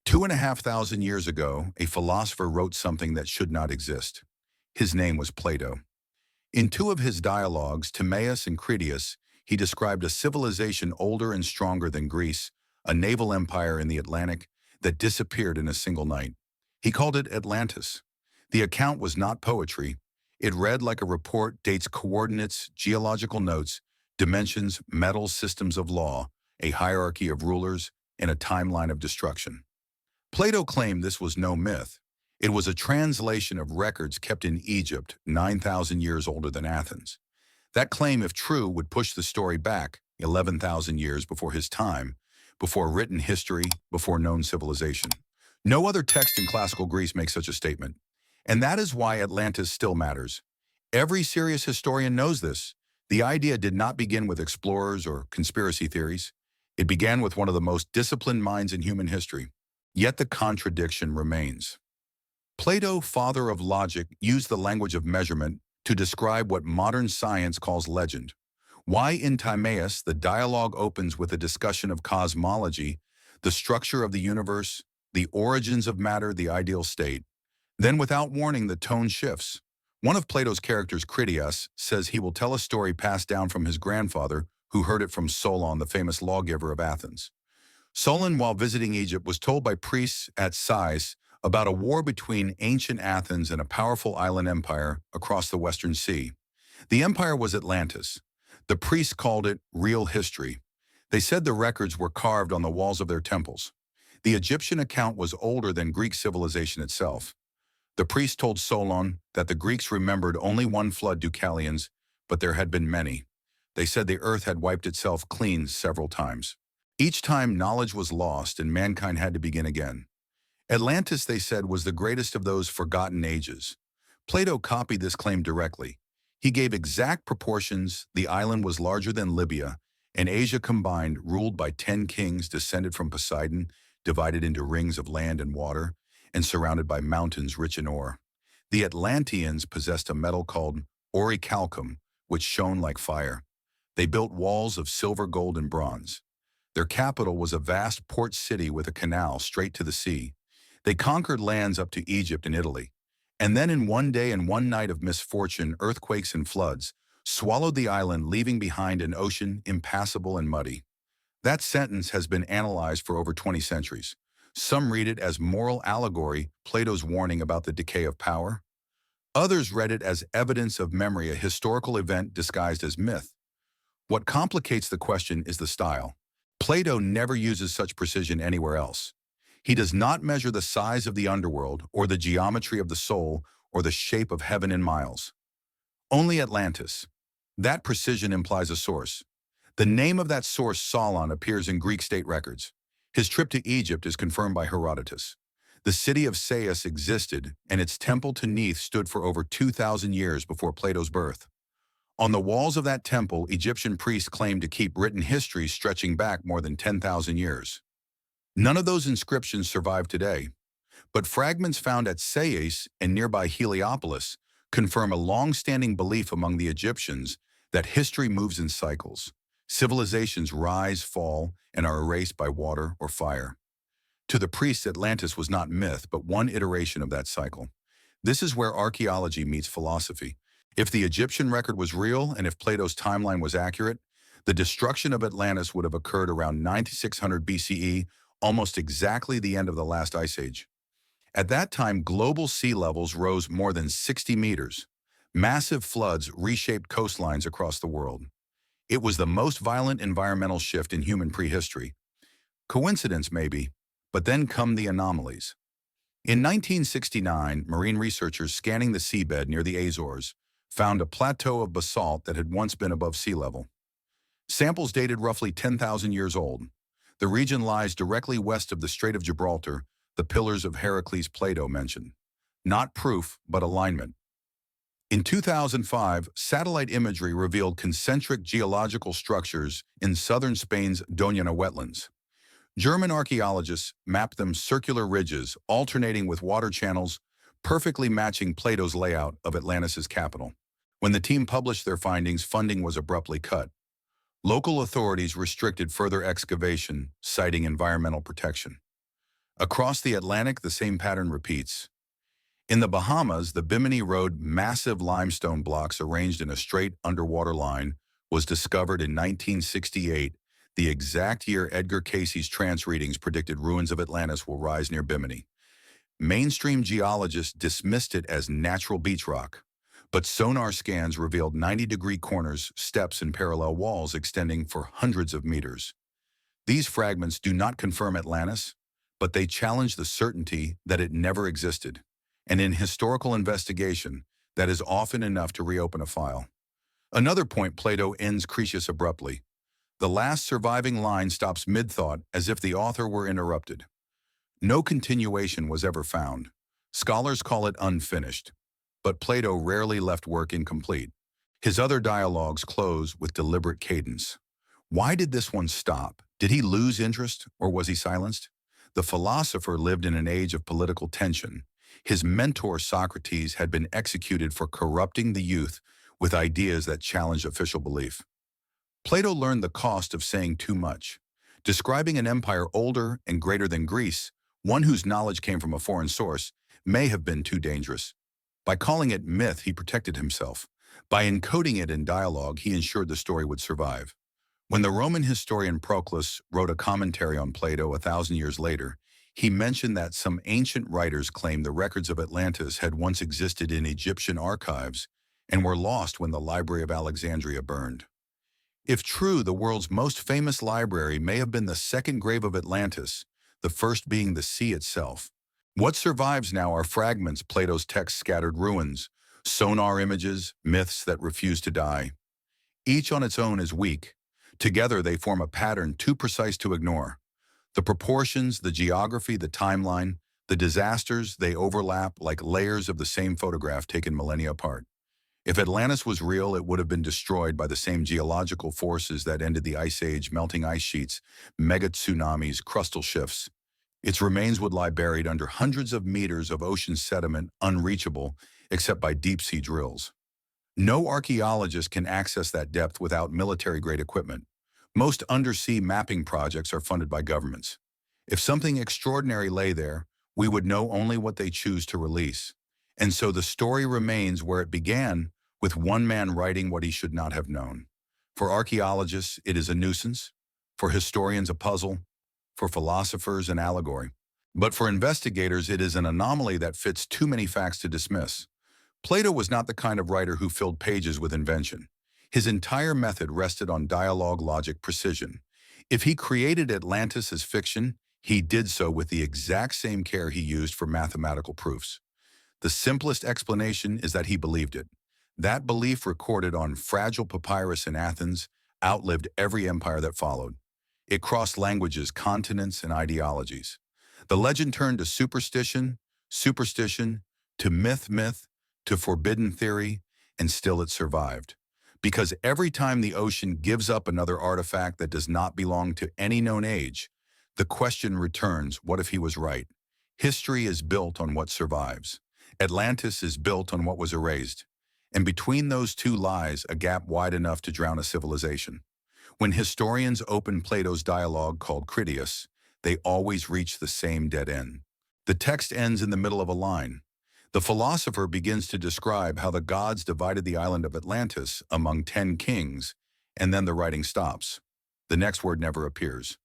2,500 years ago, a philosopher wrote something that should not exist. His name was Plato. In two of his dialogues, Timaeus and Critias, he described a civilization older and stronger than Greece, a naval empire in the Atlantic that disappeared in a single night. He called it Atlantis. The account was not poetry. It read like a report, dates, coordinates, geological notes, dimensions, metals, systems of law, a hierarchy of rulers, and a timeline of destruction. Plato claimed this was no myth. It was a translation of records kept in Egypt, 9,000 years older than Athens. That claim, if true, would push the story back 11,000 years before his time, before written history, before known civilization. No other text in classical Greece makes such a statement. And that is why Atlantis still matters. Every serious historian knows this. The idea did not begin with explorers or conspiracy theories. It began with one of the most disciplined minds in human history. Yet the contradiction remains. Plato, father of logic, used the language of measurement to describe what modern science calls legend. Why in Timaeus, the dialogue opens with a discussion of cosmology, the structure of the universe, the origins of matter, the ideal state. Then without warning, the tone shifts. One of Plato's characters, Critias, says he will tell a story passed down from his grandfather, who heard it from Solon, the famous lawgiver of Athens. Solon, while visiting Egypt, was told by priests at Sais about a war between ancient Athens and a powerful island empire across the Western Sea. The empire was Atlantis. The priests called it real history. They said the records were carved on the walls of their temples. The Egyptian account was older than Greek civilization itself. The priests told Solon that the Greeks remembered only one flood, Deucalions, but there had been many. They said the earth had wiped itself clean several times. Each time knowledge was lost and mankind had to begin again. Atlantis, they said, was the greatest of those forgotten ages. Plato copied this claim directly. He gave exact proportions. The island was larger than Libya, and Asia combined, ruled by 10 kings descended from Poseidon, divided into rings of land and water, and surrounded by mountains rich in ore. The Atlanteans possessed a metal called orichalcum, which shone like fire. They built walls of silver, gold, and bronze. Their capital was a vast port city with a canal straight to the sea. They conquered lands up to Egypt and Italy. And then in one day and one night of misfortune, earthquakes and floods swallowed the island, leaving behind an ocean impassable and muddy. That sentence has been analyzed for over 20 centuries. Some read it as moral allegory, Plato's warning about the decay of power. Others read it as evidence of memory, a historical event disguised as myth. What complicates the question is the style. Plato never uses such precision anywhere else. He does not measure the size of the underworld or the geometry of the soul or the shape of heaven in miles. Only Atlantis. That precision implies a source. The name of that source, Solon, appears in Greek state records. His trip to Egypt is confirmed by Herodotus. The city of Sais existed, and its temple to Neith stood for over 2,000 years before Plato's birth. On the walls of that temple, Egyptian priests claimed to keep written history stretching back more than 10,000 years. None of those inscriptions survive today, but fragments found at Sais and nearby Heliopolis confirm a long-standing belief among the Egyptians that history moves in cycles. Civilizations rise, fall, and are erased by water or fire. To the priests, Atlantis was not myth, but one iteration of that cycle. This is where archaeology meets philosophy. If the Egyptian record was real and if Plato's timeline was accurate, the destruction of Atlantis would have occurred around 9600 BCE, almost exactly the end of the last ice age. At that time, global sea levels rose more than 60 meters. Massive floods reshaped coastlines across the world. It was the most violent environmental shift in human prehistory. Coincidence, maybe, but then come the anomalies. In 1969, marine researchers scanning the seabed near the Azores found a plateau of basalt that had once been above sea level. Samples dated roughly 10,000 years old. The region lies directly west of the Strait of Gibraltar, the pillars of Heracles Plato mentioned. Not proof, but alignment. In 2005, satellite imagery revealed concentric geological structures in southern Spain's Doñana wetlands. German archaeologists mapped them circular ridges, alternating with water channels, perfectly matching Plato's layout of Atlantis' capital. When the team published their findings, funding was abruptly cut. Local authorities restricted further excavation, citing environmental protection. Across the Atlantic, the same pattern repeats. In the Bahamas, the Bimini Road massive limestone blocks arranged in a straight underwater line was discovered in 1968, the exact year Edgar Cayce's trance readings predicted ruins of Atlantis will rise near Bimini. Mainstream geologists dismissed it as natural beach rock, but sonar scans revealed 90-degree corners, steps, and parallel walls extending for hundreds of meters. These fragments do not confirm Atlantis, but they challenge the certainty that it never existed. And in historical investigation, that is often enough to reopen a file. Another point, Plato ends Cretius abruptly. The last surviving line stops mid-thought as if the author were interrupted. No continuation was ever found. Scholars call it unfinished, but Plato rarely left work incomplete. His other dialogues close with deliberate cadence. Why did this one stop? Did he lose interest, or was he silenced? The philosopher lived in an age of political tension. His mentor Socrates had been executed for corrupting the youth with ideas that challenged official belief. Plato learned the cost of saying too much. Describing an empire older and greater than Greece, one whose knowledge came from a foreign source, may have been too dangerous. By calling it myth, he protected himself. By encoding it in dialogue, he ensured the story would survive. When the Roman historian Proclus wrote a commentary on Plato 1,000 years later, he mentioned that some ancient writers claimed the records of Atlantis had once existed in Egyptian archives and were lost when the Library of Alexandria burned. If true, the world's most famous library may have been the second grave of Atlantis, the first being the sea itself. What survives now are fragments, Plato's text scattered ruins, sonar images, myths that refuse to die. Each on its own is weak. Together they form a pattern too precise to ignore. The proportions, the geography, the timeline, the disasters, they overlap like layers of the same photograph taken millennia apart. If Atlantis was real, it would have been destroyed by the same geological forces that ended the Ice Age, melting ice sheets, mega tsunamis, crustal shifts. Its remains would lie buried under hundreds of meters of ocean sediment, unreachable except by deep-sea drills. No archaeologist can access that depth without military-grade equipment. Most undersea mapping projects are funded by governments. If something extraordinary lay there, we would know only what they choose to release. And so the story remains where it began, with one man writing what he should not have known. For archaeologists, it is a nuisance. For historians, a puzzle. For philosophers, an allegory. But for investigators, it is an anomaly that fits too many facts to dismiss. Plato was not the kind of writer who filled pages with invention. His entire method rested on dialogue, logic, precision. If he created Atlantis as fiction, he did so with the exact same care he used for mathematical proofs. The simplest explanation is that he believed it. That belief, recorded on fragile papyrus in Athens, outlived every empire that followed. It crossed languages, continents, and ideologies. The legend turned to superstition, to myth, to forbidden theory, and still it survived. Because every time the ocean gives up another artifact that does not belong to any known age, the question returns, what if he was right? History is built on what survives. Atlantis is built on what was erased. And between those two lies a gap wide enough to drown a civilization. When historians open Plato's dialogue called Critias, they always reach the same dead end. The text ends in the middle of a line. The philosopher begins to describe how the gods divided the island of Atlantis among 10 kings, and then the writing stops. The next word never appears.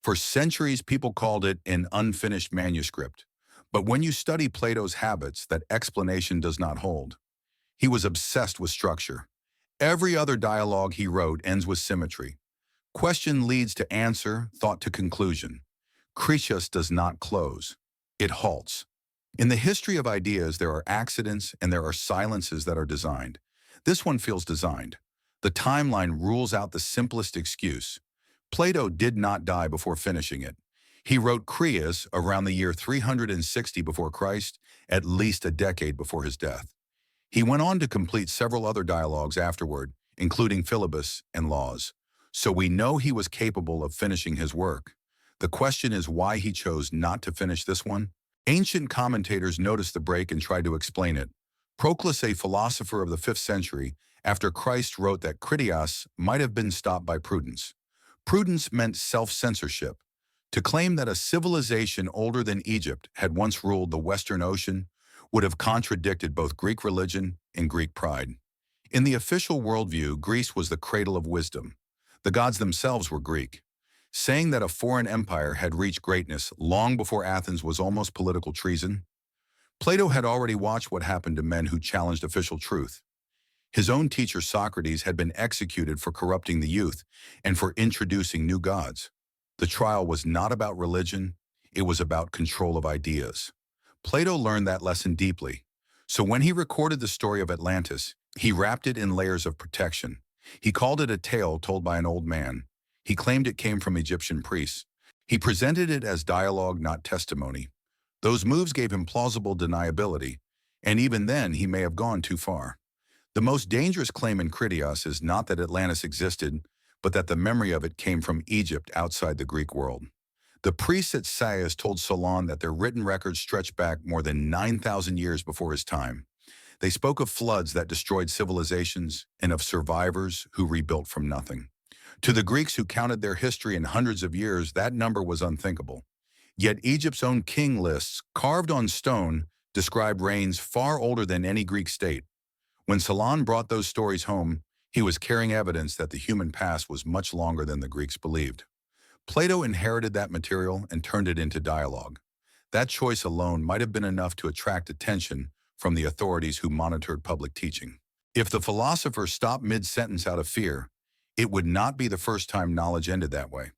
For centuries, people called it an unfinished manuscript. But when you study Plato's habits, that explanation does not hold. He was obsessed with structure. Every other dialogue he wrote ends with symmetry. Question leads to answer, thought to conclusion. Critias does not close. It halts. In the history of ideas, there are accidents and there are silences that are designed. This one feels designed. The timeline rules out the simplest excuse. Plato did not die before finishing it. He wrote Critias around the year 360 before Christ, at least a decade before his death. He went on to complete several other dialogues afterward, including Philebus and Laws. So we know he was capable of finishing his work. The question is why he chose not to finish this one. Ancient commentators noticed the break and tried to explain it. Proclus, a philosopher of the 5th century, after Christ, wrote that Critias might have been stopped by prudence. Prudence meant self-censorship. To claim that a civilization older than Egypt had once ruled the Western Ocean would have contradicted both Greek religion and Greek pride. In the official worldview, Greece was the cradle of wisdom. The gods themselves were Greek. Saying that a foreign empire had reached greatness long before Athens was almost political treason. Plato had already watched what happened to men who challenged official truth. His own teacher Socrates had been executed for corrupting the youth and for introducing new gods. The trial was not about religion, it was about control of ideas. Plato learned that lesson deeply. So when he recorded the story of Atlantis, he wrapped it in layers of protection. He called it a tale told by an old man. He claimed it came from Egyptian priests. He presented it as dialogue, not testimony. Those moves gave him plausible deniability, and even then he may have gone too far. The most dangerous claim in Critias is not that Atlantis existed, but that the memory of it came from Egypt outside the Greek world. The priests at Sais told Solon that their written records stretched back more than 9,000 years before his time. They spoke of floods that destroyed civilizations and of survivors who rebuilt from nothing. To the Greeks who counted their history in hundreds of years, that number was unthinkable. Yet Egypt's own king lists, carved on stone, described reigns far older than any Greek state. When Solon brought those stories home, he was carrying evidence that the human past was much longer than the Greeks believed. Plato inherited that material and turned it into dialogue. That choice alone might have been enough to attract attention from the authorities who monitored public teaching. If the philosopher stopped mid-sentence out of fear, it would not be the first time knowledge ended that way.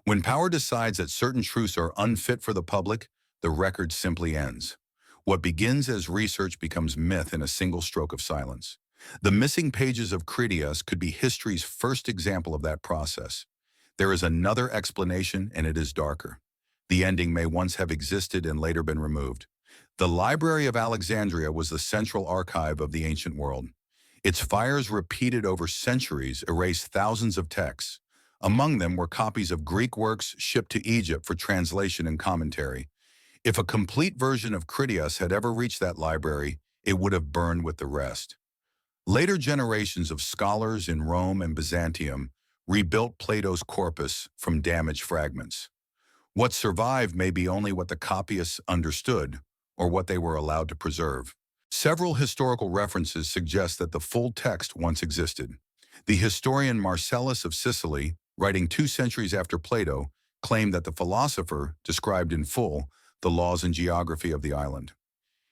When power decides that certain truths are unfit for the public, the record simply ends. What begins as research becomes myth in a single stroke of silence. The missing pages of Critias could be history's first example of that process. There is another explanation, and it is darker. The ending may once have existed and later been removed. The Library of Alexandria was the central archive of the ancient world. Its fires repeated over centuries erased thousands of texts. Among them were copies of Greek works shipped to Egypt for translation and commentary. If a complete version of Critias had ever reached that library, it would have burned with the rest. Later generations of scholars in Rome and Byzantium rebuilt Plato's corpus from damaged fragments. What survived may be only what the copyists understood or what they were allowed to preserve. Several historical references suggest that the full text once existed. The historian Marcellus of Sicily, writing 2 centuries after Plato, claimed that the philosopher described in full the laws and geography of the island.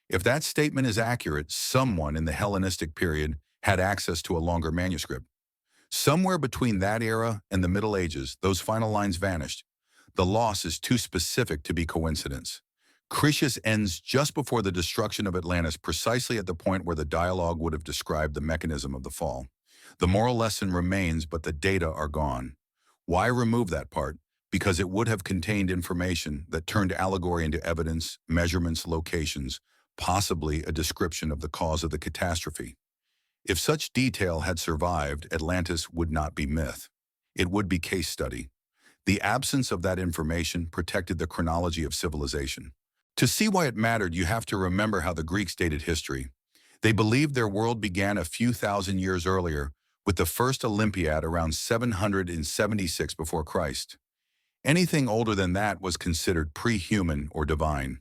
If that statement is accurate, someone in the Hellenistic period had access to a longer manuscript. Somewhere between that era and the Middle Ages, those final lines vanished. The loss is too specific to be coincidence. Critias ends just before the destruction of Atlantis, precisely at the point where the dialogue would have described the mechanism of the fall. The moral lesson remains, but the data are gone. Why remove that part? Because it would have contained information that turned allegory into evidence, measurements, locations, possibly a description of the cause of the catastrophe. If such detail had survived, Atlantis would not be myth. It would be case study. The absence of that information protected the chronology of civilization. To see why it mattered, you have to remember how the Greeks dated history. They believed their world began a few thousand years earlier, with the first Olympiad around 776 before Christ. Anything older than that was considered pre-human or divine.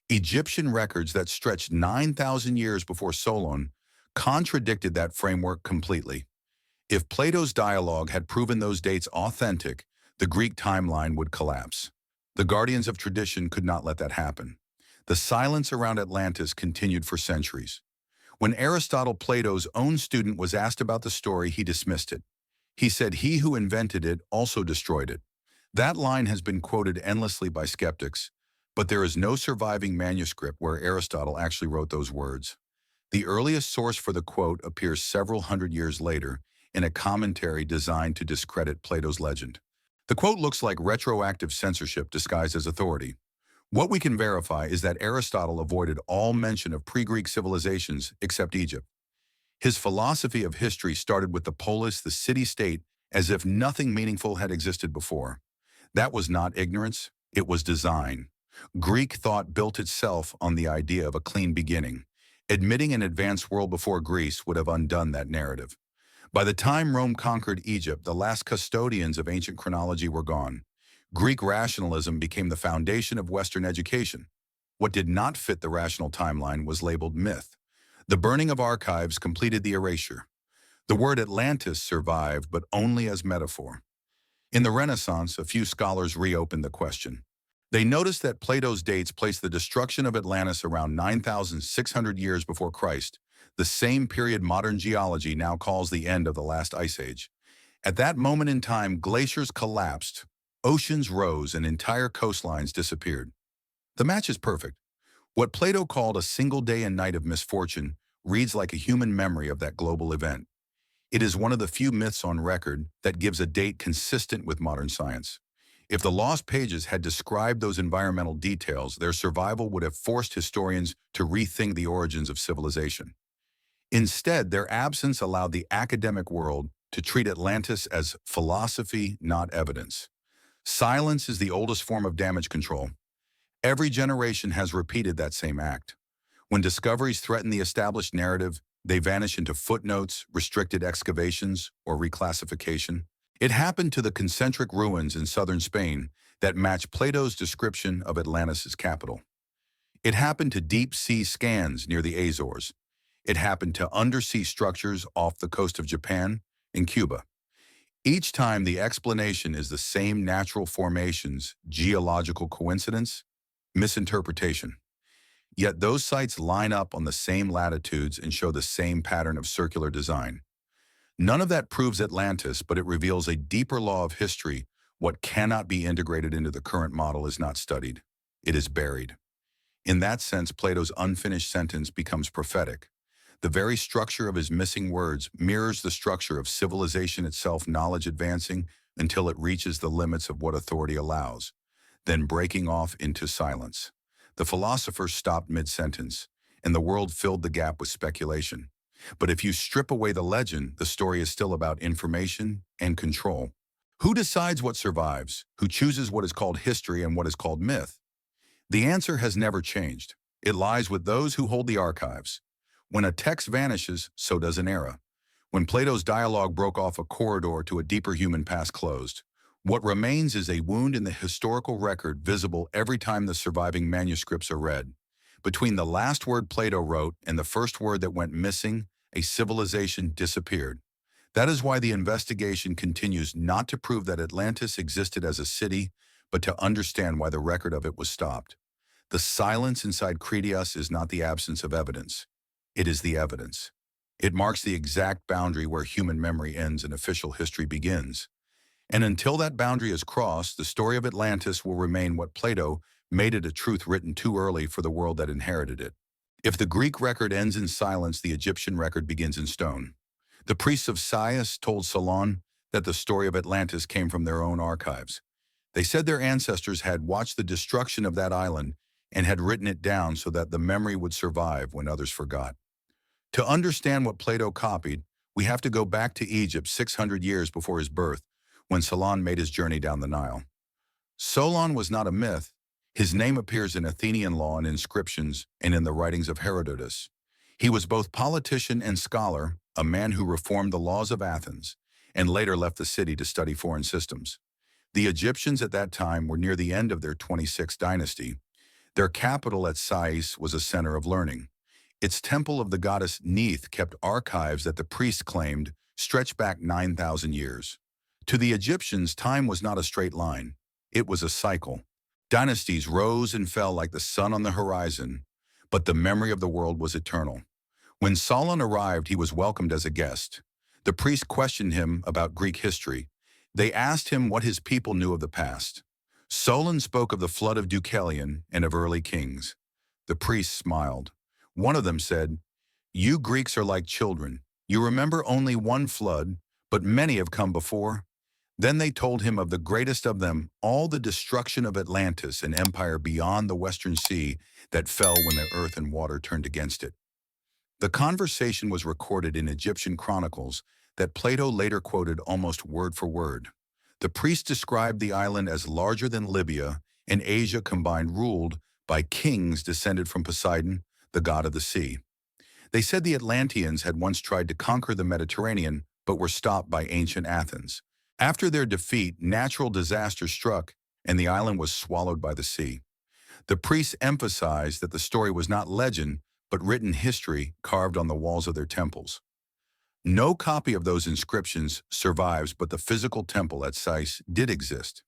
Egyptian records that stretched 9,000 years before Solon contradicted that framework completely. If Plato's dialogue had proven those dates authentic, the Greek timeline would collapse. The guardians of tradition could not let that happen. The silence around Atlantis continued for centuries. When Aristotle, Plato's own student, was asked about the story, he dismissed it. He said he who invented it also destroyed it. That line has been quoted endlessly by skeptics, but there is no surviving manuscript where Aristotle actually wrote those words. The earliest source for the quote appears several hundred years later in a commentary designed to discredit Plato's legend. The quote looks like retroactive censorship disguised as authority. What we can verify is that Aristotle avoided all mention of pre-Greek civilizations except Egypt. His philosophy of history started with the polis, the city-state, as if nothing meaningful had existed before. That was not ignorance, it was design. Greek thought built itself on the idea of a clean beginning. Admitting an advanced world before Greece would have undone that narrative. By the time Rome conquered Egypt, the last custodians of ancient chronology were gone. Greek rationalism became the foundation of Western education. What did not fit the rational timeline was labeled myth. The burning of archives completed the erasure. The word Atlantis survived, but only as metaphor. In the Renaissance, a few scholars reopened the question. They noticed that Plato's dates placed the destruction of Atlantis around 9,600 years before Christ, the same period modern geology now calls the end of the last ice age. At that moment in time, glaciers collapsed, oceans rose, and entire coastlines disappeared. The match is perfect. What Plato called a single day and night of misfortune reads like a human memory of that global event. It is one of the few myths on record that gives a date consistent with modern science. If the lost pages had described those environmental details, their survival would have forced historians to rethink the origins of civilization. Instead, their absence allowed the academic world to treat Atlantis as philosophy, not evidence. Silence is the oldest form of damage control. Every generation has repeated that same act. When discoveries threaten the established narrative, they vanish into footnotes, restricted excavations, or reclassification. It happened to the concentric ruins in southern Spain that match Plato's description of Atlantis' capital. It happened to deep-sea scans near the Azores. It happened to undersea structures off the coast of Japan and Cuba. Each time the explanation is the same natural formations, geological coincidence, misinterpretation. Yet those sites line up on the same latitudes and show the same pattern of circular design. None of that proves Atlantis, but it reveals a deeper law of history. What cannot be integrated into the current model is not studied. It is buried. In that sense, Plato's unfinished sentence becomes prophetic. The very structure of his missing words mirrors the structure of civilization itself, knowledge advancing until it reaches the limits of what authority allows, then breaking off into silence. The philosopher stopped mid-sentence, and the world filled the gap with speculation. But if you strip away the legend, the story is still about information and control. Who decides what survives? Who chooses what is called history and what is called myth? The answer has never changed. It lies with those who hold the archives. When a text vanishes, so does an era. When Plato's dialogue broke off, a corridor to a deeper human past closed. What remains is a wound in the historical record, visible every time the surviving manuscripts are read. Between the last word Plato wrote and the first word that went missing, a civilization disappeared. That is why the investigation continues, not to prove that Atlantis existed as a city, but to understand why the record of it was stopped. The silence inside Critias is not the absence of evidence. It is the evidence. It marks the exact boundary where human memory ends and official history begins. And until that boundary is crossed, the story of Atlantis will remain what Plato made it, a truth written too early for the world that inherited it. If the Greek record ends in silence, the Egyptian record begins in stone. The priests of Sais told Solon that the story of Atlantis came from their own archives. They said their ancestors had watched the destruction of that island and had written it down so that the memory would survive when others forgot. To understand what Plato copied, we have to go back to Egypt 600 years before his birth, when Solon made his journey down the Nile. Solon was not a myth. His name appears in Athenian law and inscriptions and in the writings of Herodotus. He was both politician and scholar, a man who reformed the laws of Athens, and later left the city to study foreign systems. The Egyptians at that time were near the end of their 26th dynasty. Their capital at Sais was a center of learning. Its temple of the goddess Neith kept archives that the priests claimed stretched back 9,000 years. To the Egyptians, time was not a straight line. It was a cycle. Dynasties rose and fell like the sun on the horizon, but the memory of the world was eternal. When Solon arrived, he was welcomed as a guest. The priests questioned him about Greek history. They asked him what his people knew of the past. Solon spoke of the flood of Deucalion and of early kings. The priests smiled. One of them said, "You Greeks are like children. You remember only one flood, but many have come before." Then they told him of the greatest of them, all the destruction of Atlantis, an empire beyond the Western Sea that fell when the earth and water turned against it. The conversation was recorded in Egyptian chronicles that Plato later quoted almost word for word. The priests described the island as larger than Libya and Asia combined, ruled by kings descended from Poseidon, the god of the sea. They said the Atlanteans had once tried to conquer the Mediterranean, but were stopped by ancient Athens. After their defeat, natural disaster struck, and the island was swallowed by the sea. The priests emphasized that the story was not legend, but written history carved on the walls of their temples. No copy of those inscriptions survives, but the physical temple at Sais did exist.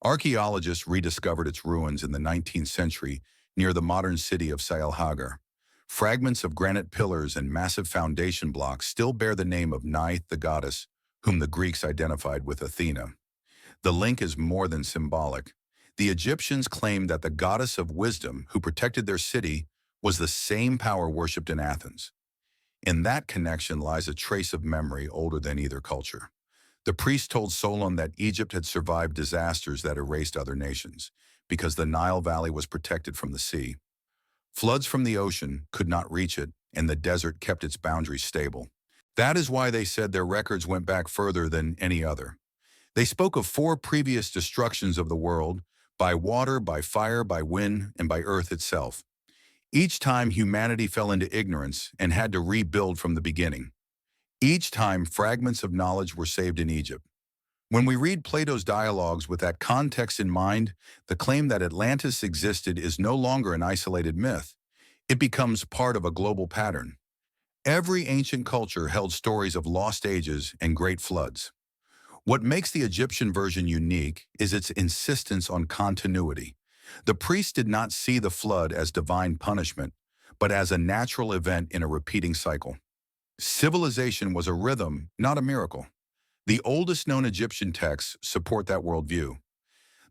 Archaeologists rediscovered its ruins in the 19th century near the modern city of Sailhagar. Fragments of granite pillars and massive foundation blocks still bear the name of Neith, the goddess, whom the Greeks identified with Athena. The link is more than symbolic. The Egyptians claimed that the goddess of wisdom, who protected their city, was the same power worshipped in Athens. In that connection lies a trace of memory older than either culture. The priest told Solon that Egypt had survived disasters that erased other nations, because the Nile Valley was protected from the sea. Floods from the ocean could not reach it, and the desert kept its boundaries stable. That is why they said their records went back further than any other. They spoke of 4 previous destructions of the world, by water, by fire, by wind, and by earth itself. Each time humanity fell into ignorance and had to rebuild from the beginning. Each time fragments of knowledge were saved in Egypt. When we read Plato's dialogues with that context in mind, the claim that Atlantis existed is no longer an isolated myth. It becomes part of a global pattern. Every ancient culture held stories of lost ages and great floods. What makes the Egyptian version unique is its insistence on continuity. The priests did not see the flood as divine punishment, but as a natural event in a repeating cycle. Civilization was a rhythm, not a miracle. The oldest known Egyptian texts support that worldview.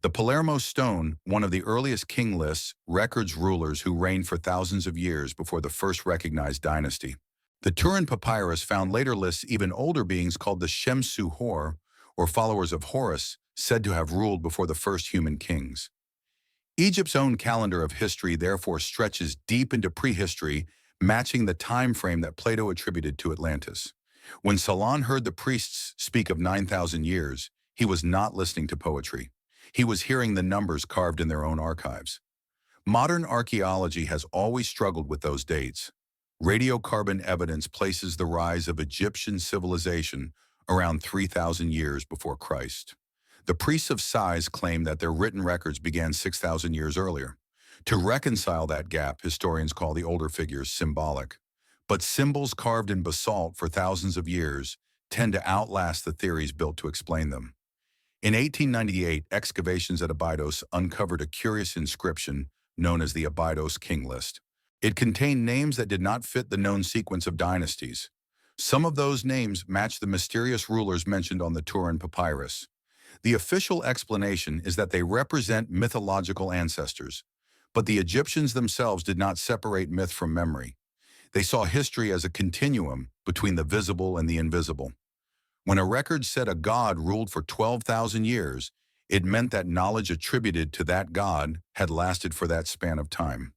The Palermo stone, one of the earliest king lists, records rulers who reigned for thousands of years before the first recognized dynasty. The Turin papyrus found later lists even older beings called the Shemsu Hor, or followers of Horus, said to have ruled before the first human kings. Egypt's own calendar of history therefore stretches deep into prehistory, matching the time frame that Plato attributed to Atlantis. When Solon heard the priests speak of 9,000 years, he was not listening to poetry. He was hearing the numbers carved in their own archives. Modern archaeology has always struggled with those dates. Radiocarbon evidence places the rise of Egyptian civilization around 3,000 years before Christ. The priests of Sais claim that their written records began 6,000 years earlier. To reconcile that gap, historians call the older figures symbolic. But symbols carved in basalt for thousands of years tend to outlast the theories built to explain them. In 1898, excavations at Abydos uncovered a curious inscription known as the Abydos King List. It contained names that did not fit the known sequence of dynasties. Some of those names match the mysterious rulers mentioned on the Turin papyrus. The official explanation is that they represent mythological ancestors, but the Egyptians themselves did not separate myth from memory. They saw history as a continuum between the visible and the invisible. When a record said a god ruled for 12,000 years, it meant that knowledge attributed to that god had lasted for that span of time.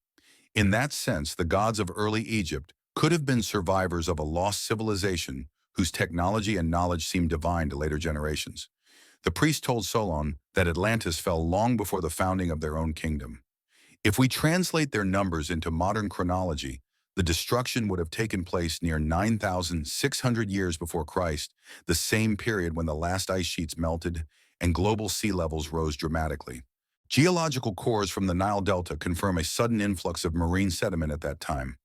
In that sense, the gods of early Egypt could have been survivors of a lost civilization whose technology and knowledge seemed divine to later generations. The priest told Solon that Atlantis fell long before the founding of their own kingdom. If we translate their numbers into modern chronology, the destruction would have taken place near 9,600 years before Christ, the same period when the last ice sheets melted and global sea levels rose dramatically. Geological cores from the Nile Delta confirm a sudden influx of marine sediment at that time.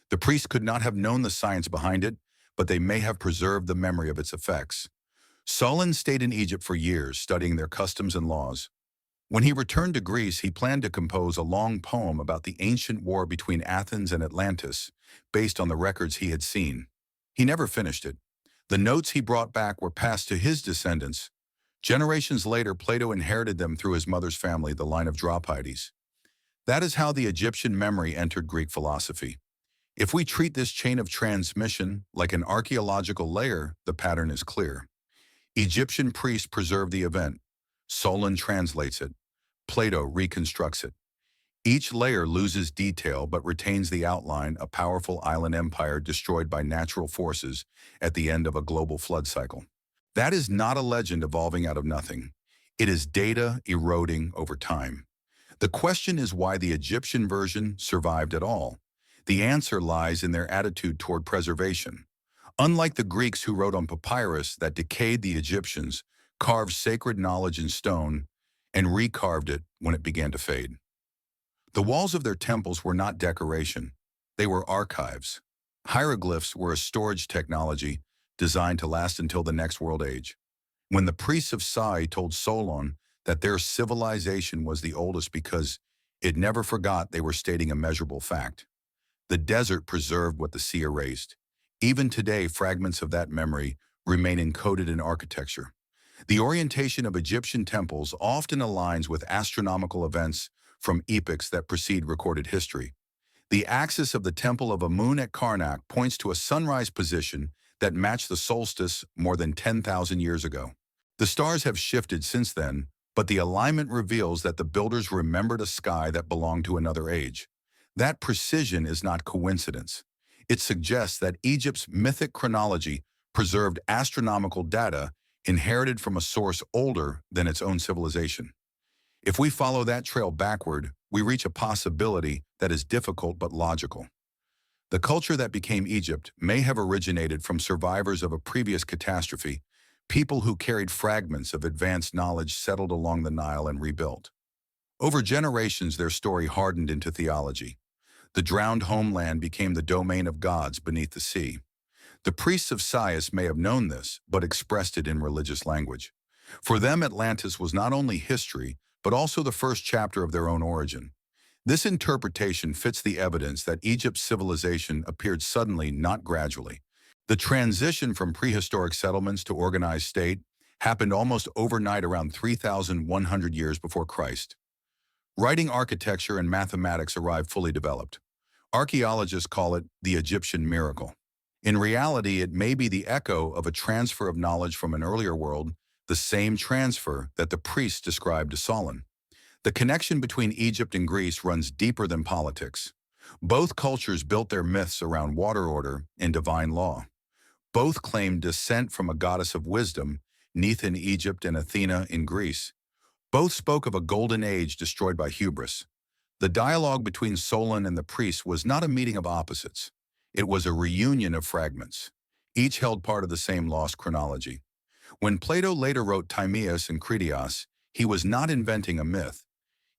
The priests could not have known the science behind it, but they may have preserved the memory of its effects. Solon stayed in Egypt for years, studying their customs and laws. When he returned to Greece, he planned to compose a long poem about the ancient war between Athens and Atlantis, based on the records he had seen. He never finished it. The notes he brought back were passed to his descendants. Generations later, Plato inherited them through his mother's family, the line of Dropides. That is how the Egyptian memory entered Greek philosophy. If we treat this chain of transmission like an archaeological layer, the pattern is clear. Egyptian priests preserve the event. Solon translates it. Plato reconstructs it. Each layer loses detail but retains the outline, a powerful island empire destroyed by natural forces at the end of a global flood cycle. That is not a legend evolving out of nothing. It is data eroding over time. The question is why the Egyptian version survived at all. The answer lies in their attitude toward preservation. Unlike the Greeks who wrote on papyrus that decayed, the Egyptians carved sacred knowledge in stone and recarved it when it began to fade. The walls of their temples were not decoration. They were archives. Hieroglyphs were a storage technology designed to last until the next world age. When the priests of Sai told Solon that their civilization was the oldest because it never forgot, they were stating a measurable fact. The desert preserved what the sea erased. Even today, fragments of that memory remain encoded in architecture. The orientation of Egyptian temples often aligns with astronomical events from epochs that precede recorded history. The axis of the Temple of Amun at Karnak points to a sunrise position that matched the solstice more than 10,000 years ago. The stars have shifted since then, but the alignment reveals that the builders remembered a sky that belonged to another age. That precision is not coincidence. It suggests that Egypt's mythic chronology preserved astronomical data inherited from a source older than its own civilization. If we follow that trail backward, we reach a possibility that is difficult but logical. The culture that became Egypt may have originated from survivors of a previous catastrophe, people who carried fragments of advanced knowledge settled along the Nile and rebuilt. Over generations, their story hardened into theology. The drowned homeland became the domain of gods beneath the sea. The priests of Sais may have known this, but expressed it in religious language. For them, Atlantis was not only history, but also the first chapter of their own origin. This interpretation fits the evidence that Egypt's civilization appeared suddenly, not gradually. The transition from prehistoric settlements to organized state happened almost overnight around 3,100 years before Christ. Writing, architecture, and mathematics arrived fully developed. Archaeologists call it the Egyptian miracle. In reality, it may be the echo of a transfer of knowledge from an earlier world, the same transfer that the priests described to Solon. The connection between Egypt and Greece runs deeper than politics. Both cultures built their myths around water order and divine law. Both claimed descent from a goddess of wisdom, Neith in Egypt and Athena in Greece. Both spoke of a golden age destroyed by hubris. The dialogue between Solon and the priests was not a meeting of opposites. It was a reunion of fragments. Each held part of the same lost chronology. When Plato later wrote Timaeus and Critias, he was not inventing a myth.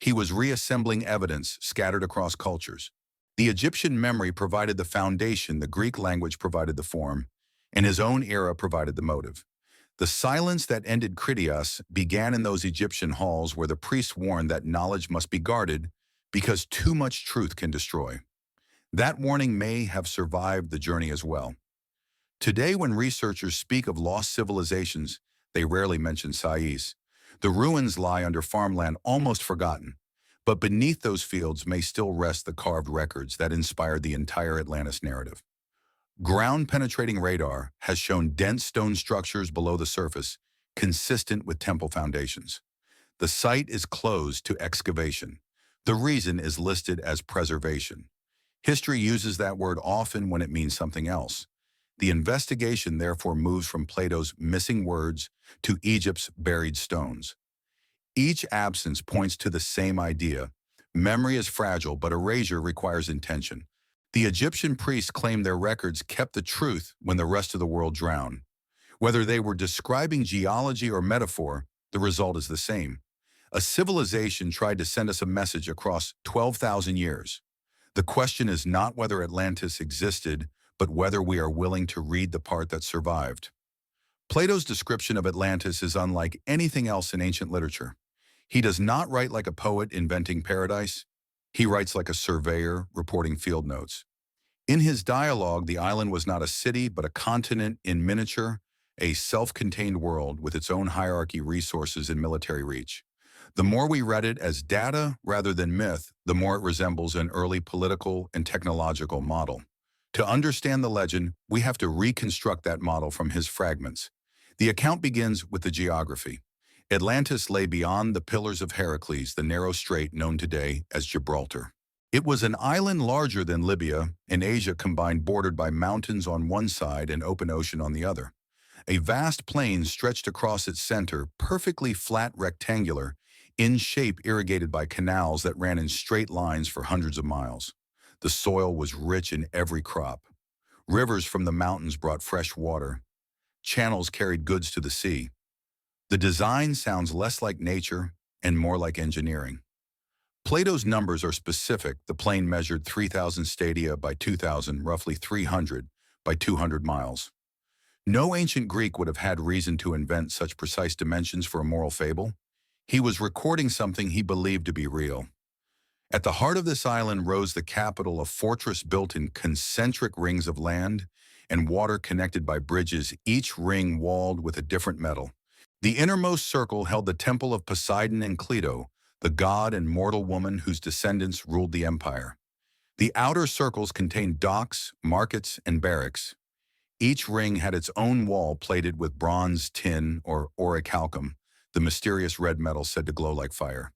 He was reassembling evidence scattered across cultures. The Egyptian memory provided the foundation, the Greek language provided the form, and his own era provided the motive. The silence that ended Critias began in those Egyptian halls where the priests warned that knowledge must be guarded because too much truth can destroy. That warning may have survived the journey as well. Today, when researchers speak of lost civilizations, they rarely mention Sais. The ruins lie under farmland almost forgotten, but beneath those fields may still rest the carved records that inspired the entire Atlantis narrative. Ground-penetrating radar has shown dense stone structures below the surface, consistent with temple foundations. The site is closed to excavation. The reason is listed as preservation. History uses that word often when it means something else. The investigation therefore moves from Plato's missing words to Egypt's buried stones. Each absence points to the same idea. Memory is fragile, but erasure requires intention. The Egyptian priests claimed their records kept the truth when the rest of the world drowned. Whether they were describing geology or metaphor, the result is the same. A civilization tried to send us a message across 12,000 years. The question is not whether Atlantis existed, but whether we are willing to read the part that survived. Plato's description of Atlantis is unlike anything else in ancient literature. He does not write like a poet inventing paradise. He writes like a surveyor reporting field notes. In his dialogue, the island was not a city, but a continent in miniature, a self-contained world with its own hierarchy, resources, and military reach. The more we read it as data rather than myth, the more it resembles an early political and technological model. To understand the legend, we have to reconstruct that model from his fragments. The account begins with the geography. Atlantis lay beyond the Pillars of Heracles, the narrow strait known today as Gibraltar. It was an island larger than Libya and Asia combined, bordered by mountains on one side and open ocean on the other. A vast plain stretched across its center, perfectly flat, rectangular, in shape, irrigated by canals that ran in straight lines for hundreds of miles. The soil was rich in every crop. Rivers from the mountains brought fresh water. Channels carried goods to the sea. The design sounds less like nature and more like engineering. Plato's numbers are specific. The plane measured 3,000 stadia by 2,000, roughly 300 by 200 miles. No ancient Greek would have had reason to invent such precise dimensions for a moral fable. He was recording something he believed to be real. At the heart of this island rose the capital, a fortress built in concentric rings of land and water connected by bridges, each ring walled with a different metal. The innermost circle held the temple of Poseidon and Cleito, the god and mortal woman whose descendants ruled the empire. The outer circles contained docks, markets, and barracks. Each ring had its own wall plated with bronze, tin, or orichalcum, the mysterious red metal said to glow like fire.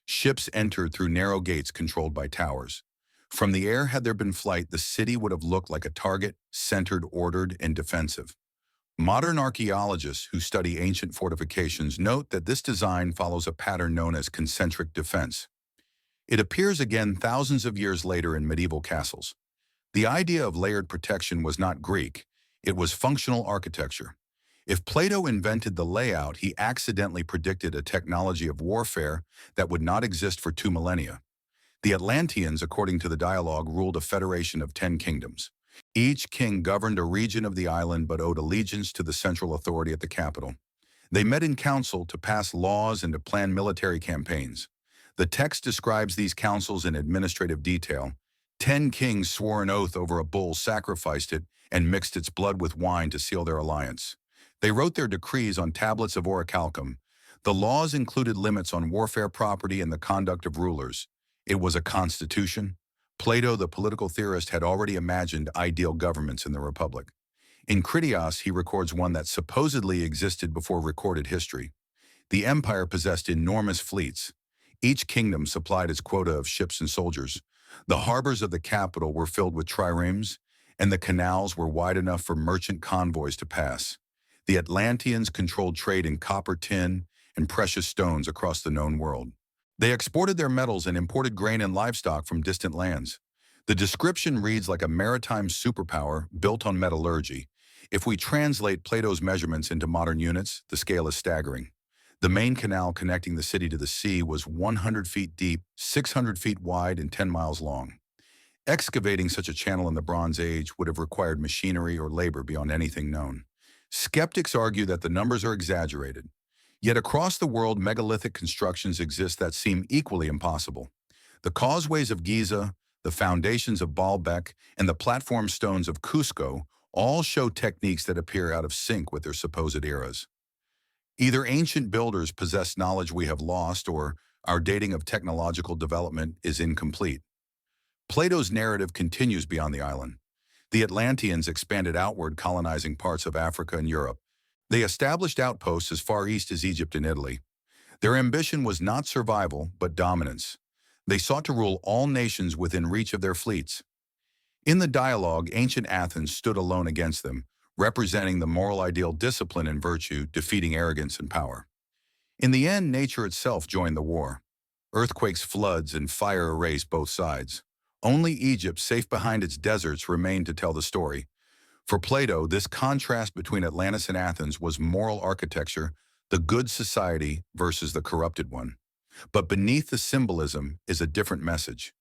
Ships entered through narrow gates controlled by towers. From the air, had there been flight, the city would have looked like a target, centered, ordered, and defensive. Modern archaeologists who study ancient fortifications note that this design follows a pattern known as concentric defense. It appears again thousands of years later in medieval castles. The idea of layered protection was not Greek, it was functional architecture. If Plato invented the layout, he accidentally predicted a technology of warfare that would not exist for 2 millennia. The Atlanteans, according to the dialogue, ruled a federation of 10 kingdoms. Each king governed a region of the island but owed allegiance to the central authority at the capital. They met in council to pass laws and to plan military campaigns. The text describes these councils in administrative detail. 10 kings swore an oath over a bull, sacrificed it, and mixed its blood with wine to seal their alliance. They wrote their decrees on tablets of orichalcum. The laws included limits on warfare property and the conduct of rulers. It was a constitution. Plato, the political theorist, had already imagined ideal governments in the Republic. In Critias, he records one that supposedly existed before recorded history. The empire possessed enormous fleets. Each kingdom supplied its quota of ships and soldiers. The harbors of the capital were filled with triremes, and the canals were wide enough for merchant convoys to pass. The Atlanteans controlled trade in copper, tin, and precious stones across the known world. They exported their metals and imported grain and livestock from distant lands. The description reads like a maritime superpower built on metallurgy. If we translate Plato's measurements into modern units, the scale is staggering. The main canal connecting the city to the sea was 100 feet deep, 600 feet wide, and 10 miles long. Excavating such a channel in the Bronze Age would have required machinery or labor beyond anything known. Skeptics argue that the numbers are exaggerated. Yet across the world, megalithic constructions exist that seem equally impossible. The causeways of Giza, the foundations of Baalbek, and the platform stones of Cusco all show techniques that appear out of sync with their supposed eras. Either ancient builders possess knowledge we have lost, or our dating of technological development is incomplete. Plato's narrative continues beyond the island. The Atlanteans expanded outward, colonizing parts of Africa and Europe. They established outposts as far east as Egypt and Italy. Their ambition was not survival, but dominance. They sought to rule all nations within reach of their fleets. In the dialogue, ancient Athens stood alone against them, representing the moral ideal, discipline and virtue, defeating arrogance and power. In the end, nature itself joined the war. Earthquakes, floods, and fire erased both sides. Only Egypt, safe behind its deserts, remained to tell the story. For Plato, this contrast between Atlantis and Athens was moral architecture, the good society versus the corrupted one. But beneath the symbolism is a different message.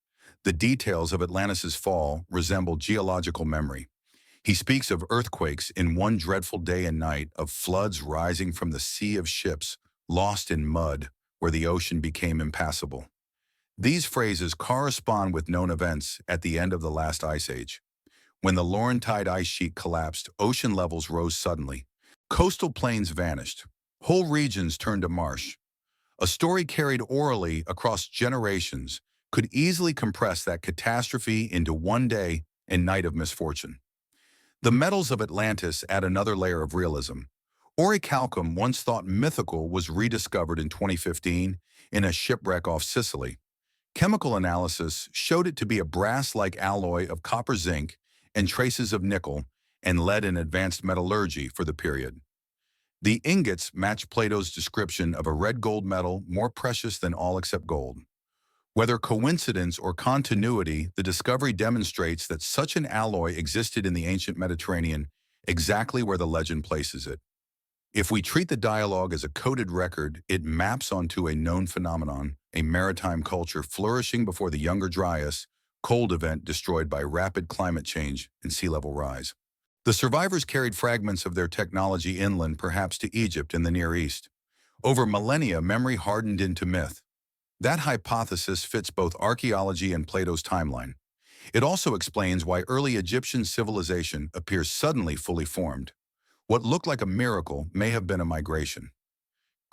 The details of Atlantis's fall resemble geological memory. He speaks of earthquakes in one dreadful day and night, of floods rising from the sea of ships, lost in mud, where the ocean became impassable. These phrases correspond with known events at the end of the last ice age. When the Laurentide ice sheet collapsed, ocean levels rose suddenly. Coastal plains vanished. Whole regions turned to marsh. A story carried orally across generations could easily compress that catastrophe into one day and night of misfortune. The metals of Atlantis add another layer of realism. Orichalcum, once thought mythical, was rediscovered in 2015 in a shipwreck off Sicily. Chemical analysis showed it to be a brass-like alloy of copper, zinc, and traces of nickel and lead in advanced metallurgy for the period. The ingots match Plato's description of a red gold metal more precious than all except gold. Whether coincidence or continuity, the discovery demonstrates that such an alloy existed in the ancient Mediterranean, exactly where the legend places it. If we treat the dialogue as a coded record, it maps onto a known phenomenon, a maritime culture flourishing before the Younger Dryas, cold event destroyed by rapid climate change and sea level rise. The survivors carried fragments of their technology inland, perhaps to Egypt and the Near East. Over millennia, memory hardened into myth. That hypothesis fits both archaeology and Plato's timeline. It also explains why early Egyptian civilization appears suddenly fully formed. What looked like a miracle may have been a migration.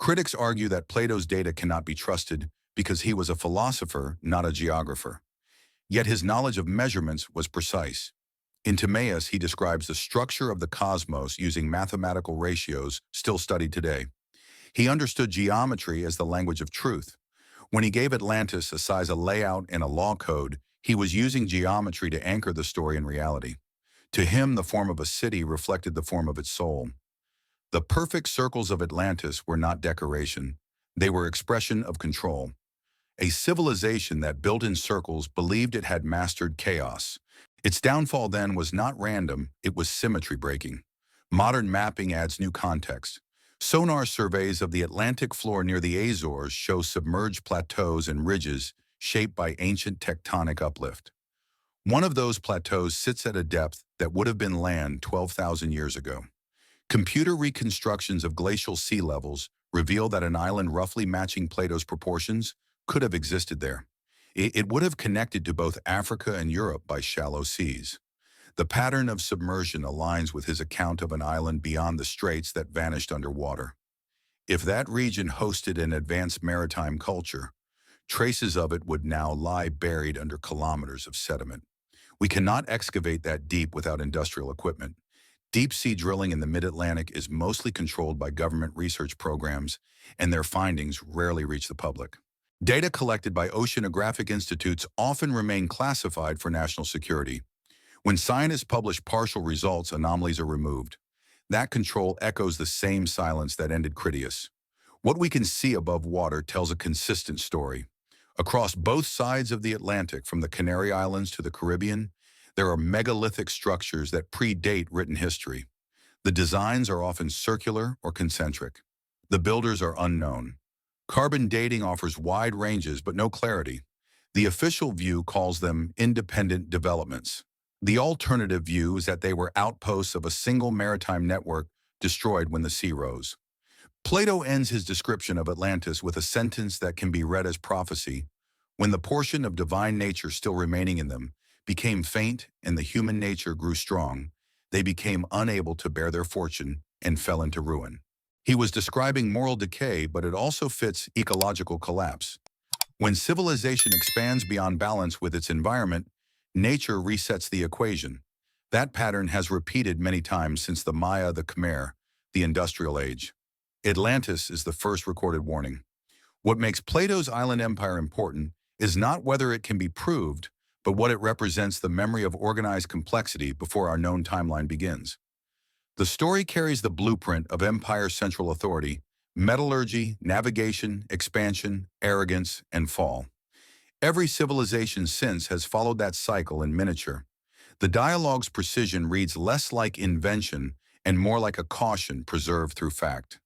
Critics argue that Plato's data cannot be trusted because he was a philosopher, not a geographer. Yet his knowledge of measurements was precise. In Timaeus, he describes the structure of the cosmos using mathematical ratios still studied today. He understood geometry as the language of truth. When he gave Atlantis a size, a layout, and a law code, he was using geometry to anchor the story in reality. To him, the form of a city reflected the form of its soul. The perfect circles of Atlantis were not decoration. They were expression of control. A civilization that built in circles believed it had mastered chaos. Its downfall then was not random, it was symmetry breaking. Modern mapping adds new context. Sonar surveys of the Atlantic floor near the Azores show submerged plateaus and ridges shaped by ancient tectonic uplift. One of those plateaus sits at a depth that would have been land 12,000 years ago. Computer reconstructions of glacial sea levels reveal that an island roughly matching Plato's proportions could have existed there. It would have connected to both Africa and Europe by shallow seas. The pattern of submersion aligns with his account of an island beyond the straits that vanished underwater. If that region hosted an advanced maritime culture, traces of it would now lie buried under kilometers of sediment. We cannot excavate that deep without industrial equipment. Deep-sea drilling in the mid-Atlantic is mostly controlled by government research programs, and their findings rarely reach the public. Data collected by oceanographic institutes often remain classified for national security. When scientists publish partial results, anomalies are removed. That control echoes the same silence that ended Critias. What we can see above water tells a consistent story. Across both sides of the Atlantic, from the Canary Islands to the Caribbean, there are megalithic structures that predate written history. The designs are often circular or concentric. The builders are unknown. Carbon dating offers wide ranges but no clarity. The official view calls them independent developments. The alternative view is that they were outposts of a single maritime network destroyed when the sea rose. Plato ends his description of Atlantis with a sentence that can be read as prophecy. When the portion of divine nature still remaining in them became faint and the human nature grew strong, they became unable to bear their fortune and fell into ruin. He was describing moral decay, but it also fits ecological collapse. When civilization expands beyond balance with its environment, nature resets the equation. That pattern has repeated many times since the Maya, the Khmer, the Industrial Age. Atlantis is the first recorded warning. What makes Plato's island empire important is not whether it can be proved, but what it represents: the memory of organized complexity before our known timeline begins. The story carries the blueprint of empire's central authority: metallurgy, navigation, expansion, arrogance, and fall. Every civilization since has followed that cycle in miniature. The dialogue's precision reads less like invention and more like a caution preserved through fact.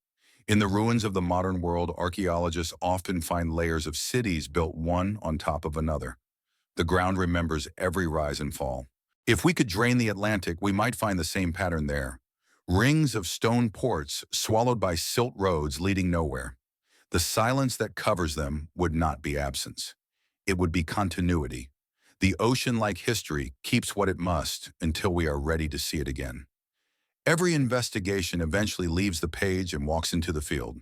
In the ruins of the modern world, archaeologists often find layers of cities built one on top of another. The ground remembers every rise and fall. If we could drain the Atlantic, we might find the same pattern there. Rings of stone ports swallowed by silt roads leading nowhere. The silence that covers them would not be absence. It would be continuity. The ocean, like history, keeps what it must until we are ready to see it again. Every investigation eventually leaves the page and walks into the field.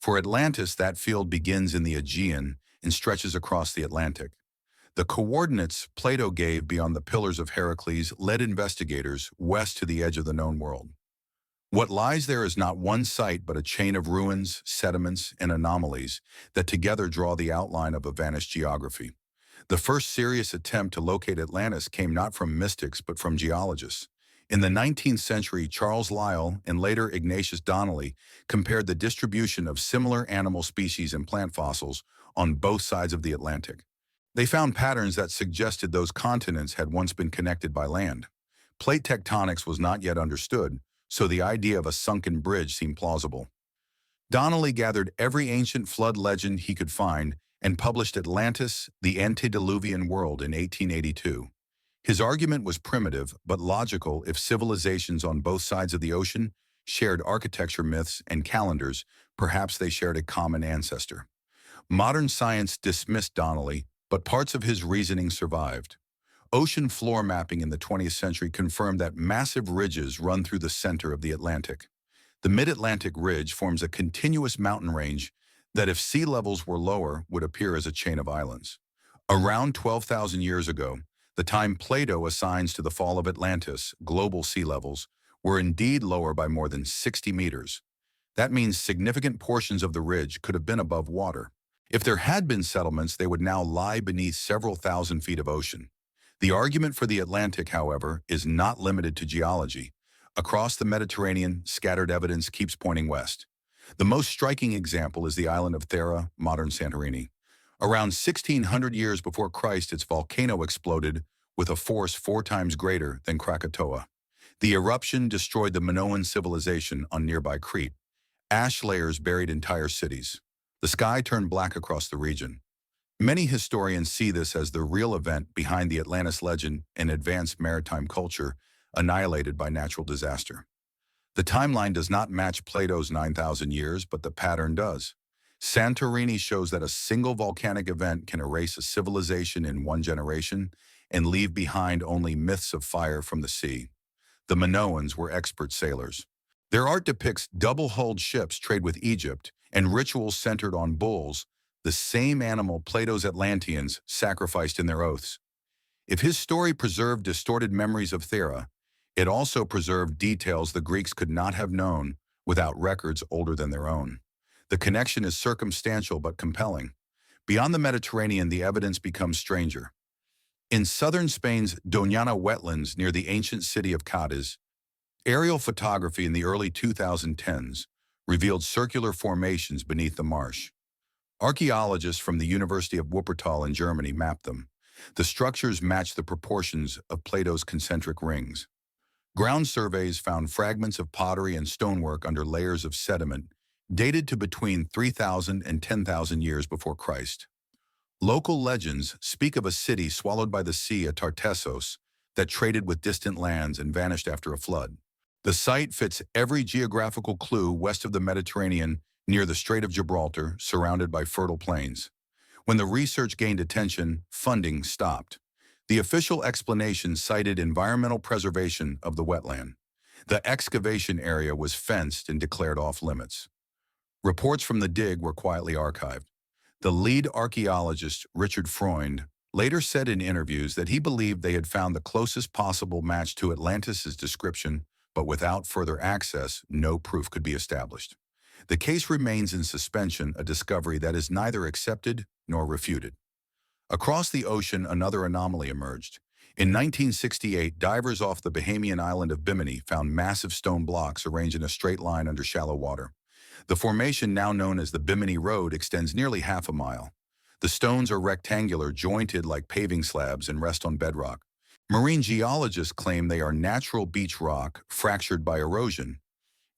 For Atlantis, that field begins in the Aegean and stretches across the Atlantic. The coordinates Plato gave beyond the Pillars of Heracles led investigators west to the edge of the known world. What lies there is not one site, but a chain of ruins, sediments, and anomalies that together draw the outline of a vanished geography. The first serious attempt to locate Atlantis came not from mystics, but from geologists. In the 19th century, Charles Lyell and later Ignatius Donnelly compared the distribution of similar animal species and plant fossils on both sides of the Atlantic. They found patterns that suggested those continents had once been connected by land. Plate tectonics was not yet understood, so the idea of a sunken bridge seemed plausible. Donnelly gathered every ancient flood legend he could find and published Atlantis, the Antediluvian World in 1882. His argument was primitive but logical. If civilizations on both sides of the ocean shared architecture myths and calendars, perhaps they shared a common ancestor. Modern science dismissed Donnelly, but parts of his reasoning survived. Ocean floor mapping in the 20th century confirmed that massive ridges run through the center of the Atlantic. The Mid-Atlantic Ridge forms a continuous mountain range that, if sea levels were lower, would appear as a chain of islands. Around 12,000 years ago, the time Plato assigns to the fall of Atlantis, global sea levels were indeed lower by more than 60 meters. That means significant portions of the ridge could have been above water. If there had been settlements, they would now lie beneath several thousand feet of ocean. The argument for the Atlantic, however, is not limited to geology. Across the Mediterranean, scattered evidence keeps pointing west. The most striking example is the island of Thera, modern Santorini. Around 1600 years before Christ, its volcano exploded with a force 4 times greater than Krakatoa. The eruption destroyed the Minoan civilization on nearby Crete. Ash layers buried entire cities. The sky turned black across the region. Many historians see this as the real event behind the Atlantis legend and advanced maritime culture annihilated by natural disaster. The timeline does not match Plato's 9,000 years, but the pattern does. Santorini shows that a single volcanic event can erase a civilization in 1 generation and leave behind only myths of fire from the sea. The Minoans were expert sailors. Their art depicts double-hulled ships trade with Egypt and rituals centered on bulls, the same animal Plato's Atlanteans sacrificed in their oaths. If his story preserved distorted memories of Thera, it also preserved details the Greeks could not have known without records older than their own. The connection is circumstantial but compelling. Beyond the Mediterranean, the evidence becomes stranger. In southern Spain's Doñana wetlands near the ancient city of Cádiz, aerial photography in the early 2010s revealed circular formations beneath the marsh. Archaeologists from the University of Wuppertal in Germany mapped them. The structures match the proportions of Plato's concentric rings. Ground surveys found fragments of pottery and stonework under layers of sediment dated to between 3,000 and 10,000 years before Christ. Local legends speak of a city swallowed by the sea at Tartessos that traded with distant lands and vanished after a flood. The site fits every geographical clue west of the Mediterranean near the Strait of Gibraltar, surrounded by fertile plains. When the research gained attention, funding stopped. The official explanation cited environmental preservation of the wetland. The excavation area was fenced and declared off-limits. Reports from the dig were quietly archived. The lead archaeologist, Richard Freund, later said in interviews that he believed they had found the closest possible match to Atlantis' description, but without further access, no proof could be established. The case remains in suspension, a discovery that is neither accepted nor refuted. Across the ocean, another anomaly emerged. In 1968, divers off the Bahamian island of Bimini found massive stone blocks arranged in a straight line under shallow water. The formation, now known as the Bimini Road, extends nearly half a mile. The stones are rectangular, jointed like paving slabs, and rest on bedrock. Marine geologists claim they are natural beach rock fractured by erosion.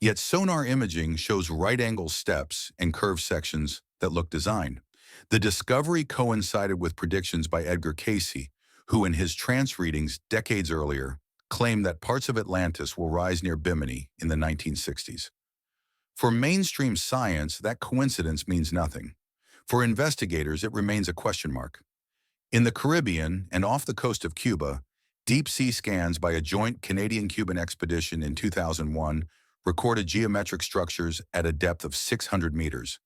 Yet sonar imaging shows right-angle steps and curved sections that look designed. The discovery coincided with predictions by Edgar Cayce, who in his trance readings decades earlier claimed that parts of Atlantis will rise near Bimini in the 1960s. For mainstream science, that coincidence means nothing. For investigators, it remains a question mark. In the Caribbean and off the coast of Cuba, deep-sea scans by a joint Canadian-Cuban expedition in 2001 recorded geometric structures at a depth of 600 meters.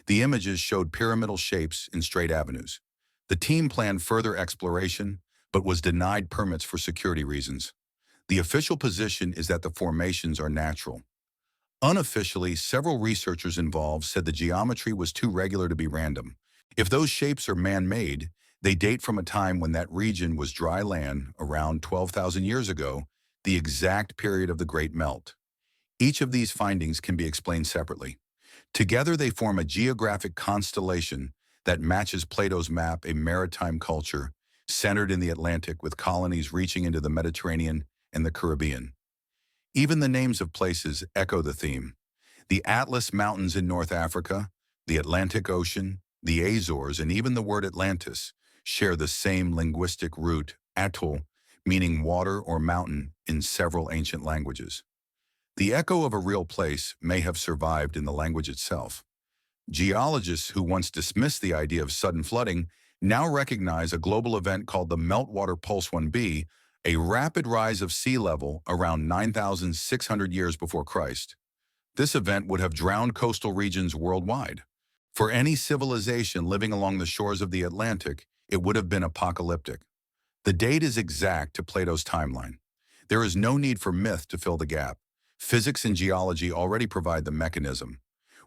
The images showed pyramidal shapes in straight avenues. The team planned further exploration, but was denied permits for security reasons. The official position is that the formations are natural. Unofficially, several researchers involved said the geometry was too regular to be random. If those shapes are man-made, they date from a time when that region was dry land, around 12,000 years ago, the exact period of the Great Melt. Each of these findings can be explained separately. Together, they form a geographic constellation that matches Plato's map, a maritime culture centered in the Atlantic with colonies reaching into the Mediterranean and the Caribbean. Even the names of places echo the theme. The Atlas Mountains in North Africa, the Atlantic Ocean, the Azores, and even the word Atlantis share the same linguistic root, atoll, meaning water or mountain in several ancient languages. The echo of a real place may have survived in the language itself. Geologists who once dismissed the idea of sudden flooding now recognize a global event called the Meltwater Pulse 1b, a rapid rise of sea level around 9,600 years before Christ. This event would have drowned coastal regions worldwide. For any civilization living along the shores of the Atlantic, it would have been apocalyptic. The date is exact to Plato's timeline. There is no need for myth to fill the gap. Physics and geology already provide the mechanism.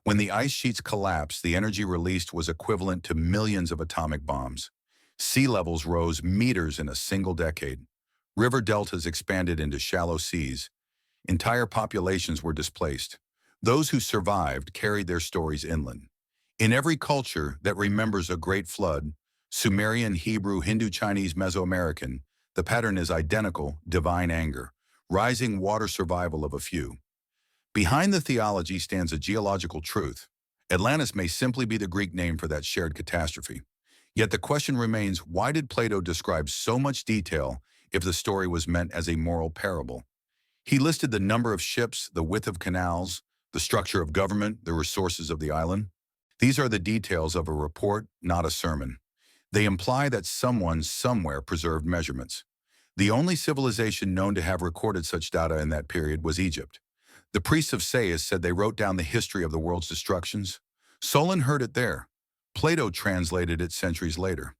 When the ice sheets collapsed, the energy released was equivalent to millions of atomic bombs. Sea levels rose meters in a single decade. River deltas expanded into shallow seas. Entire populations were displaced. Those who survived carried their stories inland. In every culture that remembers a great flood, Sumerian, Hebrew, Hindu, Chinese, Mesoamerican, the pattern is identical: divine anger, rising water survival of a few. Behind the theology stands a geological truth. Atlantis may simply be the Greek name for that shared catastrophe. Yet the question remains, why did Plato describe so much detail if the story was meant as a moral parable? He listed the number of ships, the width of canals, the structure of government, the resources of the island. These are the details of a report, not a sermon. They imply that someone somewhere preserved measurements. The only civilization known to have recorded such data in that period was Egypt. The priests of Sais said they wrote down the history of the world's destructions. Solon heard it there. Plato translated it centuries later.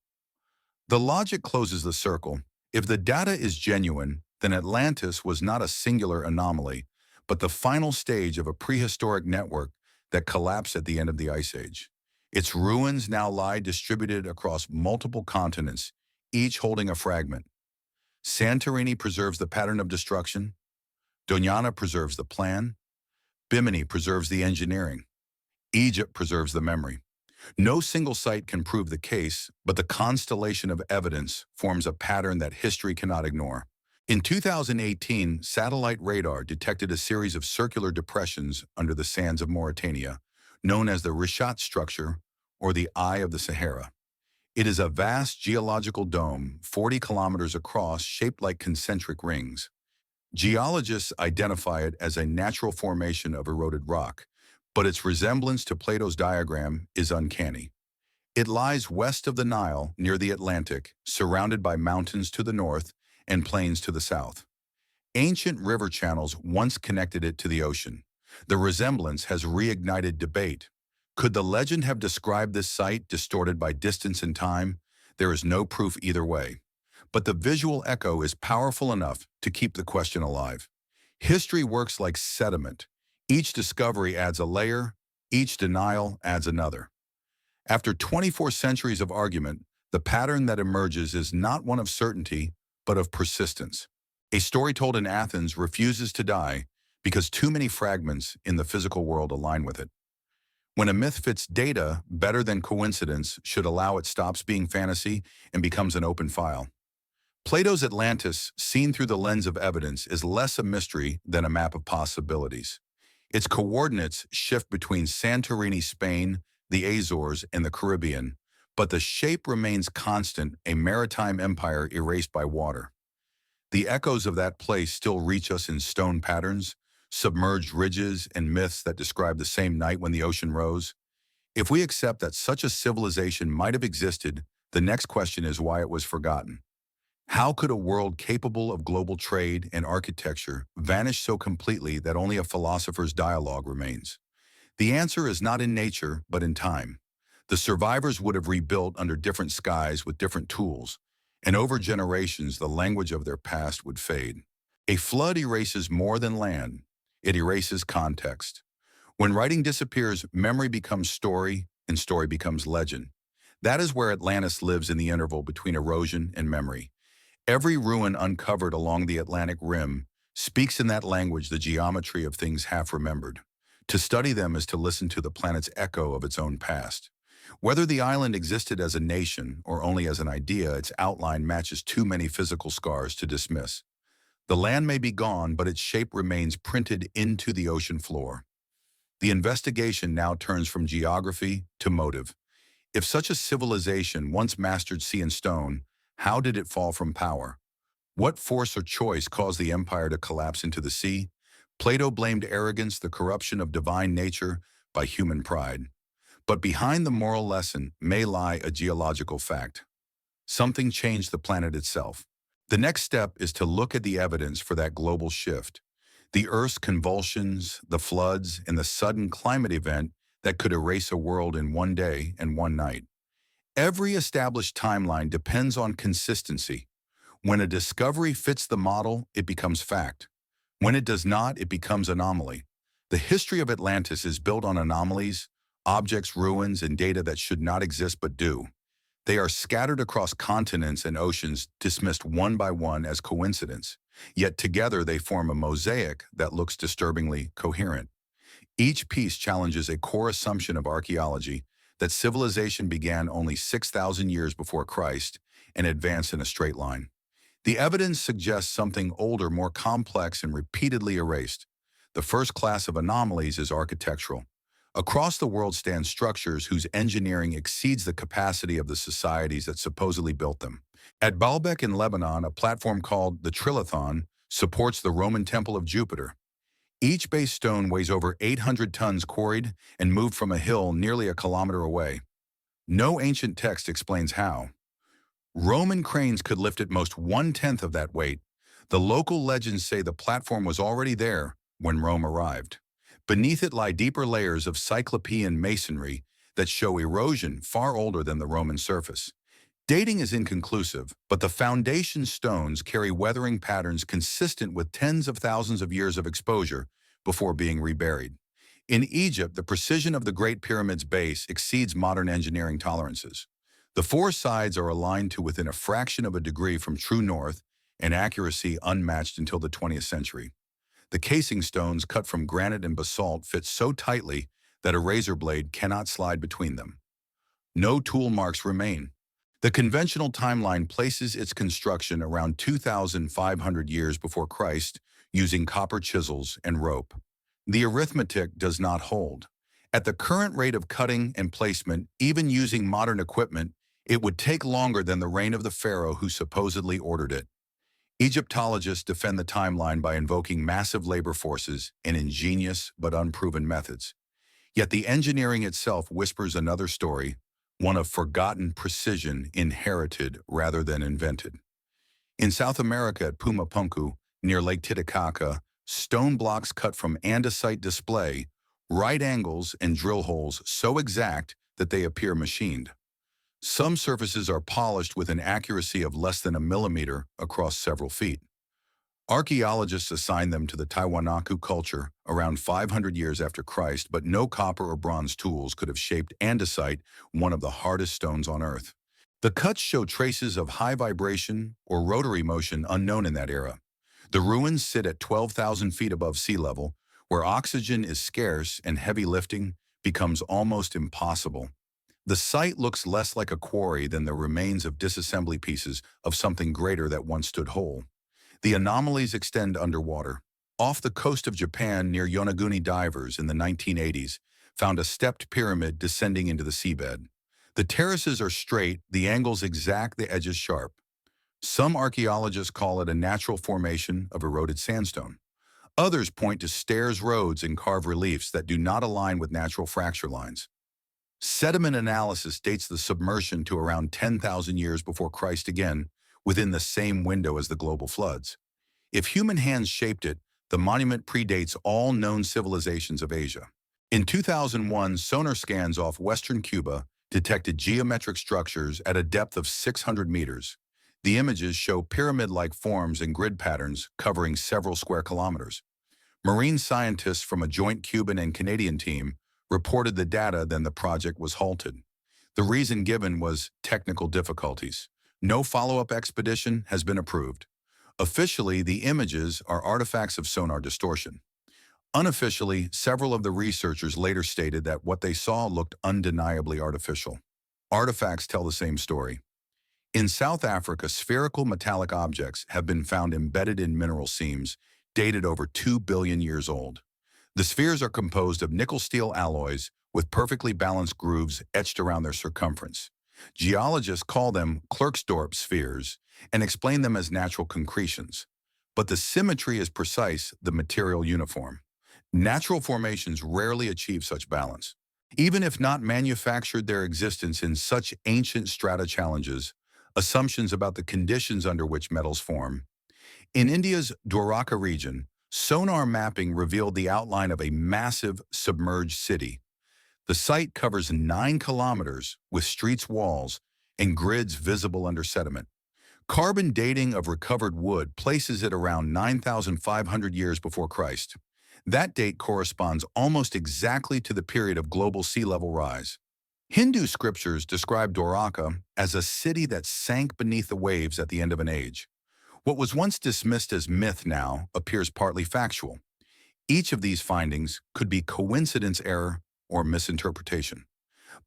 The logic closes the circle. If the data is genuine, then Atlantis was not a singular anomaly, but the final stage of a prehistoric network that collapsed at the end of the Ice Age. Its ruins now lie distributed across multiple continents, each holding a fragment. Santorini preserves the pattern of destruction. Doñana preserves the plan. Bimini preserves the engineering. Egypt preserves the memory. No single site can prove the case, but the constellation of evidence forms a pattern that history cannot ignore. In 2018, satellite radar detected a series of circular depressions under the sands of Mauritania, known as the Richat structure or the Eye of the Sahara. It is a vast geological dome, 40 kilometers across, shaped like concentric rings. Geologists identify it as a natural formation of eroded rock, but its resemblance to Plato's diagram is uncanny. It lies west of the Nile, near the Atlantic, surrounded by mountains to the north and plains to the south. Ancient river channels once connected it to the ocean. The resemblance has reignited debate. Could the legend have described this site distorted by distance and time? There is no proof either way. But the visual echo is powerful enough to keep the question alive. History works like sediment. Each discovery adds a layer, each denial adds another. After 24 centuries of argument, the pattern that emerges is not one of certainty, but of persistence. A story told in Athens refuses to die because too many fragments in the physical world align with it. When a myth fits data better than coincidence should allow it stops being fantasy and becomes an open file. Plato's Atlantis, seen through the lens of evidence, is less a mystery than a map of possibilities. Its coordinates shift between Santorini, Spain, the Azores, and the Caribbean, but the shape remains constant, a maritime empire erased by water. The echoes of that place still reach us in stone patterns, submerged ridges, and myths that describe the same night when the ocean rose. If we accept that such a civilization might have existed, the next question is why it was forgotten. How could a world capable of global trade and architecture vanish so completely that only a philosopher's dialogue remains? The answer is not in nature, but in time. The survivors would have rebuilt under different skies with different tools, and over generations the language of their past would fade. A flood erases more than land. It erases context. When writing disappears, memory becomes story, and story becomes legend. That is where Atlantis lives in the interval between erosion and memory. Every ruin uncovered along the Atlantic rim speaks in that language the geometry of things half remembered. To study them is to listen to the planet's echo of its own past. Whether the island existed as a nation or only as an idea, its outline matches too many physical scars to dismiss. The land may be gone, but its shape remains printed into the ocean floor. The investigation now turns from geography to motive. If such a civilization once mastered sea and stone, how did it fall from power? What force or choice caused the empire to collapse into the sea? Plato blamed arrogance, the corruption of divine nature, by human pride. But behind the moral lesson may lie a geological fact. Something changed the planet itself. The next step is to look at the evidence for that global shift. The Earth's convulsions, the floods, and the sudden climate event that could erase a world in one day and one night. Every established timeline depends on consistency. When a discovery fits the model, it becomes fact. When it does not, it becomes anomaly. The history of Atlantis is built on anomalies, objects, ruins, and data that should not exist but do. They are scattered across continents and oceans, dismissed one by one as coincidence. Yet together they form a mosaic that looks disturbingly coherent. Each piece challenges a core assumption of archaeology that civilization began only 6,000 years before Christ and advanced in a straight line. The evidence suggests something older, more complex, and repeatedly erased. The first class of anomalies is architectural. Across the world stand structures whose engineering exceeds the capacity of the societies that supposedly built them. At Baalbek in Lebanon, a platform called the Trilithon supports the Roman Temple of Jupiter. Each base stone weighs over 800 tons quarried and moved from a hill nearly a kilometer away. No ancient text explains how. Roman cranes could lift at most 1/10 of that weight. The local legends say the platform was already there when Rome arrived. Beneath it lie deeper layers of Cyclopean masonry that show erosion far older than the Roman surface. Dating is inconclusive, but the foundation stones carry weathering patterns consistent with tens of thousands of years of exposure before being reburied. In Egypt, the precision of the Great Pyramid's base exceeds modern engineering tolerances. The four sides are aligned to within a fraction of a degree from true north, an accuracy unmatched until the 20th century. The casing stones cut from granite and basalt fit so tightly that a razor blade cannot slide between them. No tool marks remain. The conventional timeline places its construction around 2,500 years before Christ using copper chisels and rope. The arithmetic does not hold. At the current rate of cutting and placement, even using modern equipment, it would take longer than the reign of the pharaoh who supposedly ordered it. Egyptologists defend the timeline by invoking massive labor forces and ingenious but unproven methods. Yet the engineering itself whispers another story, one of forgotten precision inherited rather than invented. In South America at Pumapunku, near Lake Titicaca, stone blocks cut from andesite display right angles and drill holes so exact that they appear machined. Some surfaces are polished with an accuracy of less than a millimeter across several feet. Archaeologists assign them to the Tiwanaku culture around 500 years after Christ, but no copper or bronze tools could have shaped andesite, one of the hardest stones on Earth. The cuts show traces of high vibration or rotary motion unknown in that era. The ruins sit at 12,000 feet above sea level, where oxygen is scarce and heavy lifting becomes almost impossible. The site looks less like a quarry than the remains of disassembly pieces of something greater that once stood whole. The anomalies extend underwater. Off the coast of Japan near Yonaguni, divers in the 1980s found a stepped pyramid descending into the seabed. The terraces are straight, the angles exact, the edges sharp. Some archaeologists call it a natural formation of eroded sandstone. Others point to stairs, roads, and carved reliefs that do not align with natural fracture lines. Sediment analysis dates the submersion to around 10,000 years before Christ, again, within the same window as the global floods. If human hands shaped it, the monument predates all known civilizations of Asia. In 2001, sonar scans off western Cuba detected geometric structures at a depth of 600 meters. The images show pyramid-like forms and grid patterns covering several square kilometers. Marine scientists from a joint Cuban and Canadian team reported the data, then the project was halted. The reason given was technical difficulties. No follow-up expedition has been approved. Officially, the images are artifacts of sonar distortion. Unofficially, several of the researchers later stated that what they saw looked undeniably artificial. Artifacts tell the same story. In South Africa, spherical metallic objects have been found embedded in mineral seams dated over 2 billion years old. The spheres are composed of nickel-steel alloys with perfectly balanced grooves etched around their circumference. Geologists call them Klerksdorp spheres and explain them as natural concretions. But the symmetry is precise, the material uniform. Natural formations rarely achieve such balance. Even if not manufactured, their existence in such ancient strata challenges assumptions about the conditions under which metals form. In India's Dwarka region, sonar mapping revealed the outline of a massive submerged city. The site covers 9 kilometers with streets, walls, and grids visible under sediment. Carbon dating of recovered wood places it around 9,500 years before Christ. That date corresponds almost exactly to the period of global sea level rise. Hindu scriptures describe Dwarka as a city that sank beneath the waves at the end of an age. What was once dismissed as myth now appears partly factual. Each of these findings could be coincidence, error, or misinterpretation.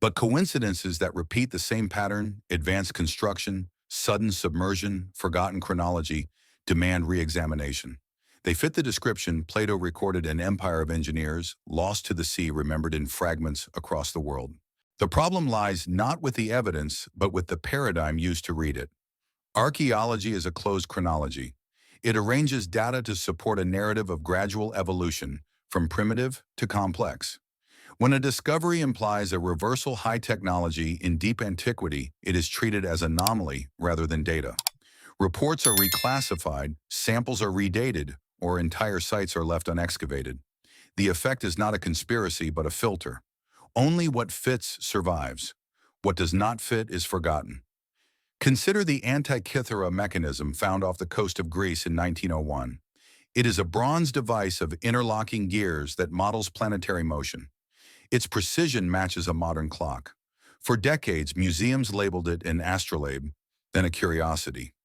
But coincidences that repeat the same pattern, advanced construction, sudden submersion, forgotten chronology, demand re-examination. They fit the description. Plato recorded an empire of engineers, lost to the sea, remembered in fragments across the world. The problem lies not with the evidence, but with the paradigm used to read it. Archaeology is a closed chronology. It arranges data to support a narrative of gradual evolution, from primitive to complex. When a discovery implies a reversal high technology in deep antiquity, it is treated as anomaly rather than data. Reports are reclassified, samples are redated, or entire sites are left unexcavated. The effect is not a conspiracy but a filter. Only what fits survives. What does not fit is forgotten. Consider the Antikythera mechanism found off the coast of Greece in 1901. It is a bronze device of interlocking gears that models planetary motion. Its precision matches a modern clock. For decades, museums labeled it an astrolabe, then a curiosity.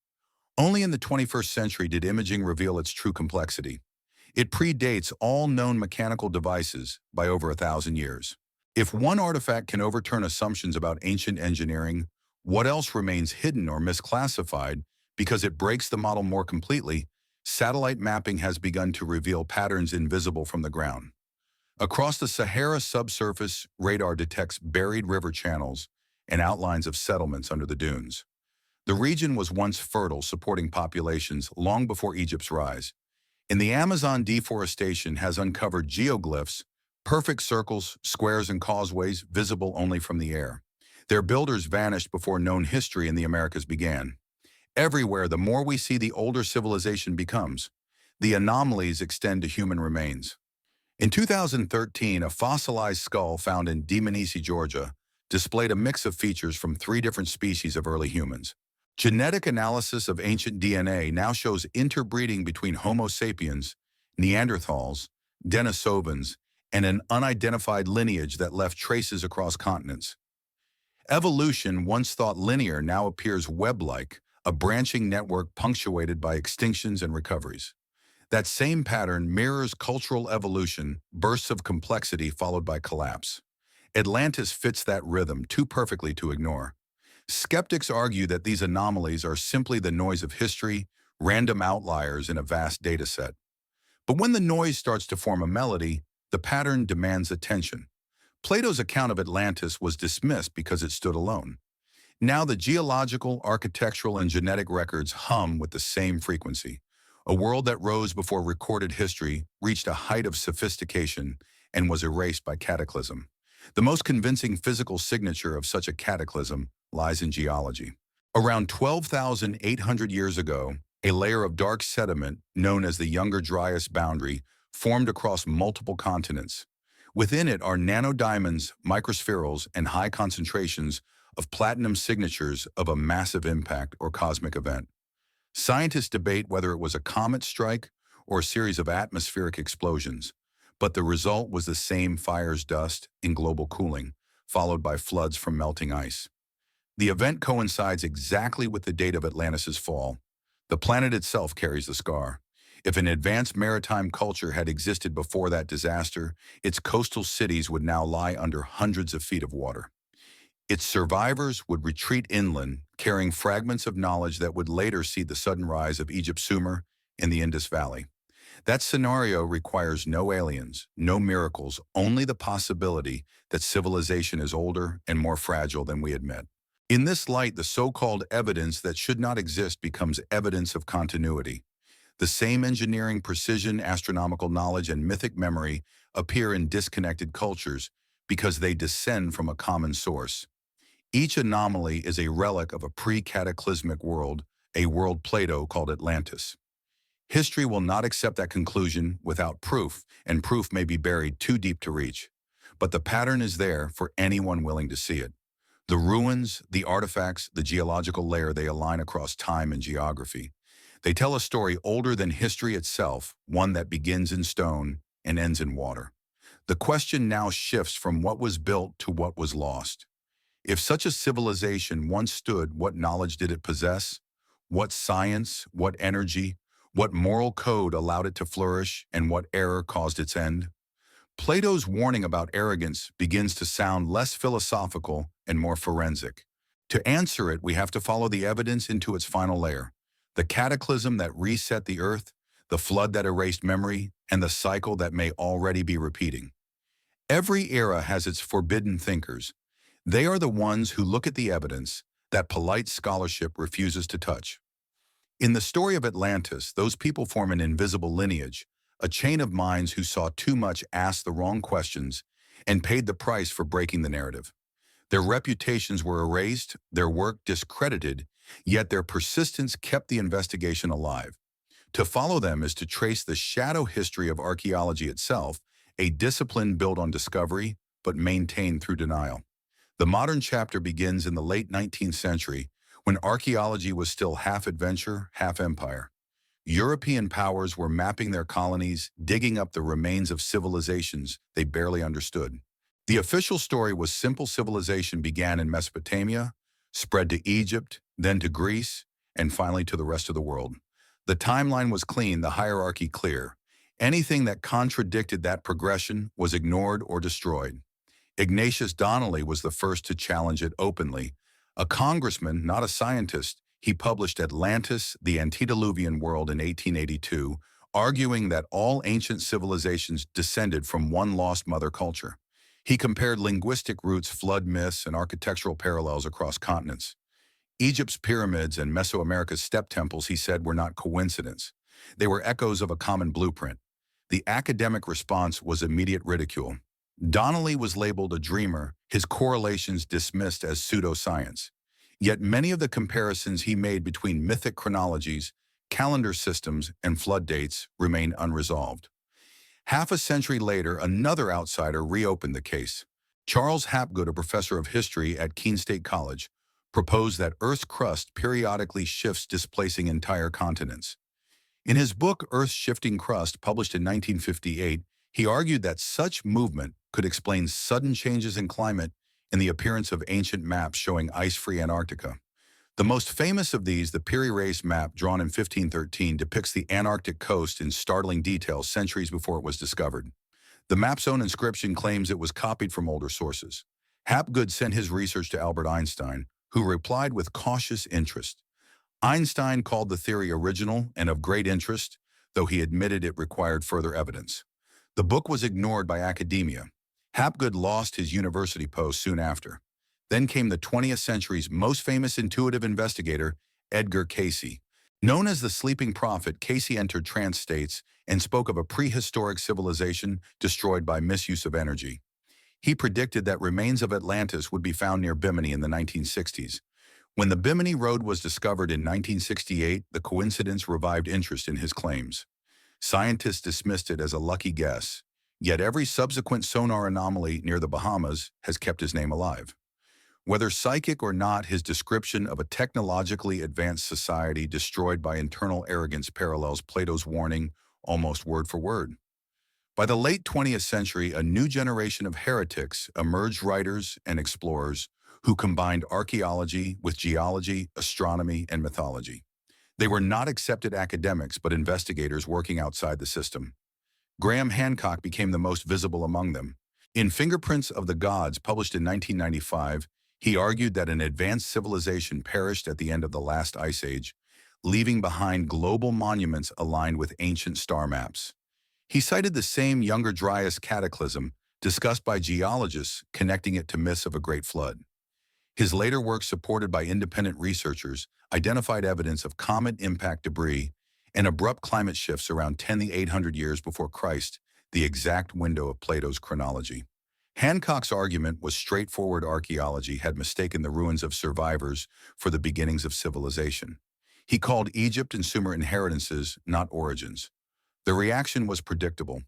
Only in the 21st century did imaging reveal its true complexity. It predates all known mechanical devices by over 1,000 years. If one artifact can overturn assumptions about ancient engineering, what else remains hidden or misclassified because it breaks the model more completely? Satellite mapping has begun to reveal patterns invisible from the ground. Across the Sahara subsurface, radar detects buried river channels and outlines of settlements under the dunes. The region was once fertile, supporting populations long before Egypt's rise. In the Amazon, deforestation has uncovered geoglyphs, perfect circles, squares, and causeways visible only from the air. Their builders vanished before known history in the Americas began. Everywhere, the more we see, the older civilization becomes. The anomalies extend to human remains. In 2013, a fossilized skull found in Dmanisi, Georgia, displayed a mix of features from 3 different species of early humans. Genetic analysis of ancient DNA now shows interbreeding between Homo sapiens, Neanderthals, Denisovans, and an unidentified lineage that left traces across continents. Evolution, once thought linear, now appears web-like, a branching network punctuated by extinctions and recoveries. That same pattern mirrors cultural evolution, bursts of complexity followed by collapse. Atlantis fits that rhythm too perfectly to ignore. Skeptics argue that these anomalies are simply the noise of history, random outliers in a vast dataset. But when the noise starts to form a melody, the pattern demands attention. Plato's account of Atlantis was dismissed because it stood alone. Now the geological, architectural, and genetic records hum with the same frequency. A world that rose before recorded history reached a height of sophistication and was erased by cataclysm. The most convincing physical signature of such a cataclysm lies in geology. Around 12,800 years ago, a layer of dark sediment, known as the Younger Dryas boundary, formed across multiple continents. Within it are nanodiamonds, microspherules, and high concentrations of platinum signatures of a massive impact or cosmic event. Scientists debate whether it was a comet strike or a series of atmospheric explosions, but the result was the same: fire's dust and global cooling, followed by floods from melting ice. The event coincides exactly with the date of Atlantis' fall. The planet itself carries the scar. If an advanced maritime culture had existed before that disaster, its coastal cities would now lie under hundreds of feet of water. Its survivors would retreat inland, carrying fragments of knowledge that would later see the sudden rise of Egypt's Sumer in the Indus Valley. That scenario requires no aliens, no miracles, only the possibility that civilization is older and more fragile than we admit. In this light, the so-called evidence that should not exist becomes evidence of continuity. The same engineering precision, astronomical knowledge, and mythic memory appear in disconnected cultures because they descend from a common source. Each anomaly is a relic of a pre-cataclysmic world, a world Plato called Atlantis. History will not accept that conclusion without proof, and proof may be buried too deep to reach. But the pattern is there for anyone willing to see it. The ruins, the artifacts, the geological layer, they align across time and geography. They tell a story older than history itself, one that begins in stone and ends in water. The question now shifts from what was built to what was lost. If such a civilization once stood, what knowledge did it possess? What science, what energy, what moral code allowed it to flourish, and what error caused its end? Plato's warning about arrogance begins to sound less philosophical and more forensic. To answer it, we have to follow the evidence into its final layer. The cataclysm that reset the earth, the flood that erased memory, and the cycle that may already be repeating. Every era has its forbidden thinkers. They are the ones who look at the evidence that polite scholarship refuses to touch. In the story of Atlantis, those people form an invisible lineage, a chain of minds who saw too much, asked the wrong questions, and paid the price for breaking the narrative. Their reputations were erased, their work discredited, yet their persistence kept the investigation alive. To follow them is to trace the shadow history of archaeology itself, a discipline built on discovery, but maintained through denial. The modern chapter begins in the late 19th century, when archaeology was still half adventure, half empire. European powers were mapping their colonies, digging up the remains of civilizations they barely understood. The official story was simple: civilization began in Mesopotamia, spread to Egypt, then to Greece, and finally to the rest of the world. The timeline was clean, the hierarchy clear. Anything that contradicted that progression was ignored or destroyed. Ignatius Donnelly was the first to challenge it openly. A congressman, not a scientist, he published Atlantis, the Antediluvian World in 1882, arguing that all ancient civilizations descended from one lost mother culture. He compared linguistic roots, flood myths, and architectural parallels across continents. Egypt's pyramids and Mesoamerica's step temples, he said, were not coincidence. They were echoes of a common blueprint. The academic response was immediate ridicule. Donnelly was labeled a dreamer, his correlations dismissed as pseudoscience. Yet many of the comparisons he made between mythic chronologies, calendar systems, and flood dates remain unresolved. Half a century later, another outsider reopened the case. Charles Hapgood, a professor of history at Keene State College, proposed that Earth's crust periodically shifts, displacing entire continents. In his book Earth's Shifting Crust, published in 1958, he argued that such movement could explain sudden changes in climate and the appearance of ancient maps showing ice-free Antarctica. The most famous of these, the Piri Reis Map, drawn in 1513, depicts the Antarctic coast in startling detail centuries before it was discovered. The map's own inscription claims it was copied from older sources. Hapgood sent his research to Albert Einstein, who replied with cautious interest. Einstein called the theory original and of great interest, though he admitted it required further evidence. The book was ignored by academia. Hapgood lost his university post soon after. Then came the 20th century's most famous intuitive investigator, Edgar Cayce. Known as the Sleeping Prophet, Cayce entered trance states and spoke of a prehistoric civilization destroyed by misuse of energy. He predicted that remains of Atlantis would be found near Bimini in the 1960s. When the Bimini Road was discovered in 1968, the coincidence revived interest in his claims. Scientists dismissed it as a lucky guess, yet every subsequent sonar anomaly near the Bahamas has kept his name alive. Whether psychic or not, his description of a technologically advanced society destroyed by internal arrogance parallels Plato's warning almost word for word. By the late 20th century, a new generation of heretics emerged, writers and explorers who combined archaeology with geology, astronomy, and mythology. They were not accepted academics, but investigators working outside the system. Graham Hancock became the most visible among them. In Fingerprints of the Gods, published in 1995, He argued that an advanced civilization perished at the end of the last ice age, leaving behind global monuments aligned with ancient star maps. He cited the same Younger Dryas cataclysm discussed by geologists, connecting it to myths of a great flood. His later work, supported by independent researchers, identified evidence of comet impact debris and abrupt climate shifts around 10,800 years before Christ, the exact window of Plato's chronology. Hancock's argument was straightforward: archaeology had mistaken the ruins of survivors for the beginnings of civilization. He called Egypt and Sumer inheritances, not origins. The reaction was predictable.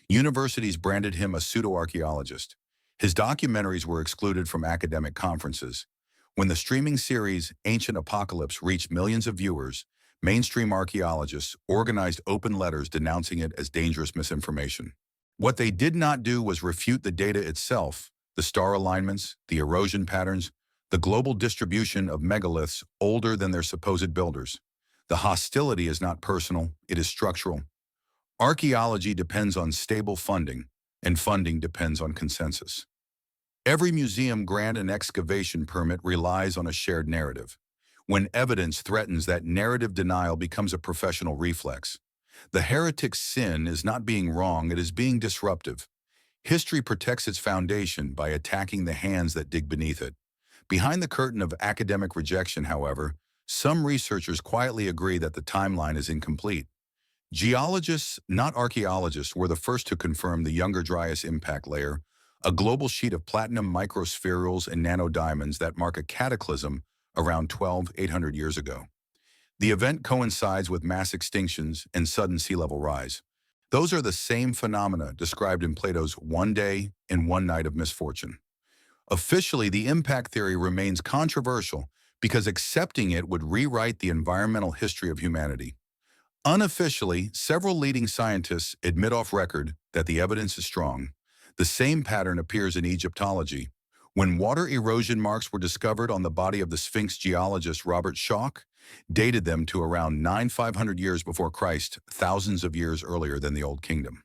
Universities branded him a pseudo-archaeologist. His documentaries were excluded from academic conferences. When the streaming series Ancient Apocalypse reached millions of viewers, mainstream archaeologists organized open letters denouncing it as dangerous misinformation. What they did not do was refute the data itself: the star alignments, the erosion patterns, the global distribution of megaliths older than their supposed builders. The hostility is not personal, it is structural. Archaeology depends on stable funding, and funding depends on consensus. Every museum grant and excavation permit relies on a shared narrative. When evidence threatens, that narrative denial becomes a professional reflex. The heretic's sin is not being wrong, it is being disruptive. History protects its foundation by attacking the hands that dig beneath it. Behind the curtain of academic rejection, however, some researchers quietly agree that the timeline is incomplete. Geologists, not archaeologists, were the first to confirm the Younger Dryas impact layer, a global sheet of platinum microspherules and nanodiamonds that mark a cataclysm around 12,800 years ago. The event coincides with mass extinctions and sudden sea level rise. Those are the same phenomena described in Plato's One Day and One Night of Misfortune. Officially, the impact theory remains controversial because accepting it would rewrite the environmental history of humanity. Unofficially, several leading scientists admit off record that the evidence is strong. The same pattern appears in Egyptology. When water erosion marks were discovered on the body of the Sphinx, geologist Robert Schoch dated them to around 9,500 years before Christ, thousands of years earlier than the Old Kingdom.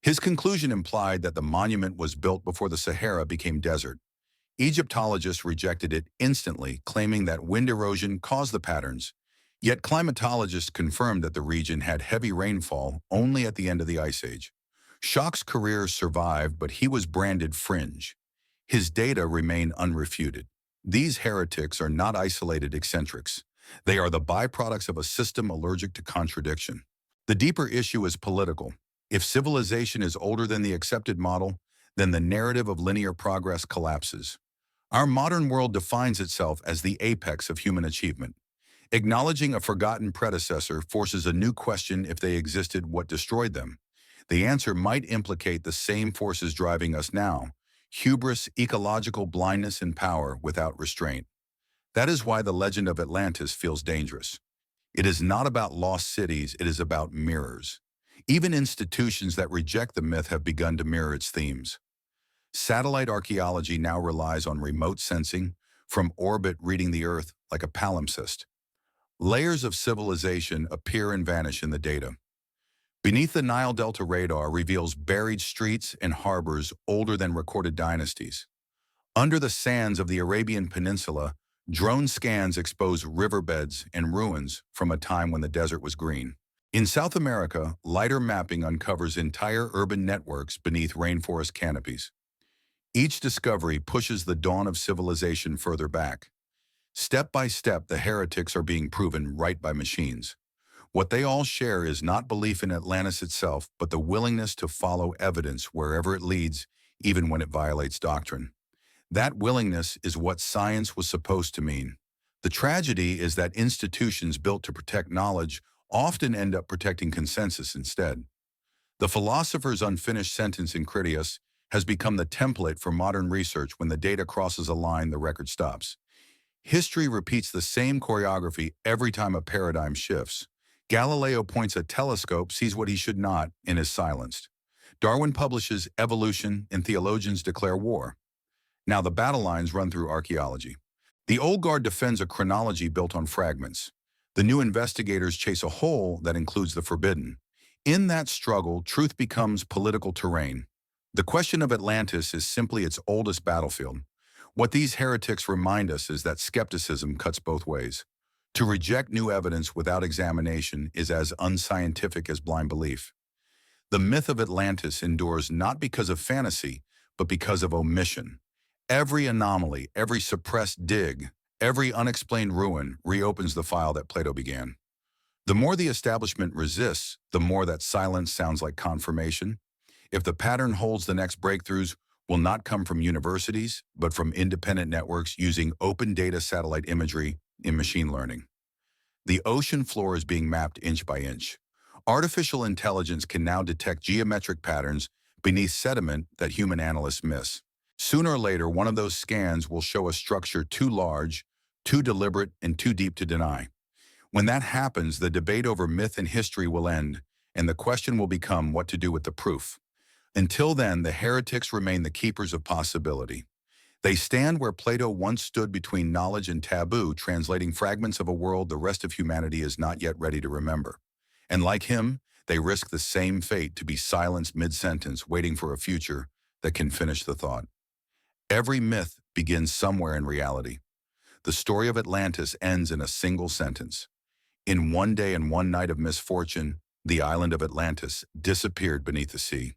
His conclusion implied that the monument was built before the Sahara became desert. Egyptologists rejected it instantly, claiming that wind erosion caused the patterns. Yet climatologists confirmed that the region had heavy rainfall only at the end of the Ice Age. Schoch's career survived, but he was branded fringe. His data remain unrefuted. These heretics are not isolated eccentrics. They are the byproducts of a system allergic to contradiction. The deeper issue is political. If civilization is older than the accepted model, then the narrative of linear progress collapses. Our modern world defines itself as the apex of human achievement. Acknowledging a forgotten predecessor forces a new question: if they existed, what destroyed them? The answer might implicate the same forces driving us now: hubris, ecological blindness, and power without restraint. That is why the legend of Atlantis feels dangerous. It is not about lost cities, it is about mirrors. Even institutions that reject the myth have begun to mirror its themes. Satellite archaeology now relies on remote sensing, from orbit reading the Earth like a palimpsest. Layers of civilization appear and vanish in the data. Beneath the Nile Delta radar reveals buried streets and harbors older than recorded dynasties. Under the sands of the Arabian Peninsula, drone scans expose riverbeds and ruins from a time when the desert was green. In South America, lighter mapping uncovers entire urban networks beneath rainforest canopies. Each discovery pushes the dawn of civilization further back. Step by step, the heretics are being proven right by machines. What they all share is not belief in Atlantis itself, but the willingness to follow evidence wherever it leads, even when it violates doctrine. That willingness is what science was supposed to mean. The tragedy is that institutions built to protect knowledge often end up protecting consensus instead. The philosopher's unfinished sentence in Critias has become the template for modern research. When the data crosses a line, the record stops. History repeats the same choreography every time a paradigm shifts. Galileo points a telescope, sees what he should not, and is silenced. Darwin publishes evolution, and theologians declare war. Now the battle lines run through archaeology. The old guard defends a chronology built on fragments. The new investigators chase a whole that includes the forbidden. In that struggle, truth becomes political terrain. The question of Atlantis is simply its oldest battlefield. What these heretics remind us is that skepticism cuts both ways. To reject new evidence without examination is as unscientific as blind belief. The myth of Atlantis endures not because of fantasy, but because of omission. Every anomaly, every suppressed dig, every unexplained ruin reopens the file that Plato began. The more the establishment resists, the more that silence sounds like confirmation. If the pattern holds, the next breakthroughs will not come from universities, but from independent networks using open data satellite imagery in machine learning. The ocean floor is being mapped inch by inch. Artificial intelligence can now detect geometric patterns beneath sediment that human analysts miss. Sooner or later, one of those scans will show a structure too large, too deliberate, and too deep to deny. When that happens, the debate over myth and history will end, and the question will become what to do with the proof. Until then, the heretics remain the keepers of possibility. They stand where Plato once stood between knowledge and taboo, translating fragments of a world the rest of humanity is not yet ready to remember. And like him, they risk the same fate, to be silenced mid-sentence, waiting for a future that can finish the thought. Every myth begins somewhere in reality. The story of Atlantis ends in a single sentence. In one day and one night of misfortune, the island of Atlantis disappeared beneath the sea.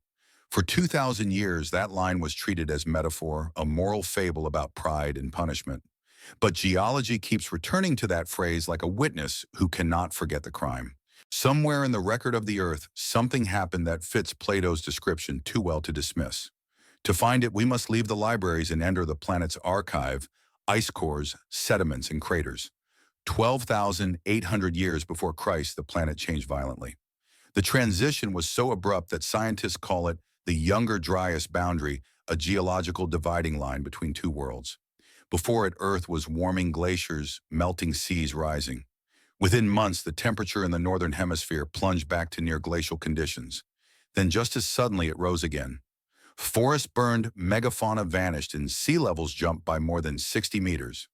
For 2,000 years, that line was treated as metaphor, a moral fable about pride and punishment. But geology keeps returning to that phrase like a witness who cannot forget the crime. Somewhere in the record of the earth, something happened that fits Plato's description too well to dismiss. To find it, we must leave the libraries and enter the planet's archive, ice cores, sediments, and craters. 12,800 years before Christ, the planet changed violently. The transition was so abrupt that scientists call it the Younger Dryas boundary, a geological dividing line between two worlds. Before it, Earth was warming glaciers, melting seas rising. Within months, the temperature in the northern hemisphere plunged back to near glacial conditions. Then just as suddenly, it rose again. Forests burned, megafauna vanished, and sea levels jumped by more than 60 meters.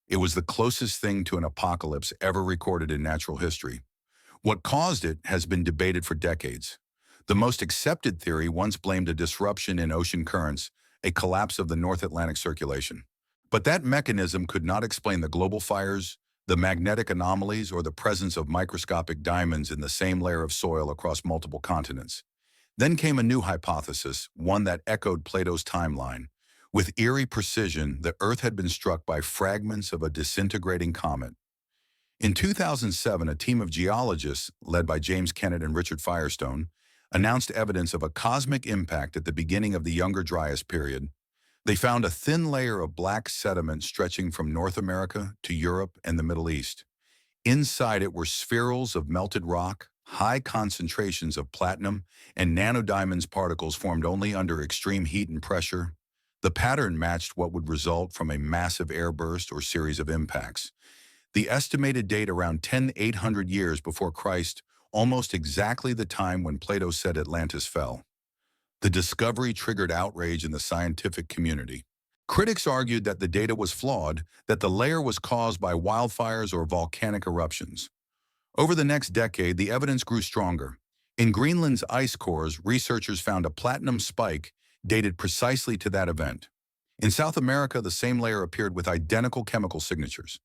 It was the closest thing to an apocalypse ever recorded in natural history. What caused it has been debated for decades. The most accepted theory once blamed a disruption in ocean currents, a collapse of the North Atlantic circulation. But that mechanism could not explain the global fires, the magnetic anomalies, or the presence of microscopic diamonds in the same layer of soil across multiple continents. Then came a new hypothesis, one that echoed Plato's timeline. With eerie precision, the Earth had been struck by fragments of a disintegrating comet. In 2007, a team of geologists, led by James Kennett and Richard Firestone, announced evidence of a cosmic impact at the beginning of the Younger Dryas period. They found a thin layer of black sediment stretching from North America to Europe and the Middle East. Inside it were spherules of melted rock, high concentrations of platinum, and nanodiamonds, particles formed only under extreme heat and pressure. The pattern matched what would result from a massive airburst or series of impacts. The estimated date around 10,800 years before Christ, almost exactly the time when Plato said Atlantis fell. The discovery triggered outrage in the scientific community. Critics argued that the data was flawed, that the layer was caused by wildfires or volcanic eruptions. Over the next decade, the evidence grew stronger. In Greenland's ice cores, researchers found a platinum spike dated precisely to that event. In South America, the same layer appeared with identical chemical signatures.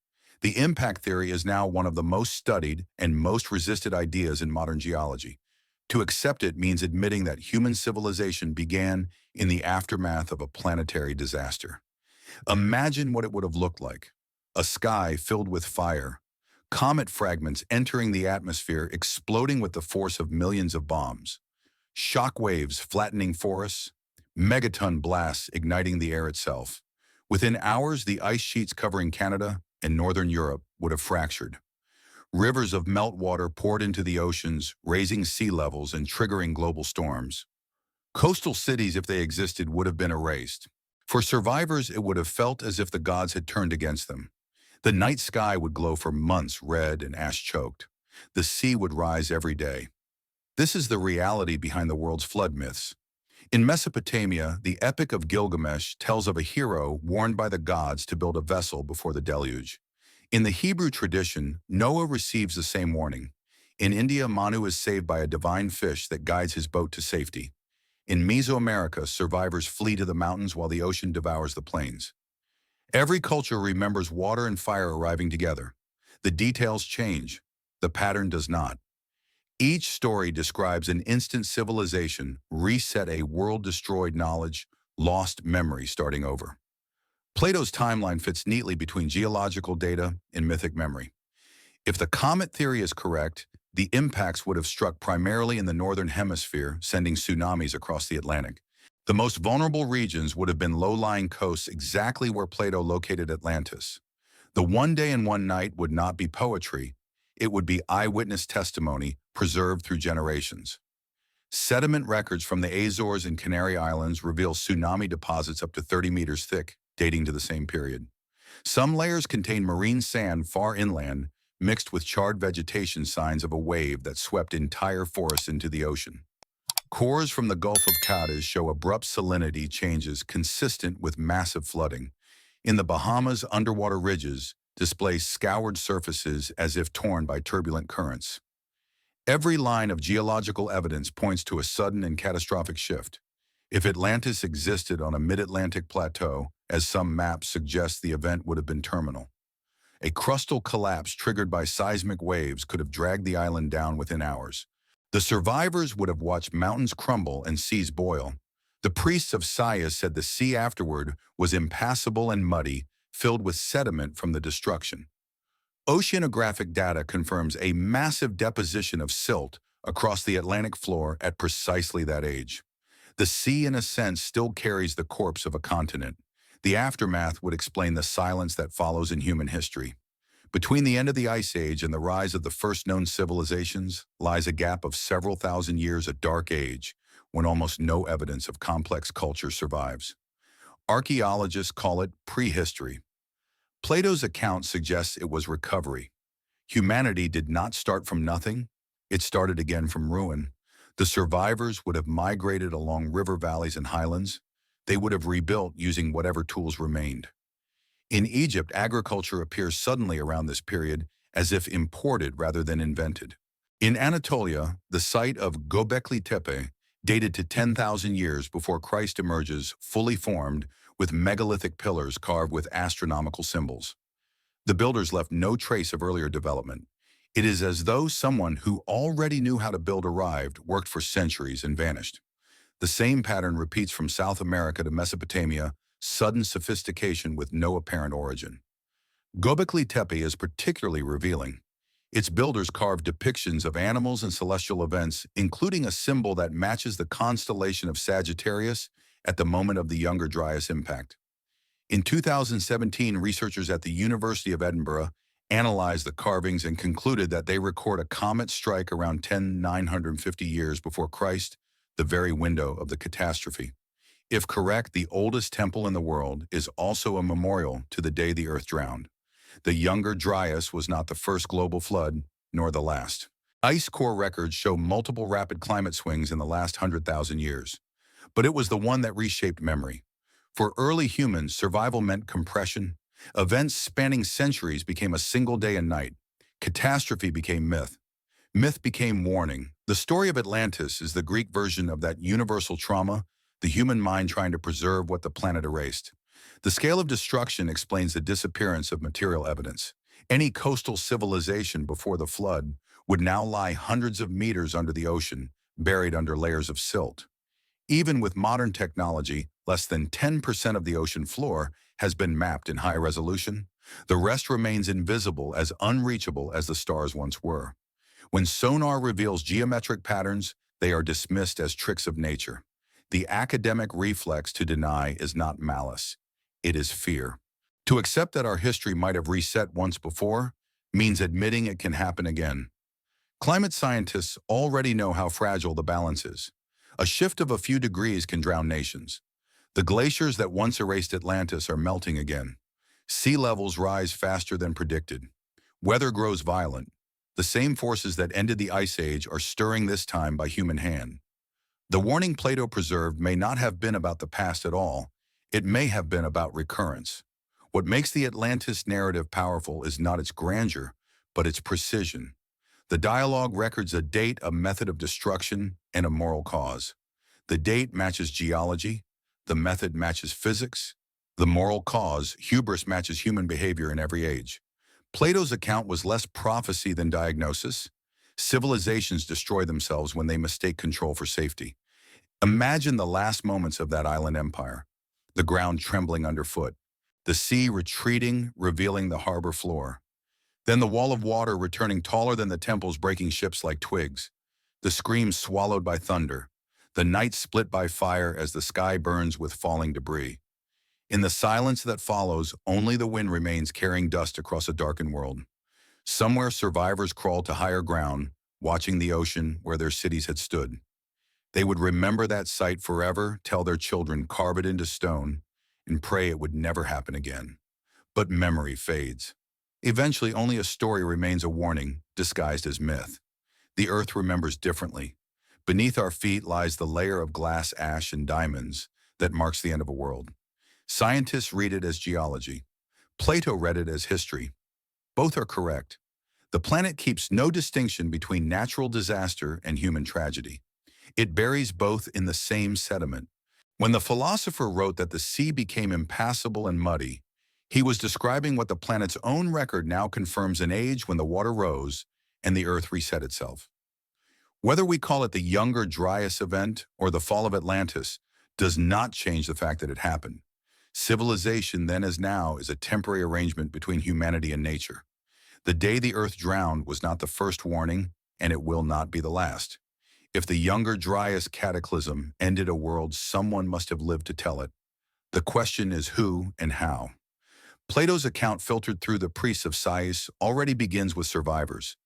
The impact theory is now one of the most studied and most resisted ideas in modern geology. To accept it means admitting that human civilization began in the aftermath of a planetary disaster. Imagine what it would have looked like. A sky filled with fire, comet fragments entering the atmosphere, exploding with the force of millions of bombs, shock waves flattening forests, megaton blasts igniting the air itself. Within hours, the ice sheets covering Canada and northern Europe would have fractured. Rivers of meltwater poured into the oceans, raising sea levels and triggering global storms. Coastal cities, if they existed, would have been erased. For survivors, it would have felt as if the gods had turned against them. The night sky would glow for months, red and ash-choked. The sea would rise every day. This is the reality behind the world's flood myths. In Mesopotamia, the Epic of Gilgamesh tells of a hero warned by the gods to build a vessel before the deluge. In the Hebrew tradition, Noah receives the same warning. In India, Manu is saved by a divine fish that guides his boat to safety. In Mesoamerica, survivors flee to the mountains while the ocean devours the plains. Every culture remembers water and fire arriving together. The details change. The pattern does not. Each story describes an instant civilization, reset a world-destroyed knowledge, lost memory starting over. Plato's timeline fits neatly between geological data and mythic memory. If the comet theory is correct, the impacts would have struck primarily in the northern hemisphere, sending tsunamis across the Atlantic. The most vulnerable regions would have been low-lying coasts exactly where Plato located Atlantis. The one day and one night would not be poetry, it would be eyewitness testimony preserved through generations. Sediment records from the Azores and Canary Islands reveal tsunami deposits up to 30 meters thick, dating to the same period. Some layers contain marine sand far inland, mixed with charred vegetation, signs of a wave that swept entire forests into the ocean. Cores from the Gulf of Cadiz show abrupt salinity changes consistent with massive flooding. In the Bahamas, underwater ridges display scoured surfaces as if torn by turbulent currents. Every line of geological evidence points to a sudden and catastrophic shift. If Atlantis existed on a mid-Atlantic plateau, as some maps suggest, the event would have been terminal. A crustal collapse triggered by seismic waves could have dragged the island down within hours. The survivors would have watched mountains crumble and seas boil. The priests of Sias said the sea afterward was impassable and muddy, filled with sediment from the destruction. Oceanographic data confirms a massive deposition of silt across the Atlantic floor at precisely that age. The sea, in a sense, still carries the corpse of a continent. The aftermath would explain the silence that follows in human history. Between the end of the Ice Age and the rise of the first known civilizations lies a gap of several thousand years, a dark age, when almost no evidence of complex culture survives. Archaeologists call it prehistory. Plato's account suggests it was recovery. Humanity did not start from nothing, it started again from ruin. The survivors would have migrated along river valleys and highlands. They would have rebuilt using whatever tools remained. In Egypt, agriculture appears suddenly around this period, as if imported rather than invented. In Anatolia, the site of Göbekli Tepe, dated to 10,000 years before Christ, emerges fully formed with megalithic pillars carved with astronomical symbols. The builders left no trace of earlier development. It is as though someone who already knew how to build arrived, worked for centuries, and vanished. The same pattern repeats from South America to Mesopotamia, sudden sophistication with no apparent origin. Göbekli Tepe is particularly revealing. Its builders carved depictions of animals and celestial events, including a symbol that matches the constellation of Sagittarius at the moment of the Younger Dryas impact. In 2017, researchers at the University of Edinburgh analyzed the carvings and concluded that they record a comet strike around 10,950 years before Christ, the very window of the catastrophe. If correct, the oldest temple in the world is also a memorial to the day the earth drowned. The Younger Dryas was not the first global flood, nor the last. Ice core records show multiple rapid climate swings in the last 100,000 years. But it was the one that reshaped memory. For early humans, survival meant compression. Events spanning centuries became a single day and night. Catastrophe became myth. Myth became warning. The story of Atlantis is the Greek version of that universal trauma, the human mind trying to preserve what the planet erased. The scale of destruction explains the disappearance of material evidence. Any coastal civilization before the flood would now lie hundreds of meters under the ocean, buried under layers of silt. Even with modern technology, less than 10% of the ocean floor has been mapped in high resolution. The rest remains invisible, as unreachable as the stars once were. When sonar reveals geometric patterns, they are dismissed as tricks of nature. The academic reflex to deny is not malice. It is fear. To accept that our history might have reset once before means admitting it can happen again. Climate scientists already know how fragile the balance is. A shift of a few degrees can drown nations. The glaciers that once erased Atlantis are melting again. Sea levels rise faster than predicted. Weather grows violent. The same forces that ended the Ice Age are stirring this time by human hand. The warning Plato preserved may not have been about the past at all. It may have been about recurrence. What makes the Atlantis narrative powerful is not its grandeur, but its precision. The dialogue records a date, a method of destruction, and a moral cause. The date matches geology, the method matches physics, The moral cause, hubris matches human behavior in every age. Plato's account was less prophecy than diagnosis. Civilizations destroy themselves when they mistake control for safety. Imagine the last moments of that island empire. The ground trembling underfoot. The sea retreating, revealing the harbor floor. Then the wall of water returning taller than the temples, breaking ships like twigs. The screams swallowed by thunder. The night split by fire as the sky burns with falling debris. In the silence that follows, only the wind remains carrying dust across a darkened world. Somewhere survivors crawl to higher ground, watching the ocean where their cities had stood. They would remember that sight forever, tell their children, carve it into stone, and pray it would never happen again. But memory fades. Eventually, only a story remains, a warning, disguised as myth. The earth remembers differently. Beneath our feet lies the layer of glass, ash, and diamonds that marks the end of a world. Scientists read it as geology. Plato read it as history. Both are correct. The planet keeps no distinction between natural disaster and human tragedy. It buries both in the same sediment. When the philosopher wrote that the sea became impassable and muddy, he was describing what the planet's own record now confirms: an age when the water rose and the earth reset itself. Whether we call it the Younger Dryas event or the fall of Atlantis does not change the fact that it happened. Civilization, then as now, is a temporary arrangement between humanity and nature. The day the earth drowned was not the first warning, and it will not be the last. If the Younger Dryas cataclysm ended a world, someone must have lived to tell it. The question is who and how. Plato's account, filtered through the priests of Sais, already begins with survivors.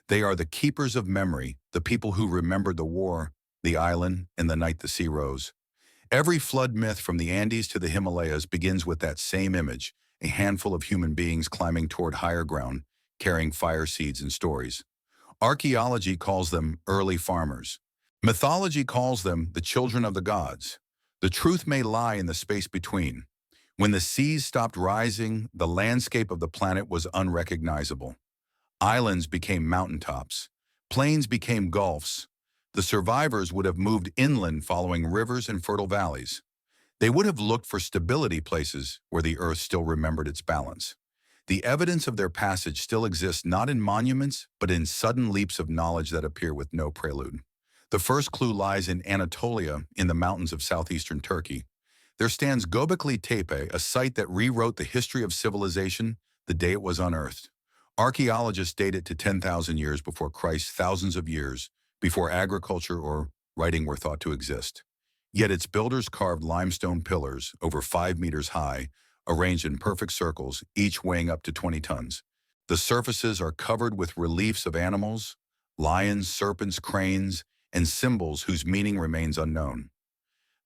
They are the keepers of memory, the people who remembered the war, the island, and the night the sea rose. Every flood myth from the Andes to the Himalayas begins with that same image, a handful of human beings climbing toward higher ground, carrying fire seeds and stories. Archaeology calls them early farmers. Mythology calls them the children of the gods. The truth may lie in the space between. When the seas stopped rising, the landscape of the planet was unrecognizable. Islands became mountaintops. Plains became gulfs. The survivors would have moved inland following rivers and fertile valleys. They would have looked for stability places where the earth still remembered its balance. The evidence of their passage still exists, not in monuments, but in sudden leaps of knowledge that appear with no prelude. The first clue lies in Anatolia, in the mountains of southeastern Turkey. There stands Göbekli Tepe, a site that rewrote the history of civilization the day it was unearthed. Archaeologists date it to 10,000 years before Christ, thousands of years before agriculture or writing were thought to exist. Yet its builders carved limestone pillars over 5 meters high, arranged in perfect circles, each weighing up to 20 tons. The surfaces are covered with reliefs of animals, lions, serpents, cranes, and symbols whose meaning remains unknown.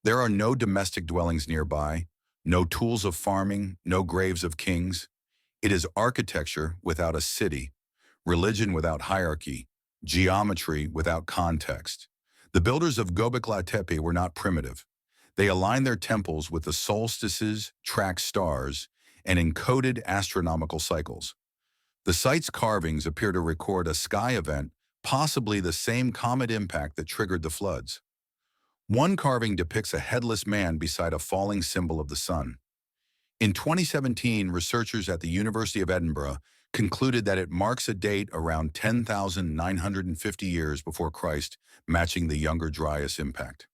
There are no domestic dwellings nearby, no tools of farming, no graves of kings. It is architecture without a city, religion without hierarchy, geometry without context. The builders of Göbekli Tepe were not primitive. They aligned their temples with the solstices, tracked stars, and encoded astronomical cycles. The site's carvings appear to record a sky event, possibly the same comet impact that triggered the floods. One carving depicts a headless man beside a falling symbol of the sun. In 2017, researchers at the University of Edinburgh concluded that it marks a date around 10,950 years before Christ, matching the Younger Dryas impact.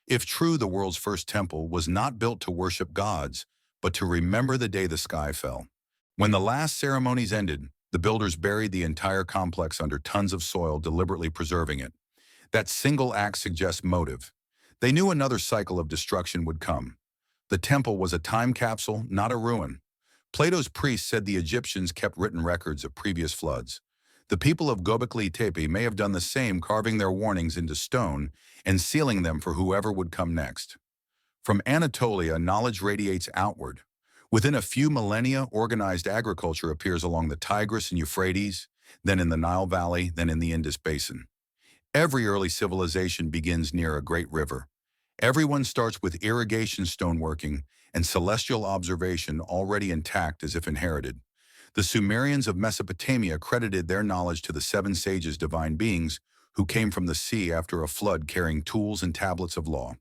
If true, the world's first temple was not built to worship gods, but to remember the day the sky fell. When the last ceremonies ended, the builders buried the entire complex under tons of soil, deliberately preserving it. That single act suggests motive. They knew another cycle of destruction would come. The temple was a time capsule, not a ruin. Plato's priests said the Egyptians kept written records of previous floods. The people of Göbekli Tepe may have done the same, carving their warnings into stone and sealing them for whoever would come next. From Anatolia, knowledge radiates outward. Within a few millennia, organized agriculture appears along the Tigris and Euphrates, then in the Nile Valley, then in the Indus Basin. Every early civilization begins near a great river. Everyone starts with irrigation, stoneworking, and celestial observation already intact as if inherited. The Sumerians of Mesopotamia credited their knowledge to the 7 sages, divine beings, who came from the sea after a flood carrying tools and tablets of law.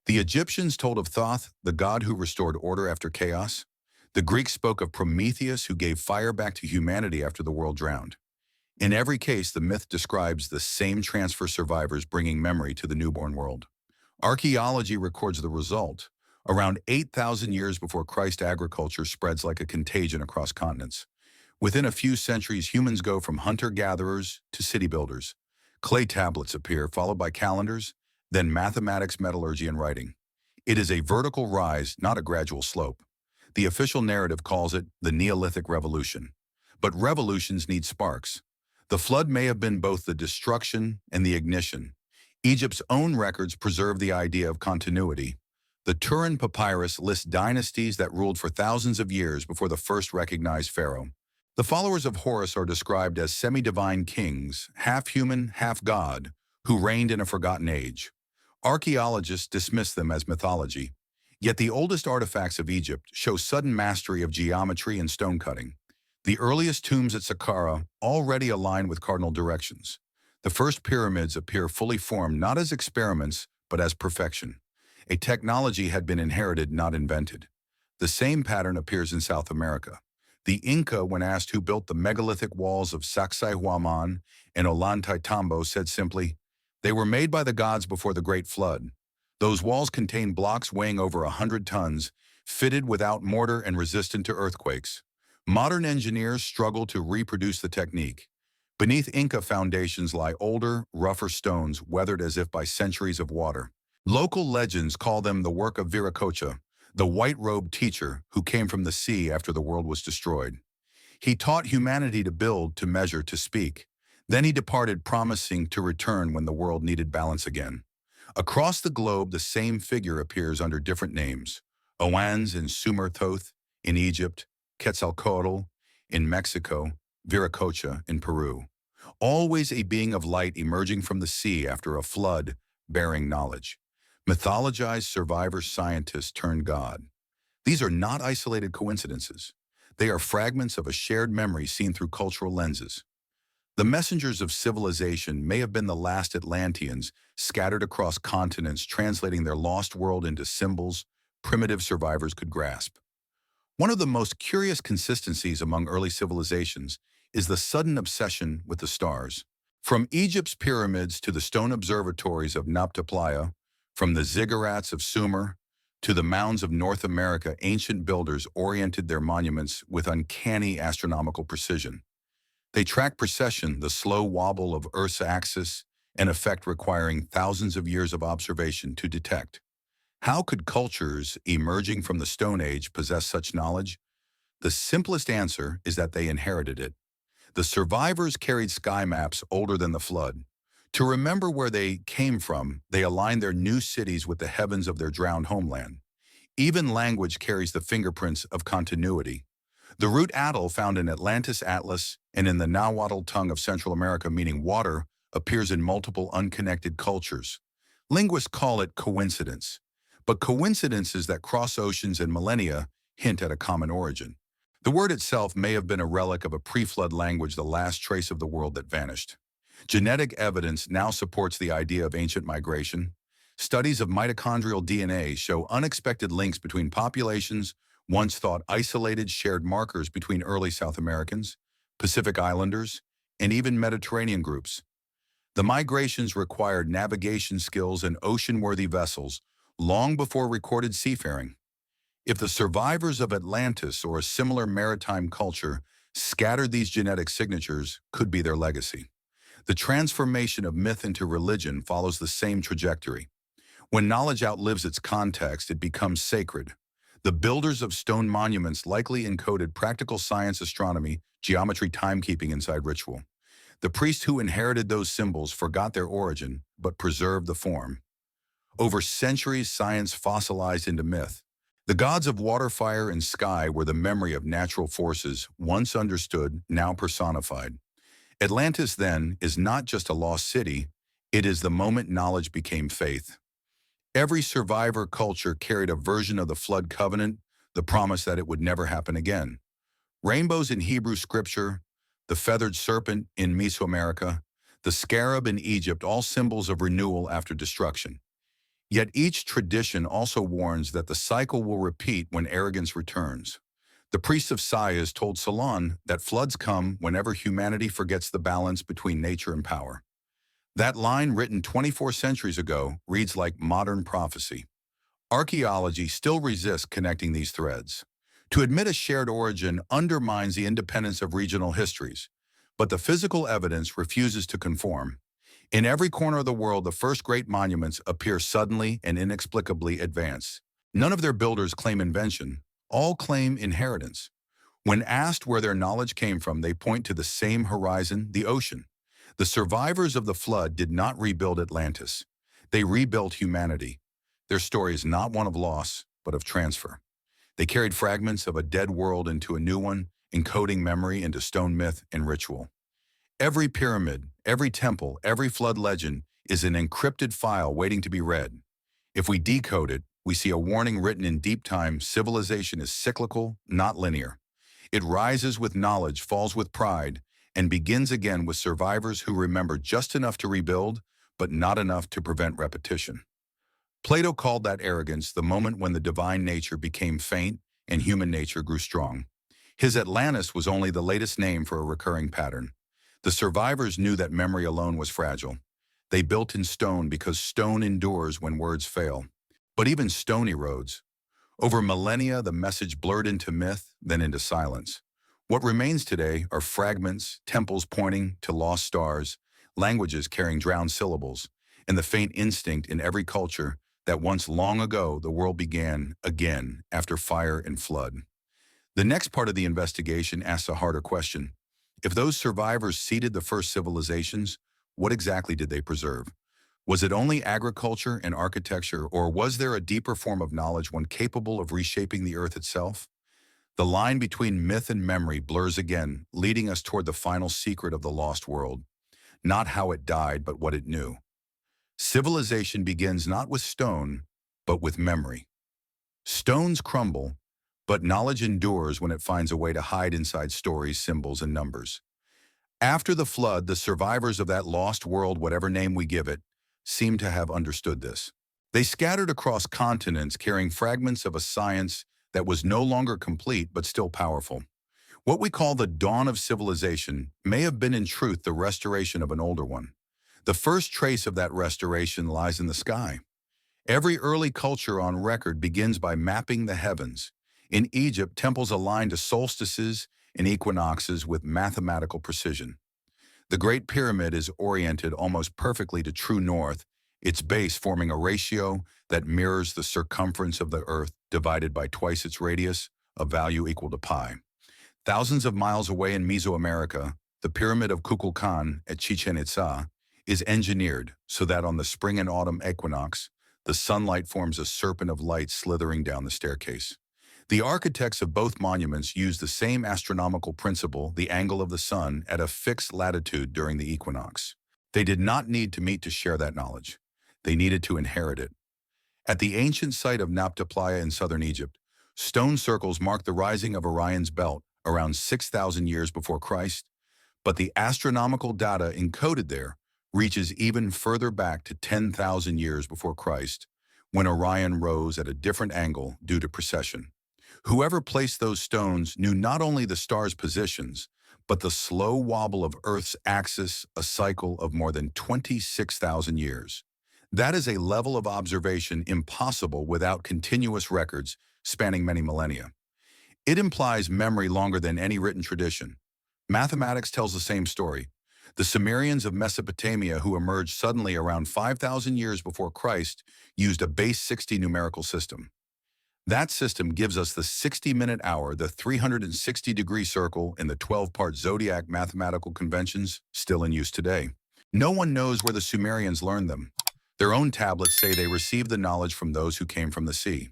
The Egyptians told of Thoth, the god who restored order after chaos. The Greeks spoke of Prometheus, who gave fire back to humanity after the world drowned. In every case, the myth describes the same transfer survivors bringing memory to the newborn world. Archaeology records the result. Around 8,000 years before Christ, agriculture spreads like a contagion across continents. Within a few centuries, humans go from hunter-gatherers to city builders. Clay tablets appear, followed by calendars, then mathematics, metallurgy, and writing. It is a vertical rise, not a gradual slope. The official narrative calls it the Neolithic Revolution. But revolutions need sparks. The flood may have been both the destruction and the ignition. Egypt's own records preserve the idea of continuity. The Turin Papyrus lists dynasties that ruled for thousands of years before the first recognized pharaoh. The followers of Horus are described as semi-divine kings, half human, half god, who reigned in a forgotten age. Archaeologists dismiss them as mythology. Yet the oldest artifacts of Egypt show sudden mastery of geometry and stone cutting. The earliest tombs at Saqqara already align with cardinal directions. The first pyramids appear fully formed not as experiments, but as perfection. A technology had been inherited, not invented. The same pattern appears in South America. The Inca, when asked who built the megalithic walls of Sacsayhuaman and Ollantaytambo, said simply, "They were made by the gods before the Great Flood." Those walls contain blocks weighing over 100 tons, fitted without mortar and resistant to earthquakes. Modern engineers struggle to reproduce the technique. Beneath Inca foundations lie older, rougher stones weathered as if by centuries of water. Local legends call them the work of Viracocha, the white-robed teacher who came from the sea after the world was destroyed. He taught humanity to build, to measure, to speak. Then he departed, promising to return when the world needed balance again. Across the globe, the same figure appears under different names. Oannes in Sumer Thoth in Egypt, Quetzalcoatl in Mexico, Viracocha in Peru. Always a being of light emerging from the sea after a flood, bearing knowledge. Mythologized survivor scientists turned God. These are not isolated coincidences. They are fragments of a shared memory seen through cultural lenses. The messengers of civilization may have been the last Atlanteans scattered across continents, translating their lost world into symbols primitive survivors could grasp. One of the most curious consistencies among early civilizations is the sudden obsession with the stars. From Egypt's pyramids to the stone observatories of Nabta Playa, from the ziggurats of Sumer to the mounds of North America, ancient builders oriented their monuments with uncanny astronomical precision. They track precession, the slow wobble of Earth's axis, an effect requiring thousands of years of observation to detect. How could cultures emerging from the Stone Age possess such knowledge? The simplest answer is that they inherited it. The survivors carried sky maps older than the flood. To remember where they came from, they aligned their new cities with the heavens of their drowned homeland. Even language carries the fingerprints of continuity. The root atl found in Atlantis Atlas and in the Nahuatl tongue of Central America, meaning water, appears in multiple unconnected cultures. Linguists call it coincidence. But coincidences that cross oceans and millennia hint at a common origin. The word itself may have been a relic of a pre-flood language, the last trace of the world that vanished. Genetic evidence now supports the idea of ancient migration. Studies of mitochondrial DNA show unexpected links between populations, once thought isolated, shared markers between early South Americans, Pacific Islanders, and even Mediterranean groups. The migrations required navigation skills and ocean-worthy vessels long before recorded seafaring. If the survivors of Atlantis or a similar maritime culture scattered these genetic signatures, could be their legacy. The transformation of myth into religion follows the same trajectory. When knowledge outlives its context, it becomes sacred. The builders of stone monuments likely encoded practical science, astronomy, geometry, timekeeping inside ritual. The priests who inherited those symbols forgot their origin, but preserved the form. Over centuries, science fossilized into myth. The gods of water, fire, and sky were the memory of natural forces, once understood, now personified. Atlantis, then, is not just a lost city, it is the moment knowledge became faith. Every survivor culture carried a version of the flood covenant, the promise that it would never happen again. Rainbows in Hebrew scripture, the feathered serpent in Mesoamerica, the scarab in Egypt, all symbols of renewal after destruction. Yet each tradition also warns that the cycle will repeat when arrogance returns. The priest of Sais told Solon that floods come whenever humanity forgets the balance between nature and power. That line, written 24 centuries ago, reads like modern prophecy. Archaeology still resists connecting these threads. To admit a shared origin undermines the independence of regional histories, but the physical evidence refuses to conform. In every corner of the world, the first great monuments appear suddenly and inexplicably advanced. None of their builders claim invention, all claim inheritance. When asked where their knowledge came from, they point to the same horizon, the ocean. The survivors of the flood did not rebuild Atlantis. They rebuilt humanity. Their story is not one of loss, but of transfer. They carried fragments of a dead world into a new one, encoding memory into stone myth and ritual. Every pyramid, every temple, every flood legend is an encrypted file waiting to be read. If we decode it, we see a warning written in deep time: civilization is cyclical, not linear. It rises with knowledge, falls with pride, and begins again with survivors who remember just enough to rebuild, but not enough to prevent repetition. Plato called that arrogance the moment when the divine nature became faint and human nature grew strong. His Atlantis was only the latest name for a recurring pattern. The survivors knew that memory alone was fragile. They built in stone because stone endures when words fail. But even stone erodes. Over millennia, the message blurred into myth, then into silence. What remains today are fragments, temples pointing to lost stars, languages carrying drowned syllables, and the faint instinct in every culture that once long ago the world began again after fire and flood. The next part of the investigation asks a harder question. If those survivors seeded the first civilizations, what exactly did they preserve? Was it only agriculture and architecture, or was there a deeper form of knowledge, one capable of reshaping the earth itself? The line between myth and memory blurs again, leading us toward the final secret of the lost world. Not how it died, but what it knew. Civilization begins not with stone, but with memory. Stones crumble, but knowledge endures when it finds a way to hide inside stories, symbols, and numbers. After the flood, the survivors of that lost world, whatever name we give it, seem to have understood this. They scattered across continents carrying fragments of a science that was no longer complete but still powerful. What we call the dawn of civilization may have been in truth the restoration of an older one. The first trace of that restoration lies in the sky. Every early culture on record begins by mapping the heavens. In Egypt, temples aligned to solstices and equinoxes with mathematical precision. The Great Pyramid is oriented almost perfectly to true north, its base forming a ratio that mirrors the circumference of the Earth divided by twice its radius, a value equal to pi. Thousands of miles away in Mesoamerica, the Pyramid of Kukulkan at Chichen Itza is engineered so that on the spring and autumn equinox, the sunlight forms a serpent of light slithering down the staircase. The architects of both monuments used the same astronomical principle, the angle of the sun, at a fixed latitude during the equinox. They did not need to meet to share that knowledge. They needed to inherit it. At the ancient site of Nabta Playa in southern Egypt, stone circles mark the rising of Orion's belt around 6,000 years before Christ, but the astronomical data encoded there reaches even further back to 10,000 years before Christ, when Orion rose at a different angle due to precession. Whoever placed those stones knew not only the stars' positions, but the slow wobble of Earth's axis, a cycle of more than 26,000 years. That is a level of observation impossible without continuous records spanning many millennia. It implies memory longer than any written tradition. Mathematics tells the same story. The Sumerians of Mesopotamia, who emerged suddenly around 5,000 years before Christ, used a base 60 numerical system. That system gives us the 60-minute hour, the 360-degree circle, and the 12-part zodiac mathematical conventions still in use today. No one knows where the Sumerians learned them. Their own tablets say they received the knowledge from those who came from the sea.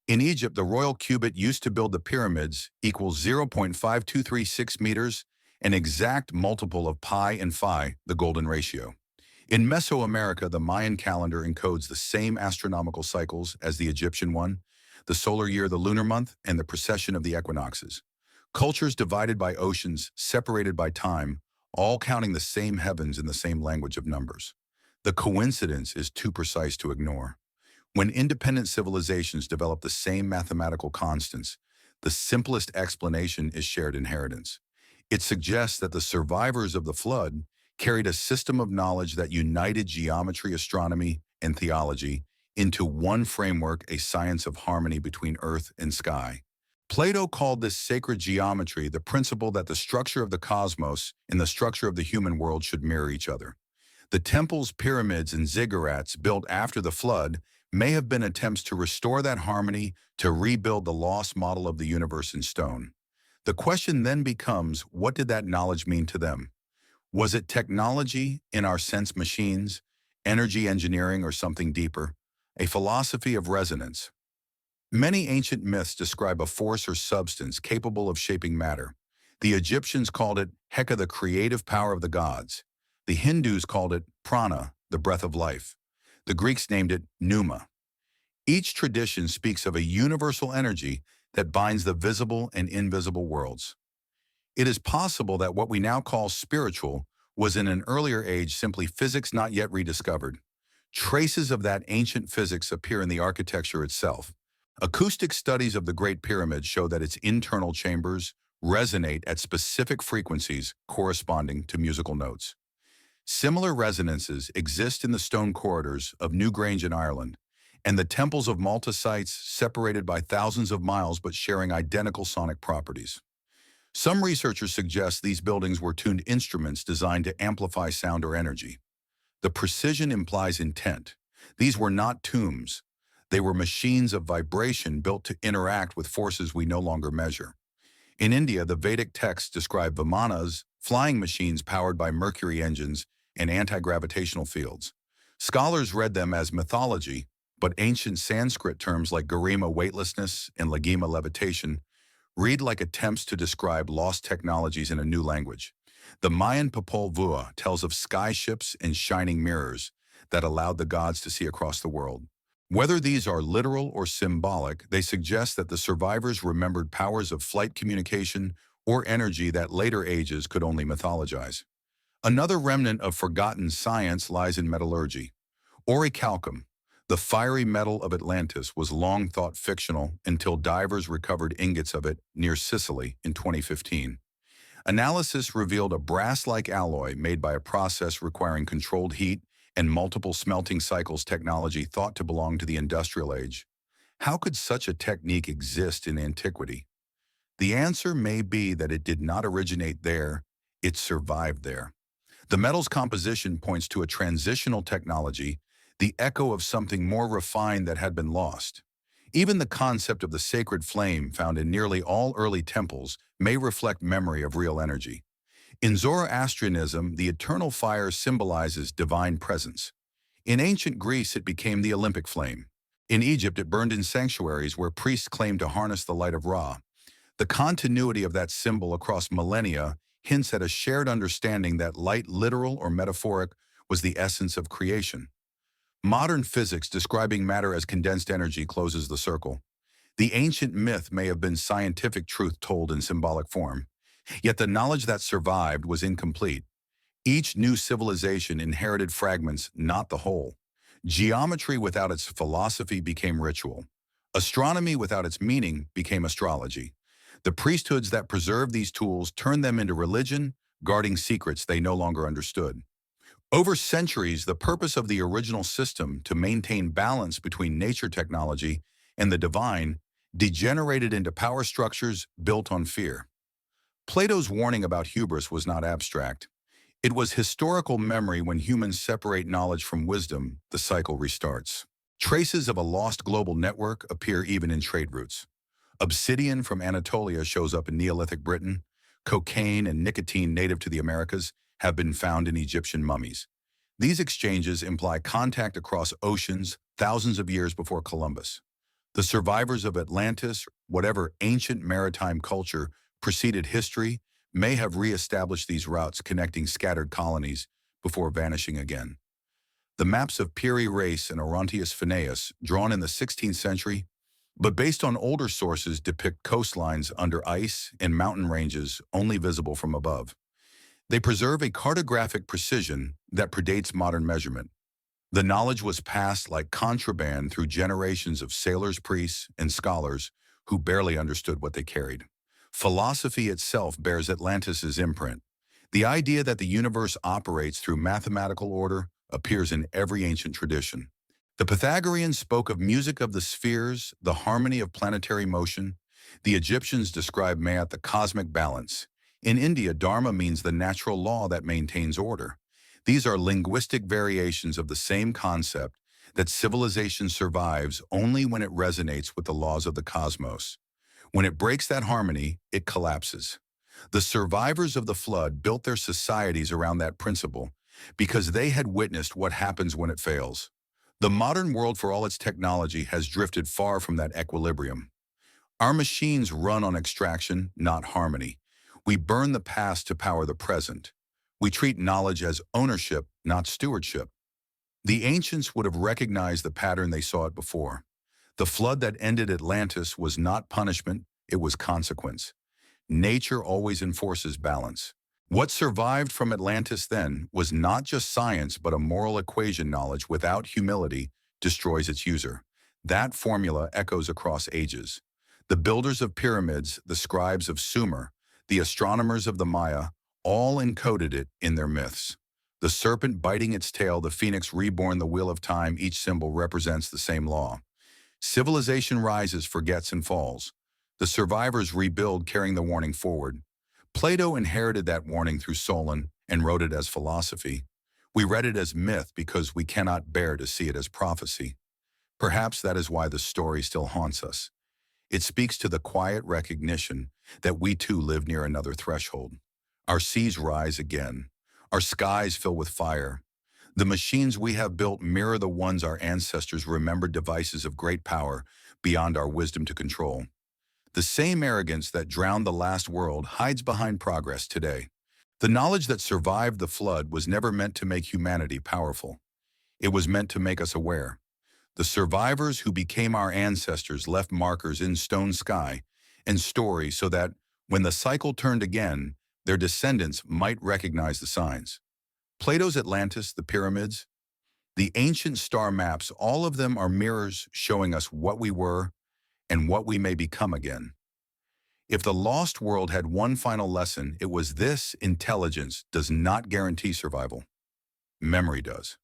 In Egypt, the royal cubit used to build the pyramids equals 0.5236 meters, an exact multiple of pi and phi, the golden ratio. In Mesoamerica, the Mayan calendar encodes the same astronomical cycles as the Egyptian one, the solar year, the lunar month, and the precession of the equinoxes. Cultures divided by oceans, separated by time, all counting the same heavens in the same language of numbers. The coincidence is too precise to ignore. When independent civilizations develop the same mathematical constants, the simplest explanation is shared inheritance. It suggests that the survivors of the flood carried a system of knowledge that united geometry, astronomy, and theology into one framework, a science of harmony between earth and sky. Plato called this sacred geometry the principle that the structure of the cosmos and the structure of the human world should mirror each other. The temples, pyramids, and ziggurats built after the flood may have been attempts to restore that harmony, to rebuild the lost model of the universe in stone. The question then becomes, what did that knowledge mean to them? Was it technology, in our sense machines, energy engineering, or something deeper? A philosophy of resonance. Many ancient myths describe a force or substance capable of shaping matter. The Egyptians called it Heka, the creative power of the gods. The Hindus called it prana, the breath of life. The Greeks named it pneuma. Each tradition speaks of a universal energy that binds the visible and invisible worlds. It is possible that what we now call spiritual was in an earlier age simply physics not yet rediscovered. Traces of that ancient physics appear in the architecture itself. Acoustic studies of the Great Pyramid show that its internal chambers resonate at specific frequencies corresponding to musical notes. Similar resonances exist in the stone corridors of Newgrange in Ireland, and the temples of Malta, sites separated by thousands of miles but sharing identical sonic properties. Some researchers suggest these buildings were tuned instruments designed to amplify sound or energy. The precision implies intent. These were not tombs. They were machines of vibration built to interact with forces we no longer measure. In India, the Vedic texts describe vimanas, flying machines powered by mercury engines and anti-gravitational fields. Scholars read them as mythology, but ancient Sanskrit terms like garima, weightlessness, and lagima, levitation, read like attempts to describe lost technologies in a new language. The Mayan Popol Vuh tells of sky ships and shining mirrors that allowed the gods to see across the world. Whether these are literal or symbolic, they suggest that the survivors remembered powers of flight, communication, or energy that later ages could only mythologize. Another remnant of forgotten science lies in metallurgy. Orichalcum, the fiery metal of Atlantis, was long thought fictional until divers recovered ingots of it near Sicily in 2015. Analysis revealed a brass-like alloy made by a process requiring controlled heat and multiple smelting cycles, technology thought to belong to the industrial age. How could such a technique exist in antiquity? The answer may be that it did not originate there, it survived there. The metal's composition points to a transitional technology, the echo of something more refined that had been lost. Even the concept of the sacred flame found in nearly all early temples may reflect memory of real energy. In Zoroastrianism, the eternal fire symbolizes divine presence. In ancient Greece, it became the Olympic flame. In Egypt, it burned in sanctuaries where priests claimed to harness the light of Ra. The continuity of that symbol across millennia hints at a shared understanding that light, literal or metaphoric, was the essence of creation. Modern physics, describing matter as condensed energy, closes the circle. The ancient myth may have been scientific truth told in symbolic form, yet the knowledge that survived was incomplete. Each new civilization inherited fragments, not the whole. Geometry without its philosophy became ritual. Astronomy without its meaning became astrology. The priesthoods that preserved these tools turned them into religion, guarding secrets they no longer understood. Over centuries, the purpose of the original system to maintain balance between nature, technology, and the divine degenerated into power structures built on fear. Plato's warning about hubris was not abstract. It was historical memory. When humans separate knowledge from wisdom, the cycle restarts. Traces of a lost global network appear even in trade routes. Obsidian from Anatolia shows up in Neolithic Britain. Cocaine and nicotine native to the Americas have been found in Egyptian mummies. These exchanges imply contact across oceans thousands of years before Columbus. The survivors of Atlantis, whatever ancient maritime culture preceded history, may have re-established these routes connecting scattered colonies before vanishing again. The maps of Piri Reis and Orontius Phineas, drawn in the 16th century, but based on older sources, depict coastlines under ice and mountain ranges only visible from above. They preserve a cartographic precision that predates modern measurement. The knowledge was passed like contraband through generations of sailors, priests, and scholars who barely understood what they carried. Philosophy itself bears Atlantis's imprint. The idea that the universe operates through mathematical order appears in every ancient tradition. The Pythagoreans spoke of music of the spheres, the harmony of planetary motion. The Egyptians described Ma'at, the cosmic balance. In India, Dharma means the natural law that maintains order. These are linguistic variations of the same concept that civilization survives only when it resonates with the laws of the cosmos. When it breaks that harmony, it collapses. The survivors of the flood built their societies around that principle because they had witnessed what happens when it fails. The modern world, for all its technology, has drifted far from that equilibrium. Our machines run on extraction, not harmony. We burn the past to power the present. We treat knowledge as ownership, not stewardship. The ancients would have recognized the pattern they saw it before. The flood that ended Atlantis was not punishment, it was consequence. Nature always enforces balance. What survived from Atlantis then was not just science but a moral equation. Knowledge without humility destroys its user. That formula echoes across ages. The builders of pyramids, the scribes of Sumer, the astronomers of the Maya, all encoded it in their myths. The serpent biting its tail, the phoenix reborn, the wheel of time, each symbol represents the same law. Civilization rises, forgets, and falls. The survivors rebuild, carrying the warning forward. Plato inherited that warning through Solon and wrote it as philosophy. We read it as myth because we cannot bear to see it as prophecy. Perhaps that is why the story still haunts us. It speaks to the quiet recognition that we too live near another threshold. Our seas rise again. Our skies fill with fire. The machines we have built mirror the ones our ancestors remembered, devices of great power beyond our wisdom to control. The same arrogance that drowned the last world hides behind progress today. The knowledge that survived the flood was never meant to make humanity powerful. It was meant to make us aware. The survivors who became our ancestors left markers in stone, sky, and story so that when the cycle turned again, their descendants might recognize the signs. Plato's Atlantis, the pyramids, the ancient star maps, all of them are mirrors showing us what we were and what we may become again. If the lost world had one final lesson, it was this: intelligence does not guarantee survival. Memory does.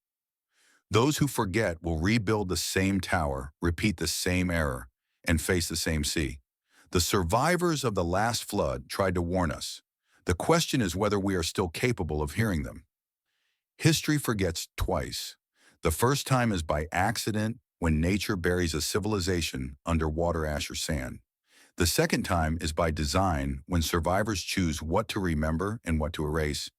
Those who forget will rebuild the same tower, repeat the same error, and face the same sea. The survivors of the last flood tried to warn us. The question is whether we are still capable of hearing them. History forgets twice. The first time is by accident, when nature buries a civilization under water, ash, or sand. The second time is by design, when survivors choose what to remember and what to erase.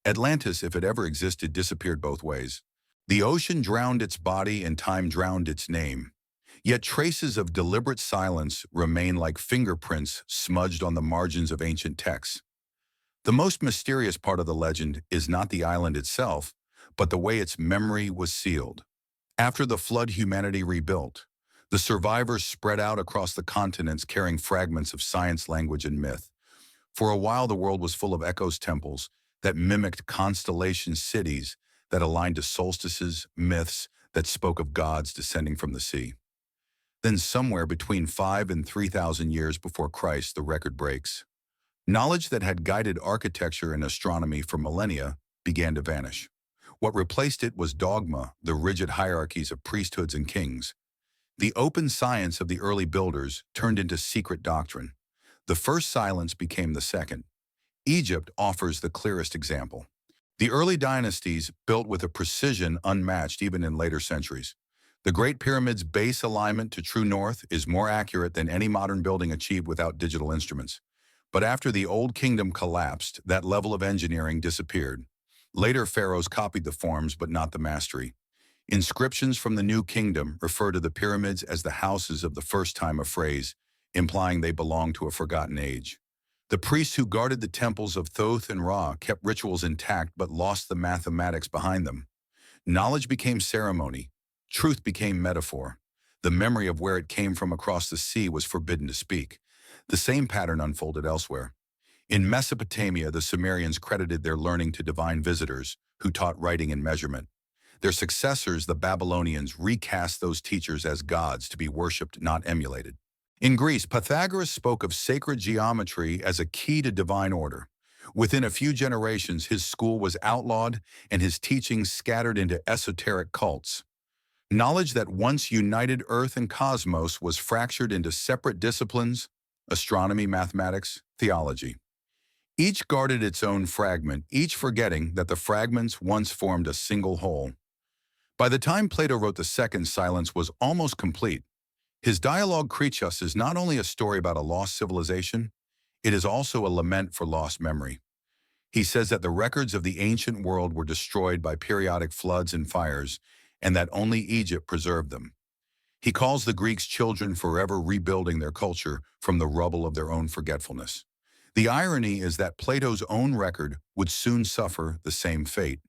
Atlantis, if it ever existed, disappeared both ways. The ocean drowned its body and time drowned its name. Yet traces of deliberate silence remain like fingerprints smudged on the margins of ancient texts. The most mysterious part of the legend is not the island itself, but the way its memory was sealed. After the flood, humanity rebuilt. The survivors spread out across the continents carrying fragments of science, language, and myth. For a while, the world was full of echoes, temples that mimicked constellation cities that aligned to solstices, myths that spoke of gods descending from the sea. Then somewhere between 5,000 and 3,000 years before Christ, the record breaks. Knowledge that had guided architecture and astronomy for millennia began to vanish. What replaced it was dogma, the rigid hierarchies of priesthoods and kings. The open science of the early builders turned into secret doctrine. The first silence became the second. Egypt offers the clearest example. The early dynasties built with a precision unmatched even in later centuries. The Great Pyramid's base alignment to true north is more accurate than any modern building achieved without digital instruments. But after the Old Kingdom collapsed, that level of engineering disappeared. Later pharaohs copied the forms but not the mastery. Inscriptions from the New Kingdom refer to the pyramids as the houses of the first time, a phrase implying they belong to a forgotten age. The priests who guarded the temples of Thoth and Ra kept rituals intact but lost the mathematics behind them. Knowledge became ceremony. Truth became metaphor. The memory of where it came from across the sea was forbidden to speak. The same pattern unfolded elsewhere. In Mesopotamia, the Sumerians credited their learning to divine visitors who taught writing and measurement. Their successors, the Babylonians, recast those teachers as gods to be worshipped, not emulated. In Greece, Pythagoras spoke of sacred geometry as a key to divine order. Within a few generations, his school was outlawed and his teachings scattered into esoteric cults. Knowledge that once united Earth and cosmos was fractured into separate disciplines: astronomy, mathematics, theology. Each guarded its own fragment, each forgetting that the fragments once formed a single whole. By the time Plato wrote the Second Silence was almost complete. His dialogue Critias is not only a story about a lost civilization, it is also a lament for lost memory. He says that the records of the ancient world were destroyed by periodic floods and fires, and that only Egypt preserved them. He calls the Greeks children forever rebuilding their culture from the rubble of their own forgetfulness. The irony is that Plato's own record would soon suffer the same fate.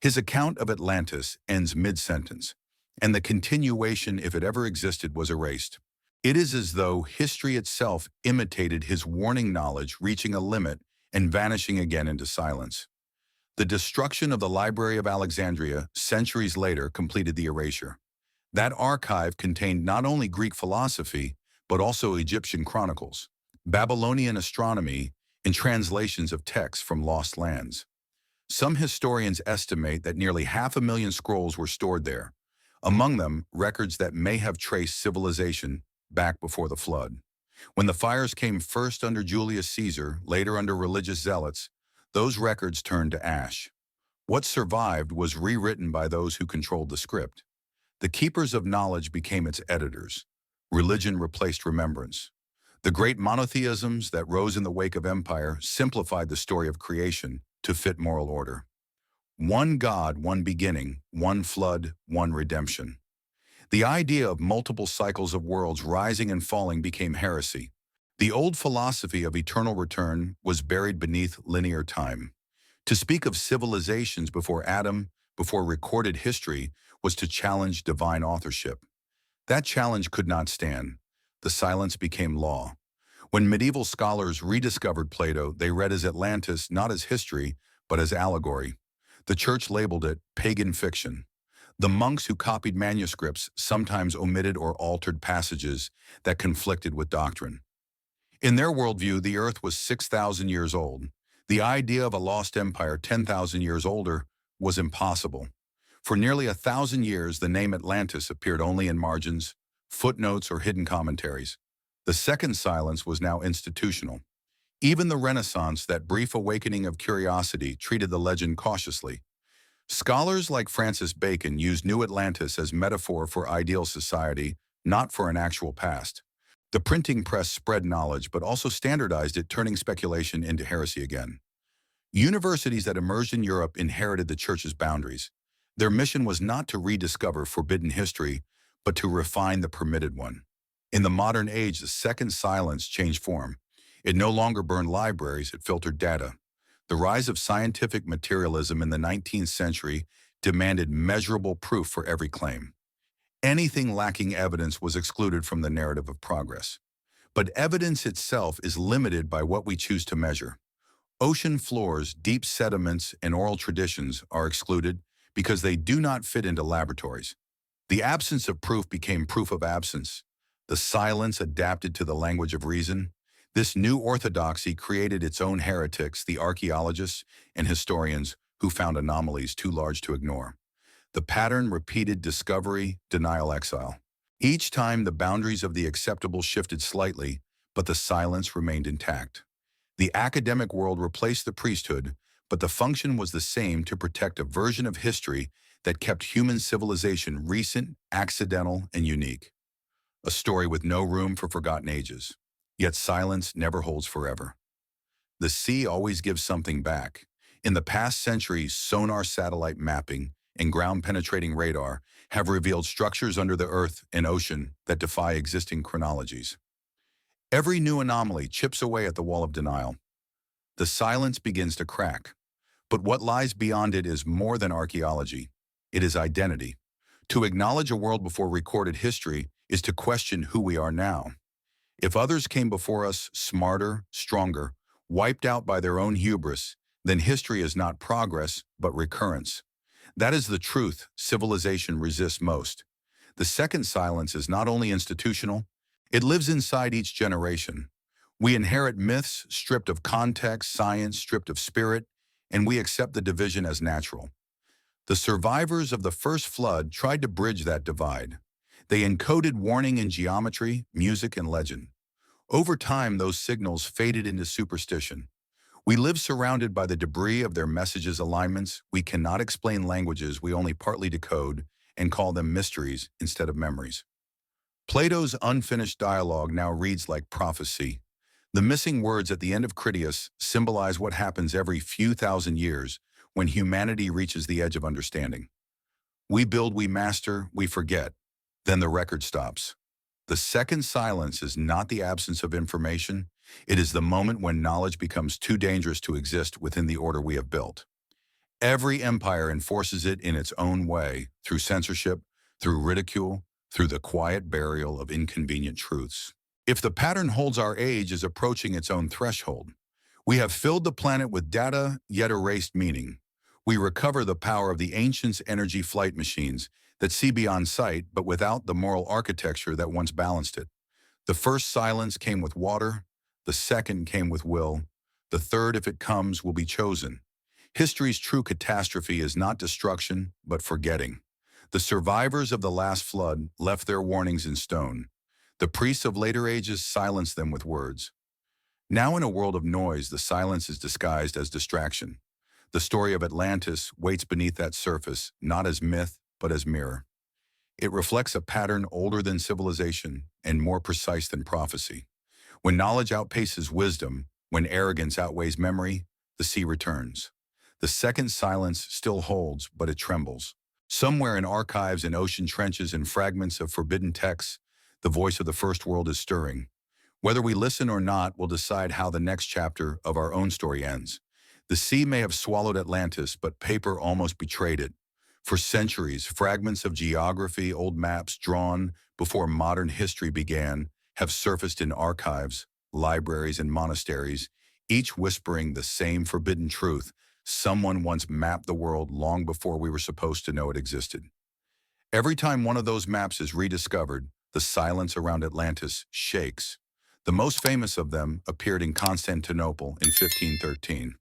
His account of Atlantis ends mid-sentence, and the continuation, if it ever existed, was erased. It is as though history itself imitated his warning knowledge, reaching a limit and vanishing again into silence. The destruction of the Library of Alexandria centuries later completed the erasure. That archive contained not only Greek philosophy, but also Egyptian chronicles, Babylonian astronomy, and translations of texts from lost lands. Some historians estimate that nearly 500,000 scrolls were stored there, among them records that may have traced civilization back before the flood. When the fires came first under Julius Caesar, later under religious zealots, those records turned to ash. What survived was rewritten by those who controlled the script. The keepers of knowledge became its editors. Religion replaced remembrance. The great monotheisms that rose in the wake of empire simplified the story of creation to fit moral order. One God, one beginning, one flood, one redemption. The idea of multiple cycles of worlds rising and falling became heresy. The old philosophy of eternal return was buried beneath linear time. To speak of civilizations before Adam, before recorded history, was to challenge divine authorship. That challenge could not stand. The silence became law. When medieval scholars rediscovered Plato, they read his Atlantis not as history, but as allegory. The church labeled it pagan fiction. The monks who copied manuscripts sometimes omitted or altered passages that conflicted with doctrine. In their worldview, the earth was 6,000 years old. The idea of a lost empire 10,000 years older was impossible. For nearly 1,000 years, the name Atlantis appeared only in margins, footnotes, or hidden commentaries. The Second Silence was now institutional. Even the Renaissance, that brief awakening of curiosity, treated the legend cautiously. Scholars like Francis Bacon used New Atlantis as metaphor for ideal society, not for an actual past. The printing press spread knowledge, but also standardized it, turning speculation into heresy again. Universities that emerged in Europe inherited the church's boundaries. Their mission was not to rediscover forbidden history, but to refine the permitted one. In the modern age, the Second Silence changed form. It no longer burned libraries, it filtered data. The rise of scientific materialism in the 19th century demanded measurable proof for every claim. Anything lacking evidence was excluded from the narrative of progress. But evidence itself is limited by what we choose to measure. Ocean floors, deep sediments, and oral traditions are excluded because they do not fit into laboratories. The absence of proof became proof of absence. The silence adapted to the language of reason. This new orthodoxy created its own heretics, the archaeologists and historians who found anomalies too large to ignore. The pattern repeated: discovery, denial, exile. Each time the boundaries of the acceptable shifted slightly, but the silence remained intact. The academic world replaced the priesthood, but the function was the same: to protect a version of history that kept human civilization recent, accidental, and unique. A story with no room for forgotten ages. Yet silence never holds forever. The sea always gives something back. In the past centuries, sonar satellite mapping and ground-penetrating radar have revealed structures under the earth and ocean that defy existing chronologies. Every new anomaly chips away at the wall of denial. The silence begins to crack. But what lies beyond it is more than archaeology. It is identity. To acknowledge a world before recorded history is to question who we are now. If others came before us smarter, stronger, wiped out by their own hubris, then history is not progress, but recurrence. That is the truth civilization resists most. The second silence is not only institutional, it lives inside each generation. We inherit myths stripped of context, science stripped of spirit, and we accept the division as natural. The survivors of the first flood tried to bridge that divide. They encoded warning in geometry, music, and legend. Over time, those signals faded into superstition. We live surrounded by the debris of their messages' alignments. We cannot explain languages we only partly decode and call them mysteries instead of memories. Plato's unfinished dialogue now reads like prophecy. The missing words at the end of Critias symbolize what happens every few thousand years when humanity reaches the edge of understanding. We build, we master, we forget. Then the record stops. The second silence is not the absence of information. It is the moment when knowledge becomes too dangerous to exist within the order we have built. Every empire enforces it in its own way, through censorship, through ridicule, through the quiet burial of inconvenient truths. If the pattern holds, our age is approaching its own threshold. We have filled the planet with data, yet erased meaning. We recover the power of the ancients' energy flight machines that see beyond sight, but without the moral architecture that once balanced it. The first silence came with water, the second came with will, the third, if it comes, will be chosen. History's true catastrophe is not destruction, but forgetting. The survivors of the last flood left their warnings in stone. The priests of later ages silenced them with words. Now in a world of noise, the silence is disguised as distraction. The story of Atlantis waits beneath that surface, not as myth, but as mirror. It reflects a pattern older than civilization and more precise than prophecy. When knowledge outpaces wisdom, when arrogance outweighs memory, the sea returns. The second silence still holds, but it trembles. Somewhere in archives and ocean trenches and fragments of forbidden texts, the voice of the first world is stirring. Whether we listen or not will decide how the next chapter of our own story ends. The sea may have swallowed Atlantis, but paper almost betrayed it. For centuries, fragments of geography, old maps drawn before modern history began, have surfaced in archives, libraries, and monasteries, each whispering the same forbidden truth. Someone once mapped the world long before we were supposed to know it existed. Every time one of those maps is rediscovered, the silence around Atlantis shakes. The most famous of them appeared in Constantinople in 1513.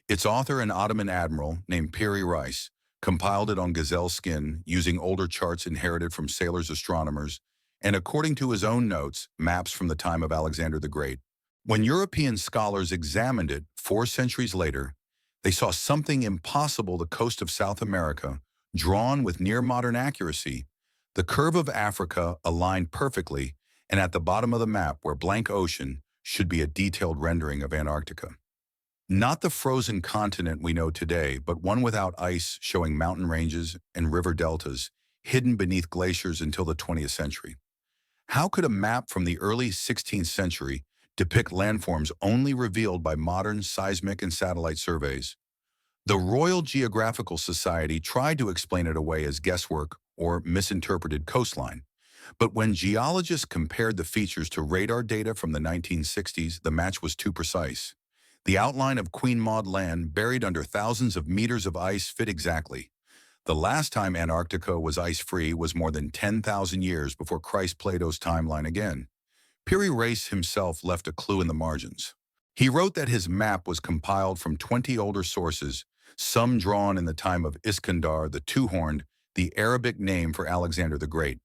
Its author, an Ottoman admiral named Piri Reis, compiled it on gazelle skin using older charts inherited from sailors, astronomers, and according to his own notes, maps from the time of Alexander the Great. When European scholars examined it 4 centuries later, they saw something impossible: the coast of South America, drawn with near-modern accuracy, the curve of Africa aligned perfectly, and at the bottom of the map, where blank ocean, should be a detailed rendering of Antarctica. Not the frozen continent we know today, but one without ice, showing mountain ranges and river deltas hidden beneath glaciers until the 20th century. How could a map from the early 16th century depict landforms only revealed by modern seismic and satellite surveys? The Royal Geographical Society tried to explain it away as guesswork or misinterpreted coastline. But when geologists compared the features to radar data from the 1960s, the match was too precise. The outline of Queen Maud Land, buried under thousands of meters of ice, fit exactly. The last time Antarctica was ice-free was more than 10,000 years before Christ Plato's timeline again. Piri Reis himself left a clue in the margins. He wrote that his map was compiled from 20 older sources, some drawn in the time of Iskandar the Two-Horned, the Arabic name for Alexander the Great.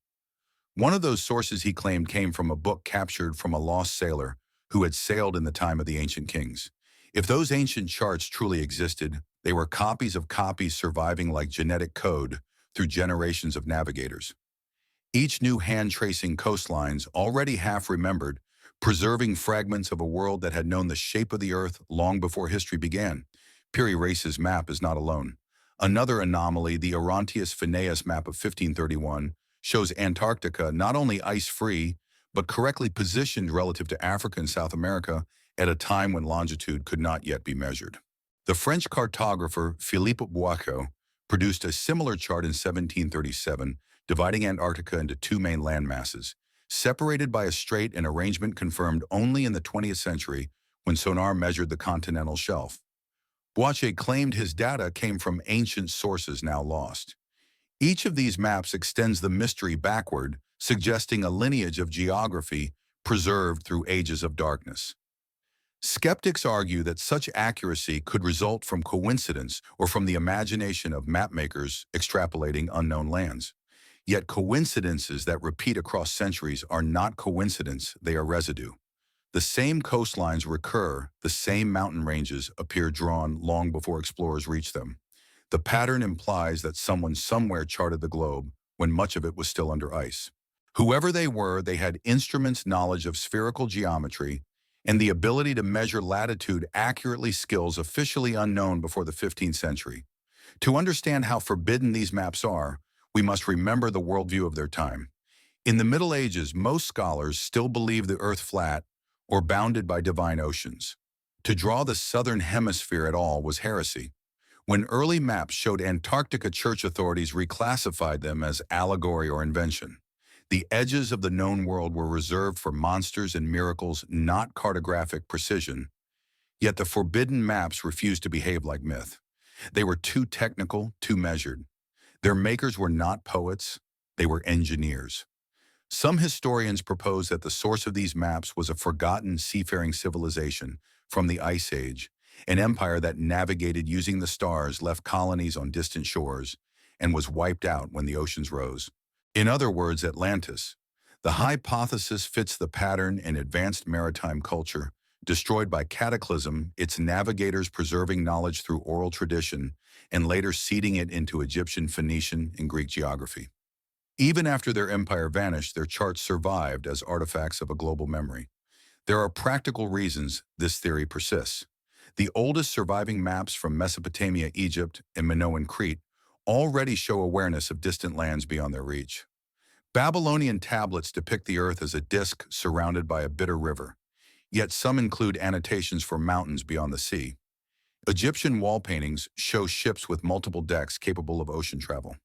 One of those sources, he claimed, came from a book captured from a lost sailor who had sailed in the time of the ancient kings. If those ancient charts truly existed, they were copies of copies surviving like genetic code through generations of navigators. Each new hand-tracing coastlines, already half-remembered, preserving fragments of a world that had known the shape of the earth long before history began. Piri Reis's map is not alone. Another anomaly, the Orontius Phineas map of 1531, shows Antarctica not only ice-free, but correctly positioned relative to Africa and South America at a time when longitude could not yet be measured. The French cartographer Philippe Boiscau produced a similar chart in 1737, dividing Antarctica into 2 main landmasses, separated by a strait, an arrangement confirmed only in the 20th century when sonar measured the continental shelf. Boache claimed his data came from ancient sources now lost. Each of these maps extends the mystery backward, suggesting a lineage of geography preserved through ages of darkness. Skeptics argue that such accuracy could result from coincidence or from the imagination of mapmakers extrapolating unknown lands. Yet coincidences that repeat across centuries are not coincidence, they are residue. The same coastlines recur, the same mountain ranges appear drawn long before explorers reach them. The pattern implies that someone somewhere charted the globe when much of it was still under ice. Whoever they were, they had instruments knowledge of spherical geometry and the ability to measure latitude accurately, skills officially unknown before the 15th century. To understand how forbidden these maps are, we must remember the worldview of their time. In the Middle Ages, most scholars still believed the Earth flat or bounded by divine oceans. To draw the southern hemisphere at all was heresy. When early maps showed Antarctica, church authorities reclassified them as allegory or invention. The edges of the known world were reserved for monsters and miracles, not cartographic precision. Yet the forbidden maps refused to behave like myth. They were too technical, too measured. Their makers were not poets, they were engineers. Some historians propose that the source of these maps was a forgotten seafaring civilization from the Ice Age, an empire that navigated using the stars, left colonies on distant shores, and was wiped out when the oceans rose. In other words, Atlantis. The hypothesis fits the pattern in advanced maritime culture, destroyed by cataclysm, its navigators preserving knowledge through oral tradition, and later seeding it into Egyptian, Phoenician, and Greek geography. Even after their empire vanished, their charts survived as artifacts of a global memory. There are practical reasons this theory persists. The oldest surviving maps from Mesopotamia, Egypt, and Minoan Crete already show awareness of distant lands beyond their reach. Babylonian tablets depict the earth as a disk surrounded by a bitter river, yet some include annotations for mountains beyond the sea. Egyptian wall paintings show ships with multiple decks capable of ocean travel.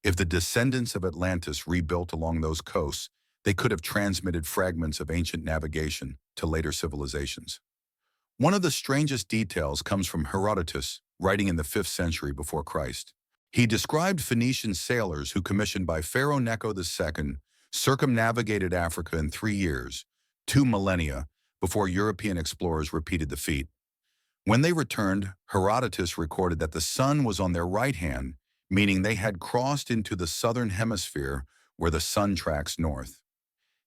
If the descendants of Atlantis rebuilt along those coasts, they could have transmitted fragments of ancient navigation to later civilizations. One of the strangest details comes from Herodotus, writing in the 5th century before Christ. He described Phoenician sailors who, commissioned by Pharaoh Necho II, circumnavigated Africa in 3 years, 2 millennia, before European explorers repeated the feat. When they returned, Herodotus recorded that the sun was on their right hand, meaning they had crossed into the southern hemisphere where the sun tracks north.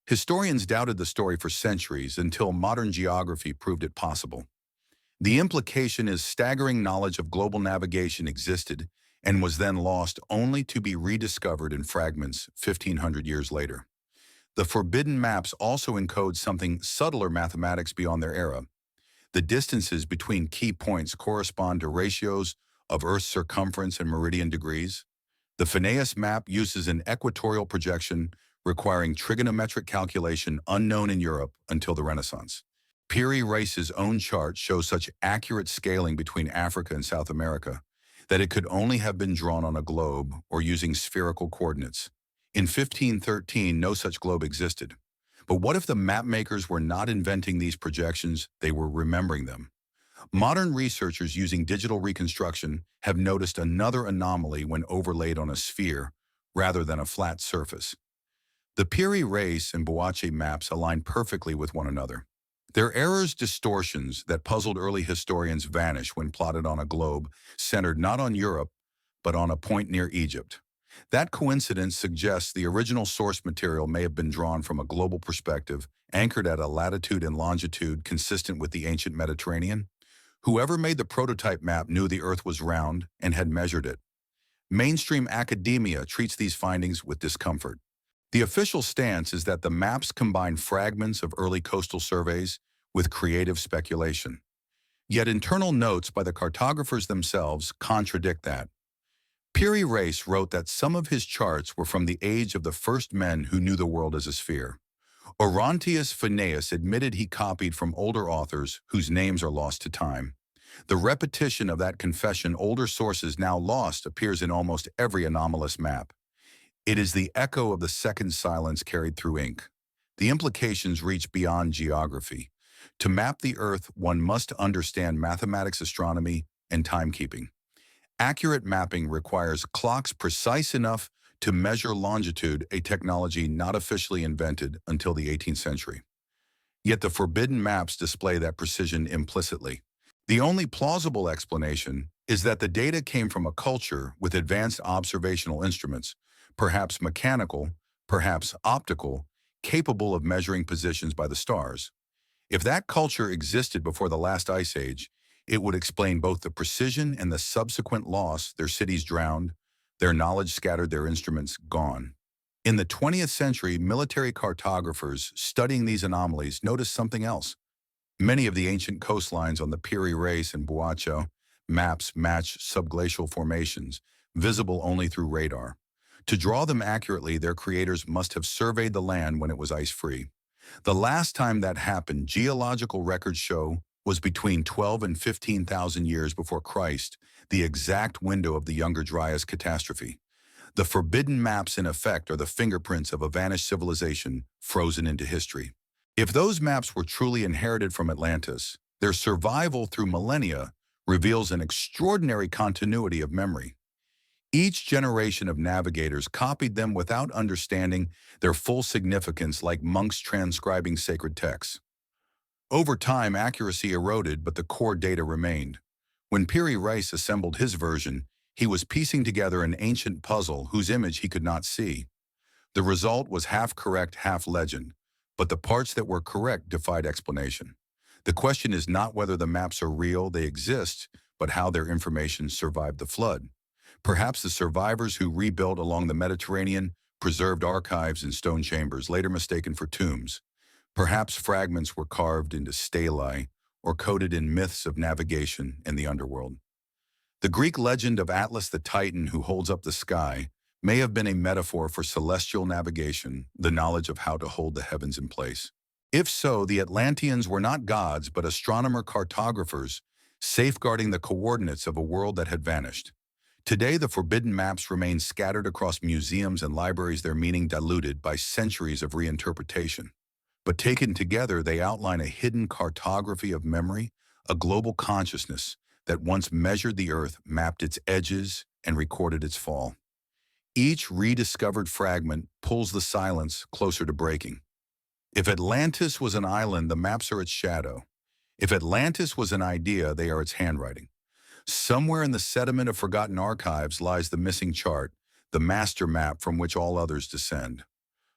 Historians doubted the story for centuries until modern geography proved it possible. The implication is staggering knowledge of global navigation existed and was then lost only to be rediscovered in fragments 1,500 years later. The forbidden maps also encode something subtler mathematics beyond their era. The distances between key points correspond to ratios of Earth's circumference and meridian degrees. The Piri map uses an equatorial projection requiring trigonometric calculation unknown in Europe until the Renaissance. Piri Reis's own chart shows such accurate scaling between Africa and South America that it could only have been drawn on a globe or using spherical coordinates. In 1513, no such globe existed. But what if the mapmakers were not inventing these projections, they were remembering them? Modern researchers using digital reconstruction have noticed another anomaly when overlaid on a sphere rather than a flat surface. The Piri Reis and Boache maps align perfectly with one another. Their errors, distortions that puzzled early historians vanish when plotted on a globe centered not on Europe, but on a point near Egypt. That coincidence suggests the original source material may have been drawn from a global perspective, anchored at a latitude and longitude consistent with the ancient Mediterranean. Whoever made the prototype map knew the Earth was round and had measured it. Mainstream academia treats these findings with discomfort. The official stance is that the maps combine fragments of early coastal surveys with creative speculation. Yet internal notes by the cartographers themselves contradict that. Piri Reis wrote that some of his charts were from the age of the first men who knew the world as a sphere. Orontius Phineas admitted he copied from older authors whose names are lost to time. The repetition of that confession, older sources now lost, appears in almost every anomalous map. It is the echo of the second silence carried through ink. The implications reach beyond geography. To map the Earth, one must understand mathematics, astronomy, and timekeeping. Accurate mapping requires clocks precise enough to measure longitude, a technology not officially invented until the 18th century. Yet the forbidden maps display that precision implicitly. The only plausible explanation is that the data came from a culture with advanced observational instruments, perhaps mechanical, perhaps optical, capable of measuring positions by the stars. If that culture existed before the last ice age, it would explain both the precision and the subsequent loss. Their cities drowned, their knowledge scattered, their instruments gone. In the 20th century, military cartographers studying these anomalies noticed something else. Many of the ancient coastlines on the Piri Reis and Buacho maps match subglacial formations, visible only through radar. To draw them accurately, their creators must have surveyed the land when it was ice-free. The last time that happened, geological records show, was between 12 and 15,000 years before Christ, the exact window of the Younger Dryas catastrophe. The forbidden maps, in effect, are the fingerprints of a vanished civilization frozen into history. If those maps were truly inherited from Atlantis, their survival through millennia reveals an extraordinary continuity of memory. Each generation of navigators copied them without understanding their full significance, like monks transcribing sacred texts. Over time, accuracy eroded, but the core data remained. When Piri Reis assembled his version, he was piecing together an ancient puzzle whose image he could not see. The result was half correct, half legend, but the parts that were correct defied explanation. The question is not whether the maps are real, they exist, but how their information survived the flood. Perhaps the survivors who rebuilt along the Mediterranean preserved archives in stone chambers, later mistaken for tombs. Perhaps fragments were carved into stelae or coded in myths of navigation and the underworld. The Greek legend of Atlas the Titan who holds up the sky may have been a metaphor for celestial navigation, the knowledge of how to hold the heavens in place. If so, the Atlanteans were not gods but astronomer-cartographers, safeguarding the coordinates of a world that had vanished. Today, the forbidden maps remain scattered across museums and libraries, their meaning diluted by centuries of reinterpretation. But taken together, they outline a hidden cartography of memory, a global consciousness that once measured the Earth, mapped its edges, and recorded its fall. Each rediscovered fragment pulls the silence closer to breaking. If Atlantis was an island, the maps are its shadow. If Atlantis was an idea, they are its handwriting. Somewhere in the sediment of forgotten archives lies the missing chart, the master map from which all others descend.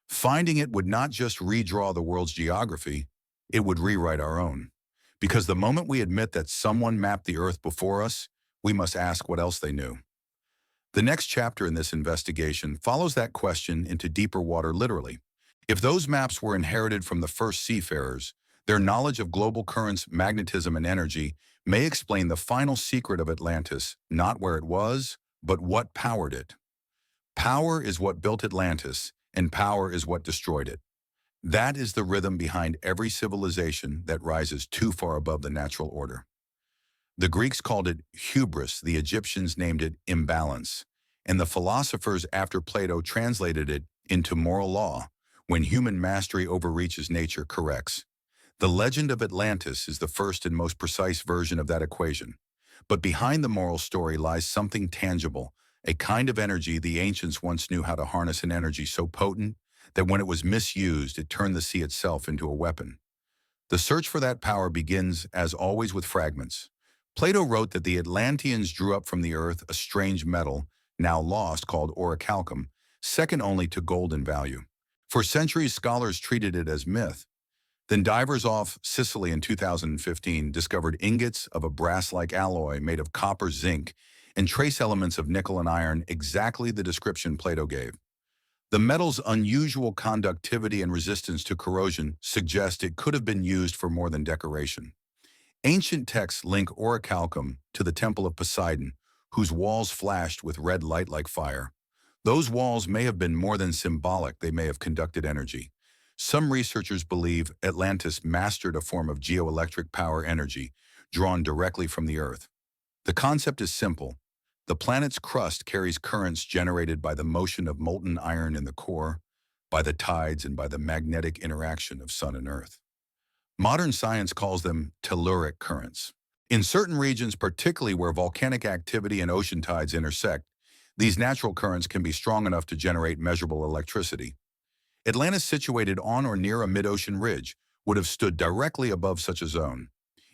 Finding it would not just redraw the world's geography, it would rewrite our own. Because the moment we admit that someone mapped the Earth before us, we must ask what else they knew. The next chapter in this investigation follows that question into deeper water literally. If those maps were inherited from the first seafarers, their knowledge of global currents, magnetism, and energy may explain the final secret of Atlantis, not where it was, but what powered it. Power is what built Atlantis, and power is what destroyed it. That is the rhythm behind every civilization that rises too far above the natural order. The Greeks called it hubris, the Egyptians named it imbalance, and the philosophers after Plato translated it into moral law, when human mastery overreaches nature corrects. The legend of Atlantis is the first and most precise version of that equation. But behind the moral story lies something tangible, a kind of energy the ancients once knew how to harness, an energy so potent that when it was misused, it turned the sea itself into a weapon. The search for that power begins, as always, with fragments. Plato wrote that the Atlanteans drew up from the earth a strange metal, now lost, called orichalcum, second only to gold in value. For centuries, scholars treated it as myth. Then divers off Sicily in 2015 discovered ingots of a brass-like alloy made of copper, zinc, and trace elements of nickel and iron, exactly the description Plato gave. The metal's unusual conductivity and resistance to corrosion suggest it could have been used for more than decoration. Ancient texts link orichalcum to the Temple of Poseidon, whose walls flashed with red light like fire. Those walls may have been more than symbolic, they may have conducted energy. Some researchers believe Atlantis mastered a form of geoelectric power energy drawn directly from the Earth. The concept is simple. The planet's crust carries currents generated by the motion of molten iron in the core, by the tides, and by the magnetic interaction of Sun and Earth. Modern science calls them telluric currents. In certain regions, particularly where volcanic activity and ocean tides intersect, these natural currents can be strong enough to generate measurable electricity. Atlantis, situated on or near a mid-ocean ridge, would have stood directly above such a zone.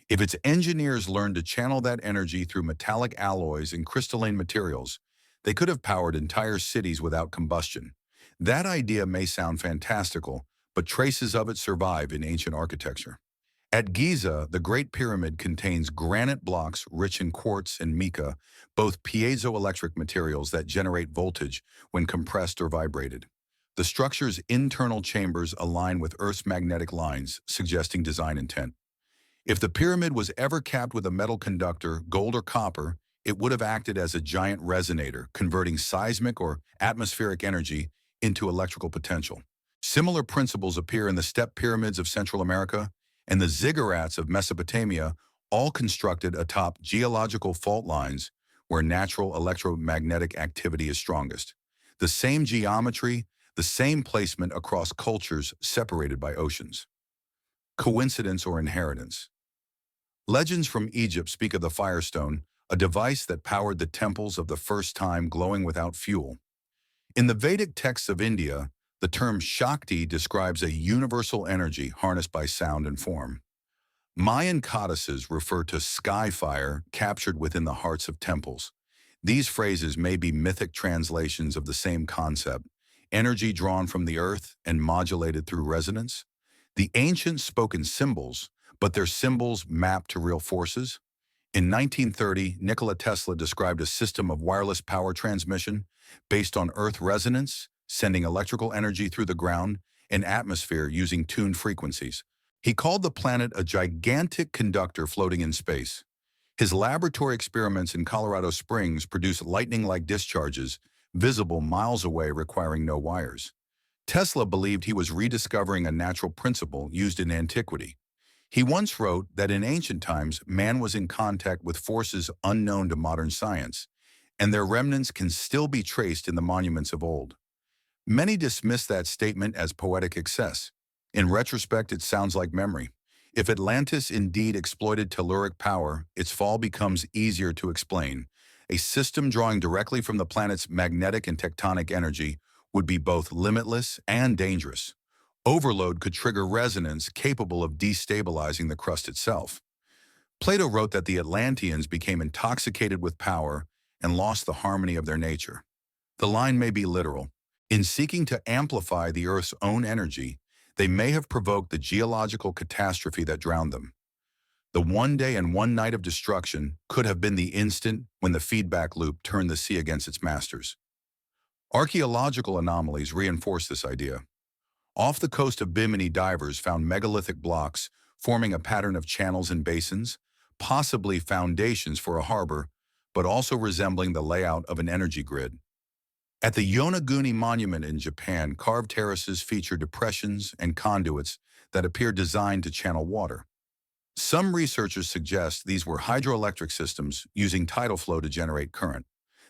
If its engineers learned to channel that energy through metallic alloys and crystalline materials, they could have powered entire cities without combustion. That idea may sound fantastical, but traces of it survive in ancient architecture. At Giza, the Great Pyramid contains granite blocks rich in quartz and mica, both piezoelectric materials that generate voltage when compressed or vibrated. The structure's internal chambers align with Earth's magnetic lines, suggesting design intent. If the pyramid was ever capped with a metal conductor, gold or copper, it would have acted as a giant resonator, converting seismic or atmospheric energy into electrical potential. Similar principles appear in the step pyramids of Central America and the ziggurats of Mesopotamia, all constructed atop geological fault lines where natural electromagnetic activity is strongest. The same geometry, the same placement across cultures separated by oceans. Coincidence or inheritance? Legends from Egypt speak of the firestone, a device that powered the temples of the first time, glowing without fuel. In the Vedic texts of India, the term Shakti describes a universal energy harnessed by sound and form. Mayan codices refer to sky fire captured within the hearts of temples. These phrases may be mythic translations of the same concept, energy drawn from the earth and modulated through resonance. The ancients spoke in symbols, but their symbols mapped to real forces. In 1930, Nikola Tesla described a system of wireless power transmission based on Earth resonance, sending electrical energy through the ground and atmosphere using tuned frequencies. He called the planet a gigantic conductor floating in space. His laboratory experiments in Colorado Springs produced lightning-like discharges, visible miles away, requiring no wires. Tesla believed he was rediscovering a natural principle used in antiquity. He once wrote that in ancient times, man was in contact with forces unknown to modern science, and their remnants can still be traced in the monuments of old. Many dismiss that statement as poetic excess. In retrospect, it sounds like memory. If Atlantis indeed exploited telluric power, its fall becomes easier to explain. A system drawing directly from the planet's magnetic and tectonic energy would be both limitless and dangerous. Overload could trigger resonance capable of destabilizing the crust itself. Plato wrote that the Atlanteans became intoxicated with power and lost the harmony of their nature. The line may be literal. In seeking to amplify the Earth's own energy, they may have provoked the geological catastrophe that drowned them. The one day and one night of destruction could have been the instant when the feedback loop turned the sea against its masters. Archaeological anomalies reinforce this idea. Off the coast of Bimini, divers found megalithic blocks forming a pattern of channels and basins, possibly foundations for a harbor, but also resembling the layout of an energy grid. At the Yonaguni Monument in Japan, carved terraces feature depressions and conduits that appear designed to channel water. Some researchers suggest these were hydroelectric systems using tidal flow to generate current.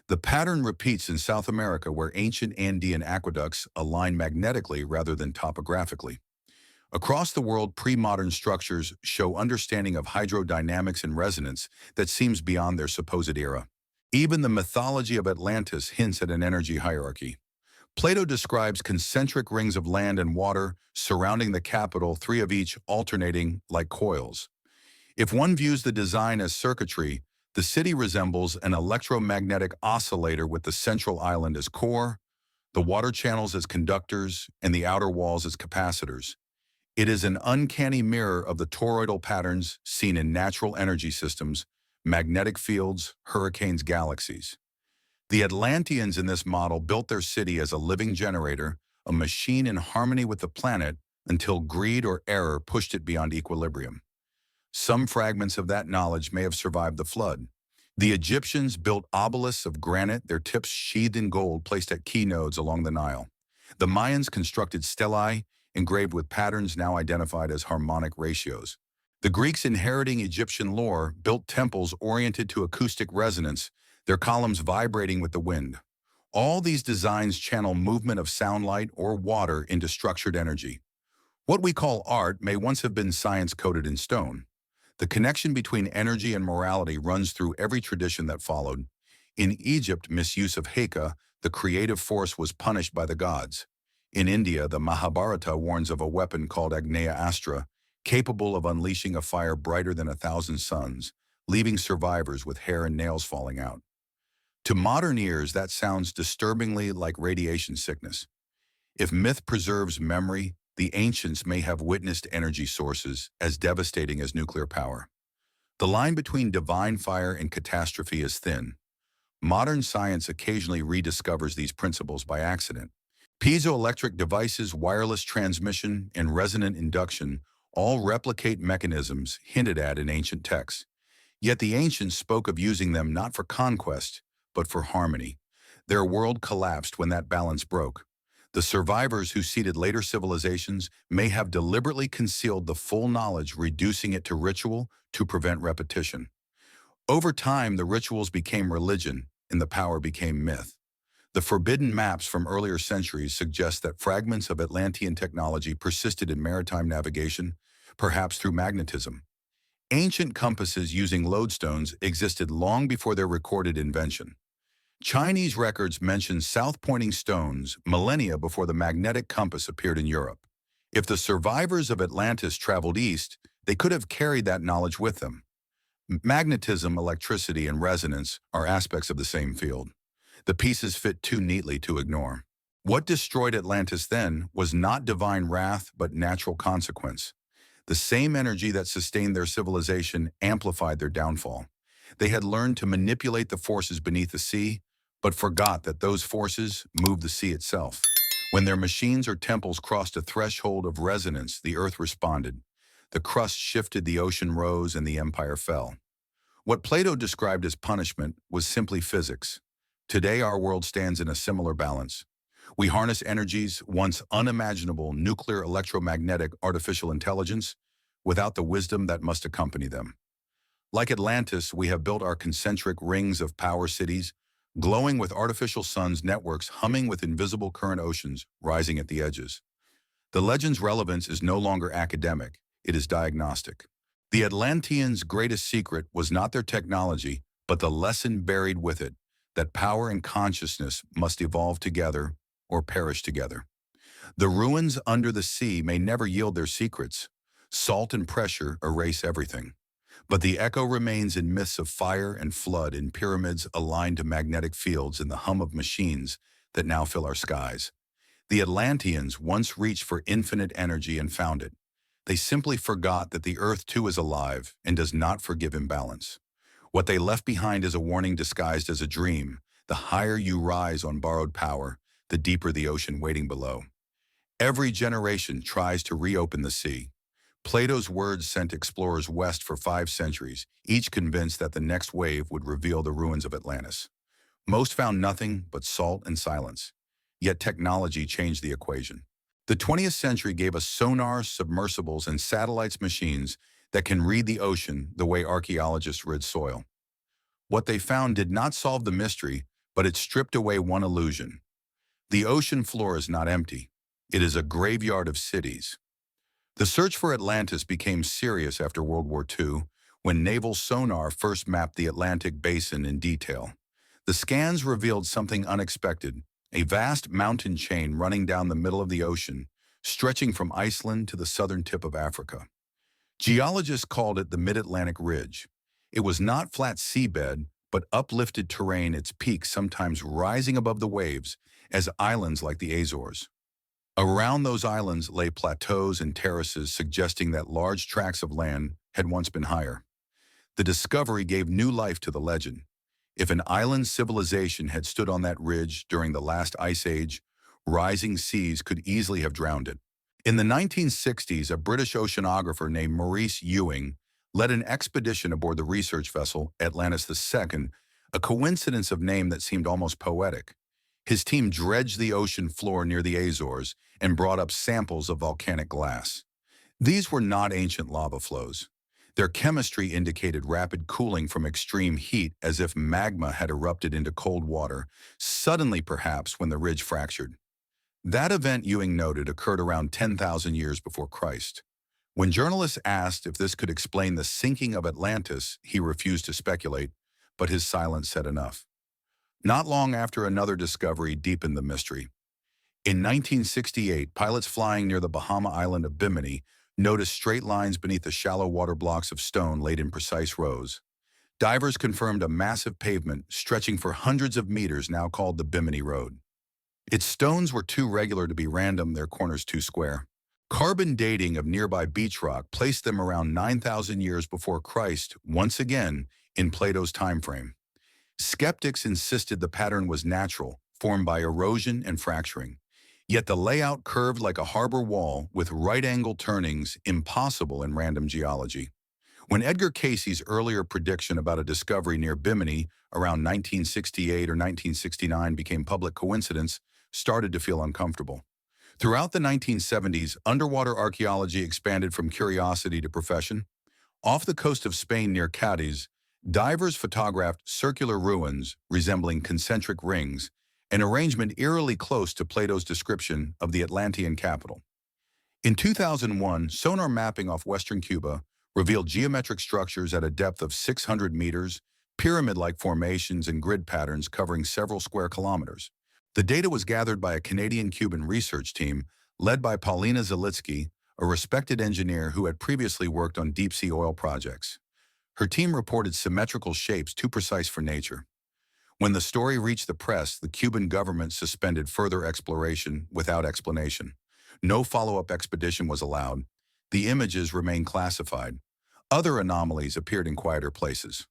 The pattern repeats in South America, where ancient Andean aqueducts align magnetically rather than topographically. Across the world, pre-modern structures show understanding of hydrodynamics and resonance that seems beyond their supposed era. Even the mythology of Atlantis hints at an energy hierarchy. Plato describes concentric rings of land and water surrounding the capital, three of each alternating like coils. If one views the design as circuitry, the city resembles an electromagnetic oscillator with the central island as core, the water channels as conductors, and the outer walls as capacitors. It is an uncanny mirror of the toroidal patterns seen in natural energy systems, magnetic fields, hurricanes, galaxies. The Atlanteans in this model built their city as a living generator, a machine in harmony with the planet, until greed or error pushed it beyond equilibrium. Some fragments of that knowledge may have survived the flood. The Egyptians built obelisks of granite, their tips sheathed in gold, placed at key nodes along the Nile. The Mayans constructed stelae, engraved with patterns now identified as harmonic ratios. The Greeks, inheriting Egyptian lore, built temples oriented to acoustic resonance, their columns vibrating with the wind. All these designs channel movement of soundlight or water into structured energy. What we call art may once have been science coded in stone. The connection between energy and morality runs through every tradition that followed. In Egypt, misuse of Heka, the creative force, was punished by the gods. In India, the Mahabharata warns of a weapon called Agneya Astra, capable of unleashing a fire brighter than 1,000 suns, leaving survivors with hair and nails falling out. To modern ears, that sounds disturbingly like radiation sickness. If myth preserves memory, the ancients may have witnessed energy sources as devastating as nuclear power. The line between divine fire and catastrophe is thin. Modern science occasionally rediscovers these principles by accident. Piezoelectric devices, wireless transmission, and resonant induction all replicate mechanisms hinted at in ancient texts. Yet the ancients spoke of using them not for conquest, but for harmony. Their world collapsed when that balance broke. The survivors who seeded later civilizations may have deliberately concealed the full knowledge, reducing it to ritual to prevent repetition. Over time, the rituals became religion, and the power became myth. The forbidden maps from earlier centuries suggest that fragments of Atlantean technology persisted in maritime navigation, perhaps through magnetism. Ancient compasses using lodestones existed long before their recorded invention. Chinese records mention south-pointing stones millennia before the magnetic compass appeared in Europe. If the survivors of Atlantis traveled east, they could have carried that knowledge with them. Magnetism, electricity, and resonance are aspects of the same field. The pieces fit too neatly to ignore. What destroyed Atlantis then was not divine wrath but natural consequence. The same energy that sustained their civilization amplified their downfall. They had learned to manipulate the forces beneath the sea, but forgot that those forces moved the sea itself. When their machines or temples crossed a threshold of resonance, the earth responded. The crust shifted, the ocean rose, and the empire fell. What Plato described as punishment was simply physics. Today, our world stands in a similar balance. We harness energies once unimaginable: nuclear, electromagnetic, artificial intelligence, without the wisdom that must accompany them. Like Atlantis, we have built our concentric rings of power cities, glowing with artificial suns, networks humming with invisible current, oceans rising at the edges. The legend's relevance is no longer academic, it is diagnostic. The Atlanteans' greatest secret was not their technology, but the lesson buried with it, that power and consciousness must evolve together or perish together. The ruins under the sea may never yield their secrets. Salt and pressure erase everything. But the echo remains in myths of fire and flood, in pyramids aligned to magnetic fields, in the hum of machines that now fill our skies. The Atlanteans once reached for infinite energy and found it. They simply forgot that the earth too is alive and does not forgive imbalance. What they left behind is a warning disguised as a dream. The higher you rise on borrowed power, the deeper the ocean waiting below. Every generation tries to reopen the sea. Plato's words sent explorers west for 5 centuries, each convinced that the next wave would reveal the ruins of Atlantis. Most found nothing but salt and silence. Yet technology changed the equation. The 20th century gave us sonars, submersibles, and satellites, machines that can read the ocean the way archaeologists read soil. What they found did not solve the mystery, but it stripped away one illusion. The ocean floor is not empty. It is a graveyard of cities. The search for Atlantis became serious after World War II, when naval sonar first mapped the Atlantic basin in detail. The scans revealed something unexpected: a vast mountain chain running down the middle of the ocean, stretching from Iceland to the southern tip of Africa. Geologists called it the Mid-Atlantic Ridge. It was not flat seabed, but uplifted terrain, its peaks sometimes rising above the waves as islands like the Azores. Around those islands lay plateaus and terraces, suggesting that large tracts of land had once been higher. The discovery gave new life to the legend. If an island civilization had stood on that ridge during the last ice age, rising seas could easily have drowned it. In the 1960s, a British oceanographer named Maurice Ewing led an expedition aboard the research vessel Atlantis II, a coincidence of name that seemed almost poetic. His team dredged the ocean floor near the Azores and brought up samples of volcanic glass. These were not ancient lava flows. Their chemistry indicated rapid cooling from extreme heat, as if magma had erupted into cold water, suddenly perhaps when the ridge fractured. That event, Ewing noted, occurred around 10,000 years before Christ. When journalists asked if this could explain the sinking of Atlantis, he refused to speculate, but his silence said enough. Not long after, another discovery deepened the mystery. In 1968, pilots flying near the Bahama island of Bimini noticed straight lines beneath the shallow water blocks of stone laid in precise rows. Divers confirmed a massive pavement stretching for hundreds of meters, now called the Bimini Road. Its stones were too regular to be random, their corners too square. Carbon dating of nearby beach rock placed them around 9,000 years before Christ, once again in Plato's time frame. Skeptics insisted the pattern was natural, formed by erosion and fracturing. Yet the layout curved like a harbor wall with right-angle turnings, impossible in random geology. When Edgar Cayce's earlier prediction about a discovery near Bimini around 1968 or 1969 became public, coincidence started to feel uncomfortable. Throughout the 1970s, underwater archaeology expanded from curiosity to profession. Off the coast of Spain near Cadiz, divers photographed circular ruins resembling concentric rings, an arrangement eerily close to Plato's description of the Atlantean capital. In 2001, sonar mapping off western Cuba revealed geometric structures at a depth of 600 meters, pyramid-like formations and grid patterns covering several square kilometers. The data was gathered by a Canadian-Cuban research team led by Paulina Zalitsky, a respected engineer who had previously worked on deep-sea oil projects. Her team reported symmetrical shapes too precise for nature. When the story reached the press, the Cuban government suspended further exploration without explanation. No follow-up expedition was allowed. The images remained classified. Other anomalies appeared in quieter places.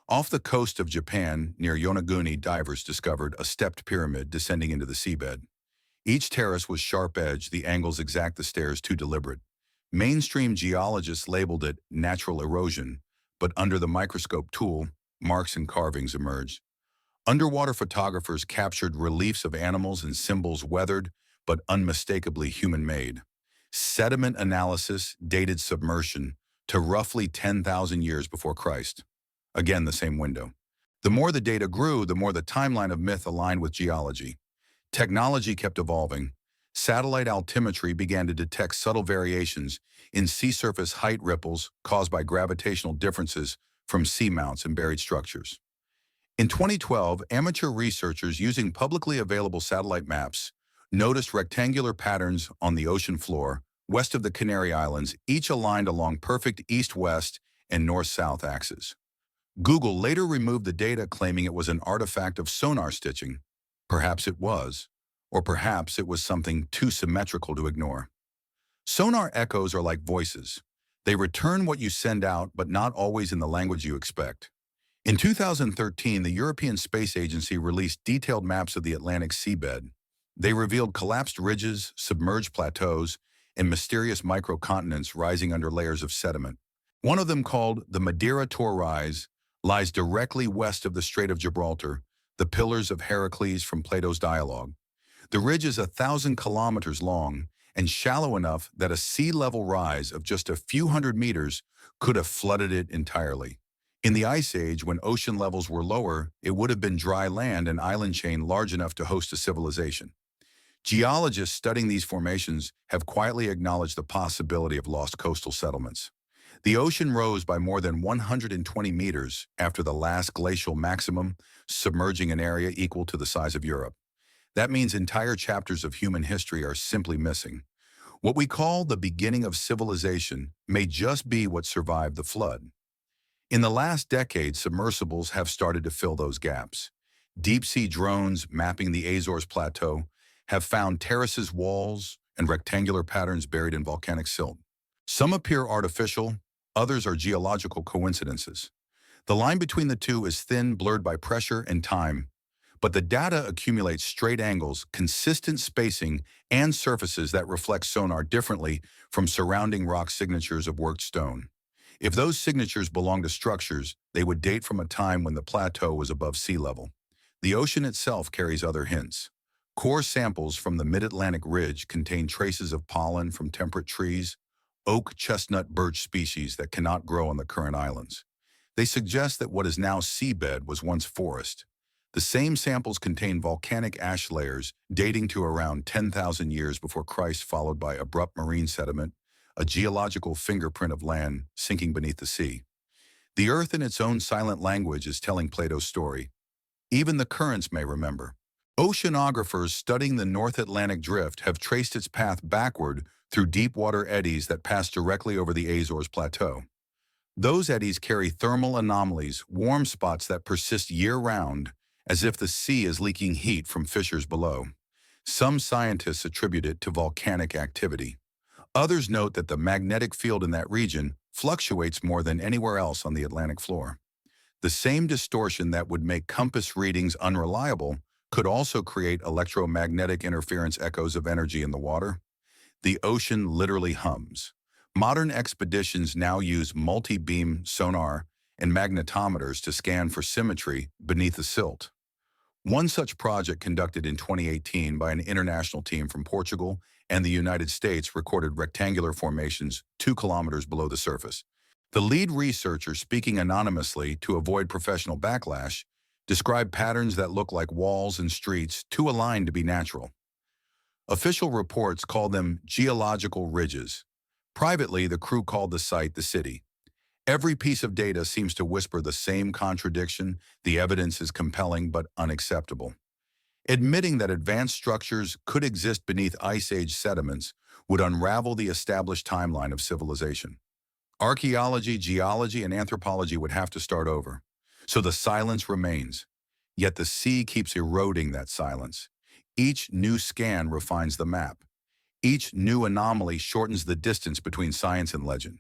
Off the coast of Japan, near Yonaguni, divers discovered a stepped pyramid descending into the seabed. Each terrace was sharp-edged, the angles exact, the stairs too deliberate. Mainstream geologists labeled it natural erosion, but under the microscope tool, marks and carvings emerged. Underwater photographers captured reliefs of animals and symbols weathered, but unmistakably human-made. Sediment analysis dated submersion to roughly 10,000 years before Christ. Again, the same window. The more the data grew, the more the timeline of myth aligned with geology. Technology kept evolving. Satellite altimetry began to detect subtle variations in sea surface height ripples caused by gravitational differences from seamounts and buried structures. In 2012, amateur researchers using publicly available satellite maps noticed rectangular patterns on the ocean floor west of the Canary Islands, each aligned along perfect east-west and north-south axes. Google later removed the data, claiming it was an artifact of sonar stitching. Perhaps it was, or perhaps it was something too symmetrical to ignore. Sonar echoes are like voices. They return what you send out, but not always in the language you expect. In 2013, the European Space Agency released detailed maps of the Atlantic seabed. They revealed collapsed ridges, submerged plateaus, and mysterious microcontinents rising under layers of sediment. One of them, called the Madeira Tor Rise, lies directly west of the Strait of Gibraltar, the Pillars of Heracles from Plato's dialogue. The ridge is 1,000 kilometers long and shallow enough that a sea level rise of just a few hundred meters could have flooded it entirely. In the Ice Age, when ocean levels were lower, it would have been dry land, an island chain large enough to host a civilization. Geologists studying these formations have quietly acknowledged the possibility of lost coastal settlements. The ocean rose by more than 120 meters after the last glacial maximum, submerging an area equal to the size of Europe. That means entire chapters of human history are simply missing. What we call the beginning of civilization may just be what survived the flood. In the last decade, submersibles have started to fill those gaps. Deep-sea drones mapping the Azores Plateau have found terraces, walls, and rectangular patterns buried in volcanic silt. Some appear artificial, others are geological coincidences. The line between the two is thin, blurred by pressure and time, but the data accumulates straight angles, consistent spacing, and surfaces that reflect sonar differently from surrounding rock signatures of worked stone. If those signatures belong to structures, they would date from a time when the plateau was above sea level. The ocean itself carries other hints. Core samples from the mid-Atlantic ridge contain traces of pollen from temperate trees, oak, chestnut, birch species that cannot grow on the current islands. They suggest that what is now seabed was once forest. The same samples contain volcanic ash layers dating to around 10,000 years before Christ, followed by abrupt marine sediment, a geological fingerprint of land sinking beneath the sea. The Earth in its own silent language is telling Plato's story. Even the currents may remember. Oceanographers studying the North Atlantic drift have traced its path backward through deep water eddies that pass directly over the Azores Plateau. Those eddies carry thermal anomalies, warm spots that persist year-round, as if the sea is leaking heat from fissures below. Some scientists attribute it to volcanic activity. Others note that the magnetic field in that region fluctuates more than anywhere else on the Atlantic floor. The same distortion that would make compass readings unreliable could also create electromagnetic interference echoes of energy in the water. The ocean literally hums. Modern expeditions now use multi-beam sonar and magnetometers to scan for symmetry beneath the silt. One such project conducted in 2018 by an international team from Portugal and the United States recorded rectangular formations 2 kilometers below the surface. The lead researcher, speaking anonymously to avoid professional backlash, described patterns that look like walls and streets too aligned to be natural. Official reports call them geological ridges. Privately, the crew called the site the city. Every piece of data seems to whisper the same contradiction. The evidence is compelling but unacceptable. Admitting that advanced structures could exist beneath Ice Age sediments would unravel the established timeline of civilization. Archaeology, geology, and anthropology would have to start over. So the silence remains. Yet the sea keeps eroding that silence. Each new scan refines the map. Each new anomaly shortens the distance between science and legend.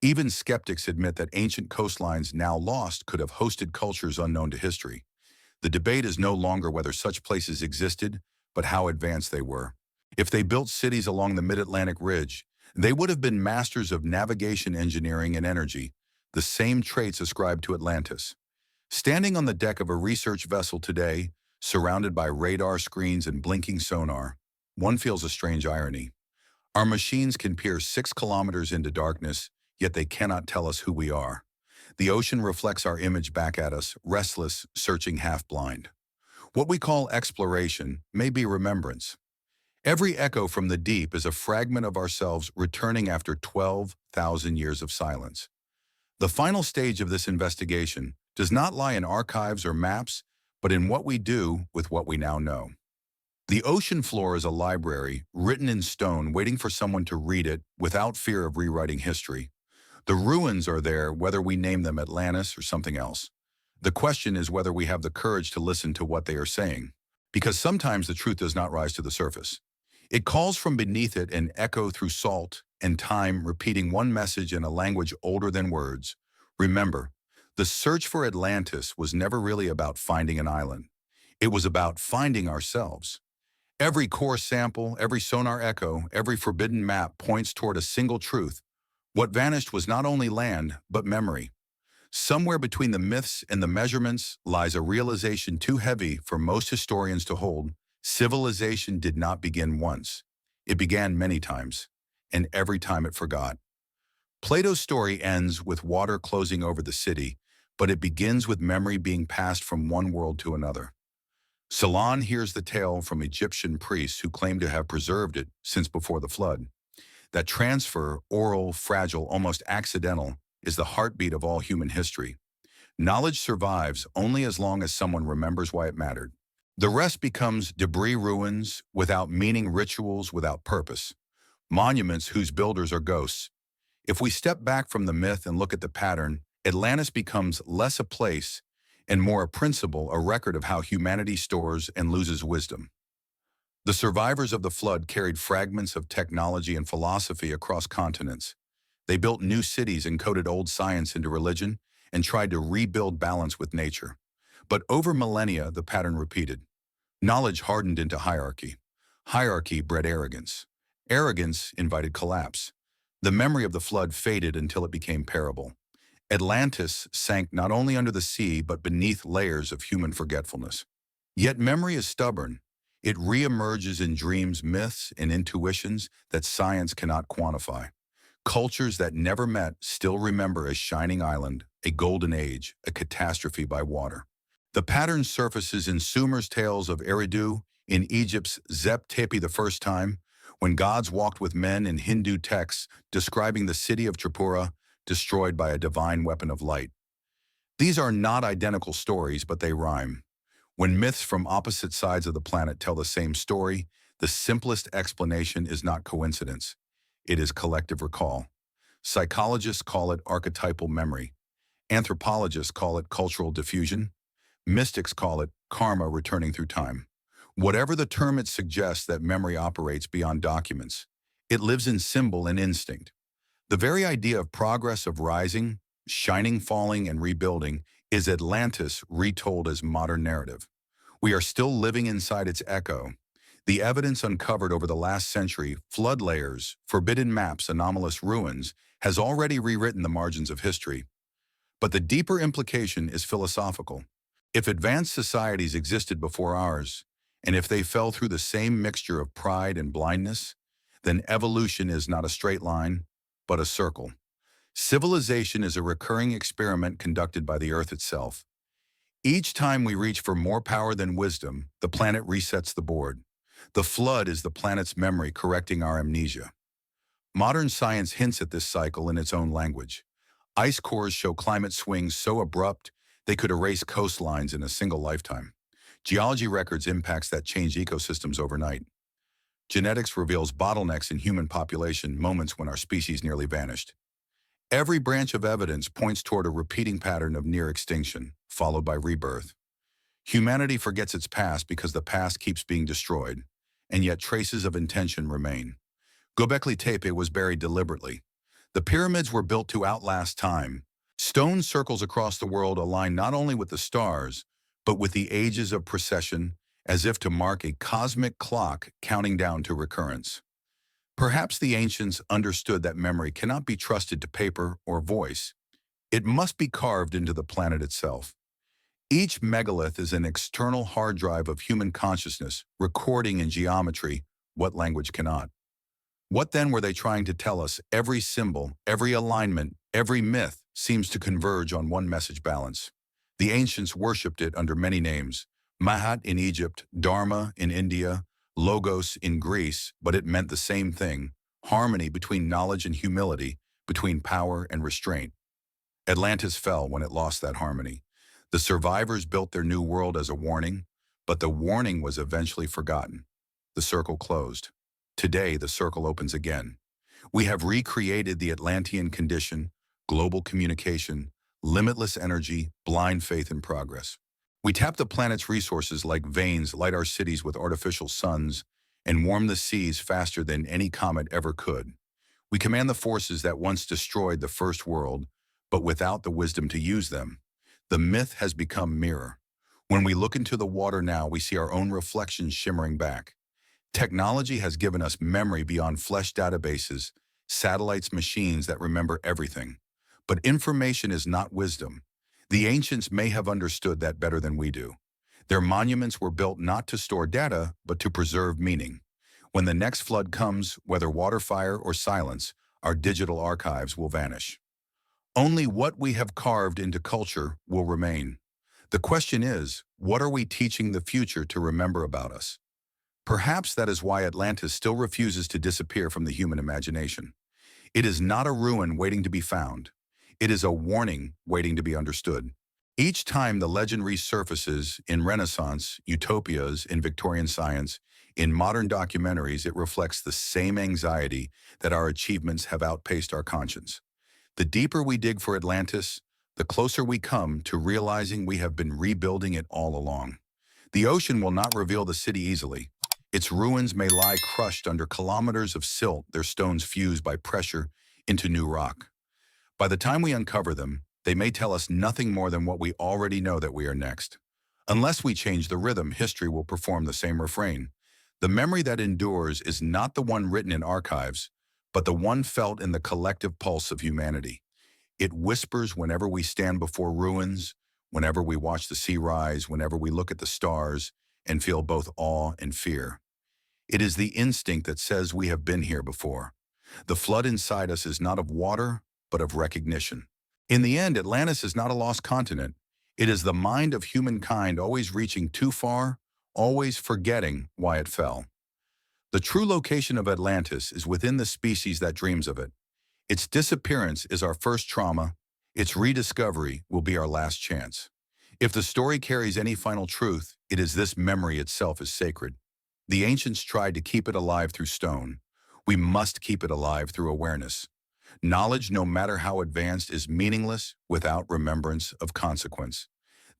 Even skeptics admit that ancient coastlines now lost could have hosted cultures unknown to history. The debate is no longer whether such places existed, but how advanced they were. If they built cities along the mid-Atlantic ridge, they would have been masters of navigation engineering and energy, the same traits ascribed to Atlantis. Standing on the deck of a research vessel today, surrounded by radar screens and blinking sonar, one feels a strange irony. Our machines can peer 6 kilometers into darkness, yet they cannot tell us who we are. The ocean reflects our image back at us, restless, searching, half-blind. What we call exploration may be remembrance. Every echo from the deep is a fragment of ourselves returning after 12,000 years of silence. The final stage of this investigation does not lie in archives or maps, but in what we do with what we now know. The ocean floor is a library, written in stone, waiting for someone to read it without fear of rewriting history. The ruins are there whether we name them Atlantis or something else. The question is whether we have the courage to listen to what they are saying, because sometimes the truth does not rise to the surface. It calls from beneath it an echo through salt and time, repeating one message in a language older than words. Remember, the search for Atlantis was never really about finding an island. It was about finding ourselves. Every core sample, every sonar echo, every forbidden map points toward a single truth. What vanished was not only land, but memory. Somewhere between the myths and the measurements lies a realization too heavy for most historians to hold. Civilization did not begin once. It began many times, and every time it forgot. Plato's story ends with water closing over the city, but it begins with memory being passed from one world to another. Solon hears the tale from Egyptian priests who claim to have preserved it since before the flood. That transfer, oral, fragile, almost accidental, is the heartbeat of all human history. Knowledge survives only as long as someone remembers why it mattered. The rest becomes debris, ruins, without meaning, rituals without purpose, monuments whose builders are ghosts. If we step back from the myth and look at the pattern, Atlantis becomes less a place and more a principle, a record of how humanity stores and loses wisdom. The survivors of the flood carried fragments of technology and philosophy across continents. They built new cities, encoded old science into religion, and tried to rebuild balance with nature. But over millennia, the pattern repeated. Knowledge hardened into hierarchy. Hierarchy bred arrogance. Arrogance invited collapse. The memory of the flood faded until it became parable. Atlantis sank not only under the sea, but beneath layers of human forgetfulness. Yet memory is stubborn. It reemerges in dreams, myths, and intuitions that science cannot quantify. Cultures that never met still remember a shining island, a golden age, a catastrophe by water. The pattern surfaces in Sumer's tales of Eridu, in Egypt's Zep Tepi the first time, when gods walked with men in Hindu texts describing the city of Tripura destroyed by a divine weapon of light. These are not identical stories, but they rhyme. When myths from opposite sides of the planet tell the same story, the simplest explanation is not coincidence. It is collective recall. Psychologists call it archetypal memory. Anthropologists call it cultural diffusion. Mystics call it karma returning through time. Whatever the term, it suggests that memory operates beyond documents. It lives in symbol and instinct. The very idea of progress, of rising, shining, falling, and rebuilding is Atlantis retold as modern narrative. We are still living inside its echo. The evidence uncovered over the last century, flood layers, forbidden maps, anomalous ruins, has already rewritten the margins of history. But the deeper implication is philosophical. If advanced societies existed before ours, and if they fell through the same mixture of pride and blindness, then evolution is not a straight line, but a circle. Civilization is a recurring experiment conducted by the Earth itself. Each time we reach for more power than wisdom, the planet resets the board. The flood is the planet's memory correcting our amnesia. Modern science hints at this cycle in its own language. Ice cores show climate swings so abrupt they could erase coastlines in a single lifetime. Geology records impacts that change ecosystems overnight. Genetics reveals bottlenecks in human population, moments when our species nearly vanished. Every branch of evidence points toward a repeating pattern of near extinction, followed by rebirth. Humanity forgets its past because the past keeps being destroyed, and yet traces of intention remain. Göbekli Tepe was buried deliberately. The pyramids were built to outlast time. Stone circles across the world align not only with the stars, but with the ages of precession, as if to mark a cosmic clock counting down to recurrence. Perhaps the ancients understood that memory cannot be trusted to paper or voice. It must be carved into the planet itself. Each megalith is an external hard drive of human consciousness, recording in geometry what language cannot. What then were they trying to tell us? Every symbol, every alignment, every myth seems to converge on one message: balance. The ancients worshipped it under many names: Mahat in Egypt, Dharma in India, Logos in Greece, but it meant the same thing: harmony between knowledge and humility, between power and restraint. Atlantis fell when it lost that harmony. The survivors built their new world as a warning, but the warning was eventually forgotten. The circle closed. Today, the circle opens again. We have recreated the Atlantean condition: global communication, limitless energy, blind faith and progress. We tap the planet's resources like veins, light our cities with artificial suns, and warm the seas faster than any comet ever could. We command the forces that once destroyed the first world, but without the wisdom to use them. The myth has become mirror. When we look into the water now, we see our own reflections shimmering back. Technology has given us memory beyond flesh, databases, satellites, machines that remember everything. But information is not wisdom. The ancients may have understood that better than we do. Their monuments were built not to store data, but to preserve meaning. When the next flood comes, whether water, fire, or silence, our digital archives will vanish. Only what we have carved into culture will remain. The question is, what are we teaching the future to remember about us? Perhaps that is why Atlantis still refuses to disappear from the human imagination. It is not a ruin waiting to be found. It is a warning waiting to be understood. Each time the legend resurfaces in Renaissance utopias, in Victorian science, in modern documentaries, it reflects the same anxiety that our achievements have outpaced our conscience. The deeper we dig for Atlantis, the closer we come to realizing we have been rebuilding it all along. The ocean will not reveal the city easily. Its ruins may lie crushed under kilometers of silt, their stones fused by pressure into new rock. By the time we uncover them, they may tell us nothing more than what we already know, that we are next. Unless we change the rhythm, history will perform the same refrain. The memory that endures is not the one written in archives, but the one felt in the collective pulse of humanity. It whispers whenever we stand before ruins, whenever we watch the sea rise, whenever we look at the stars and feel both awe and fear. It is the instinct that says we have been here before. The flood inside us is not of water, but of recognition. In the end, Atlantis is not a lost continent. It is the mind of humankind always reaching too far, always forgetting why it fell. The true location of Atlantis is within the species that dreams of it. Its disappearance is our first trauma. Its rediscovery will be our last chance. If the story carries any final truth, it is this: memory itself is sacred. The ancients tried to keep it alive through stone. We must keep it alive through awareness. Knowledge, no matter how advanced, is meaningless without remembrance of consequence.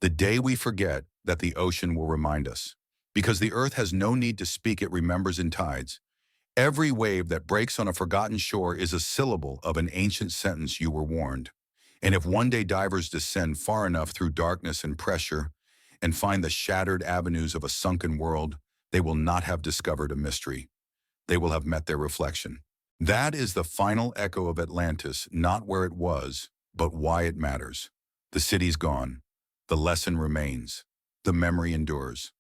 The day we forget that, the ocean will remind us. Because the earth has no need to speak, it remembers in tides. Every wave that breaks on a forgotten shore is a syllable of an ancient sentence: you were warned. And if one day divers descend far enough through darkness and pressure and find the shattered avenues of a sunken world, they will not have discovered a mystery. They will have met their reflection. That is the final echo of Atlantis, not where it was, but why it matters. The city's gone. The lesson remains. The memory endures.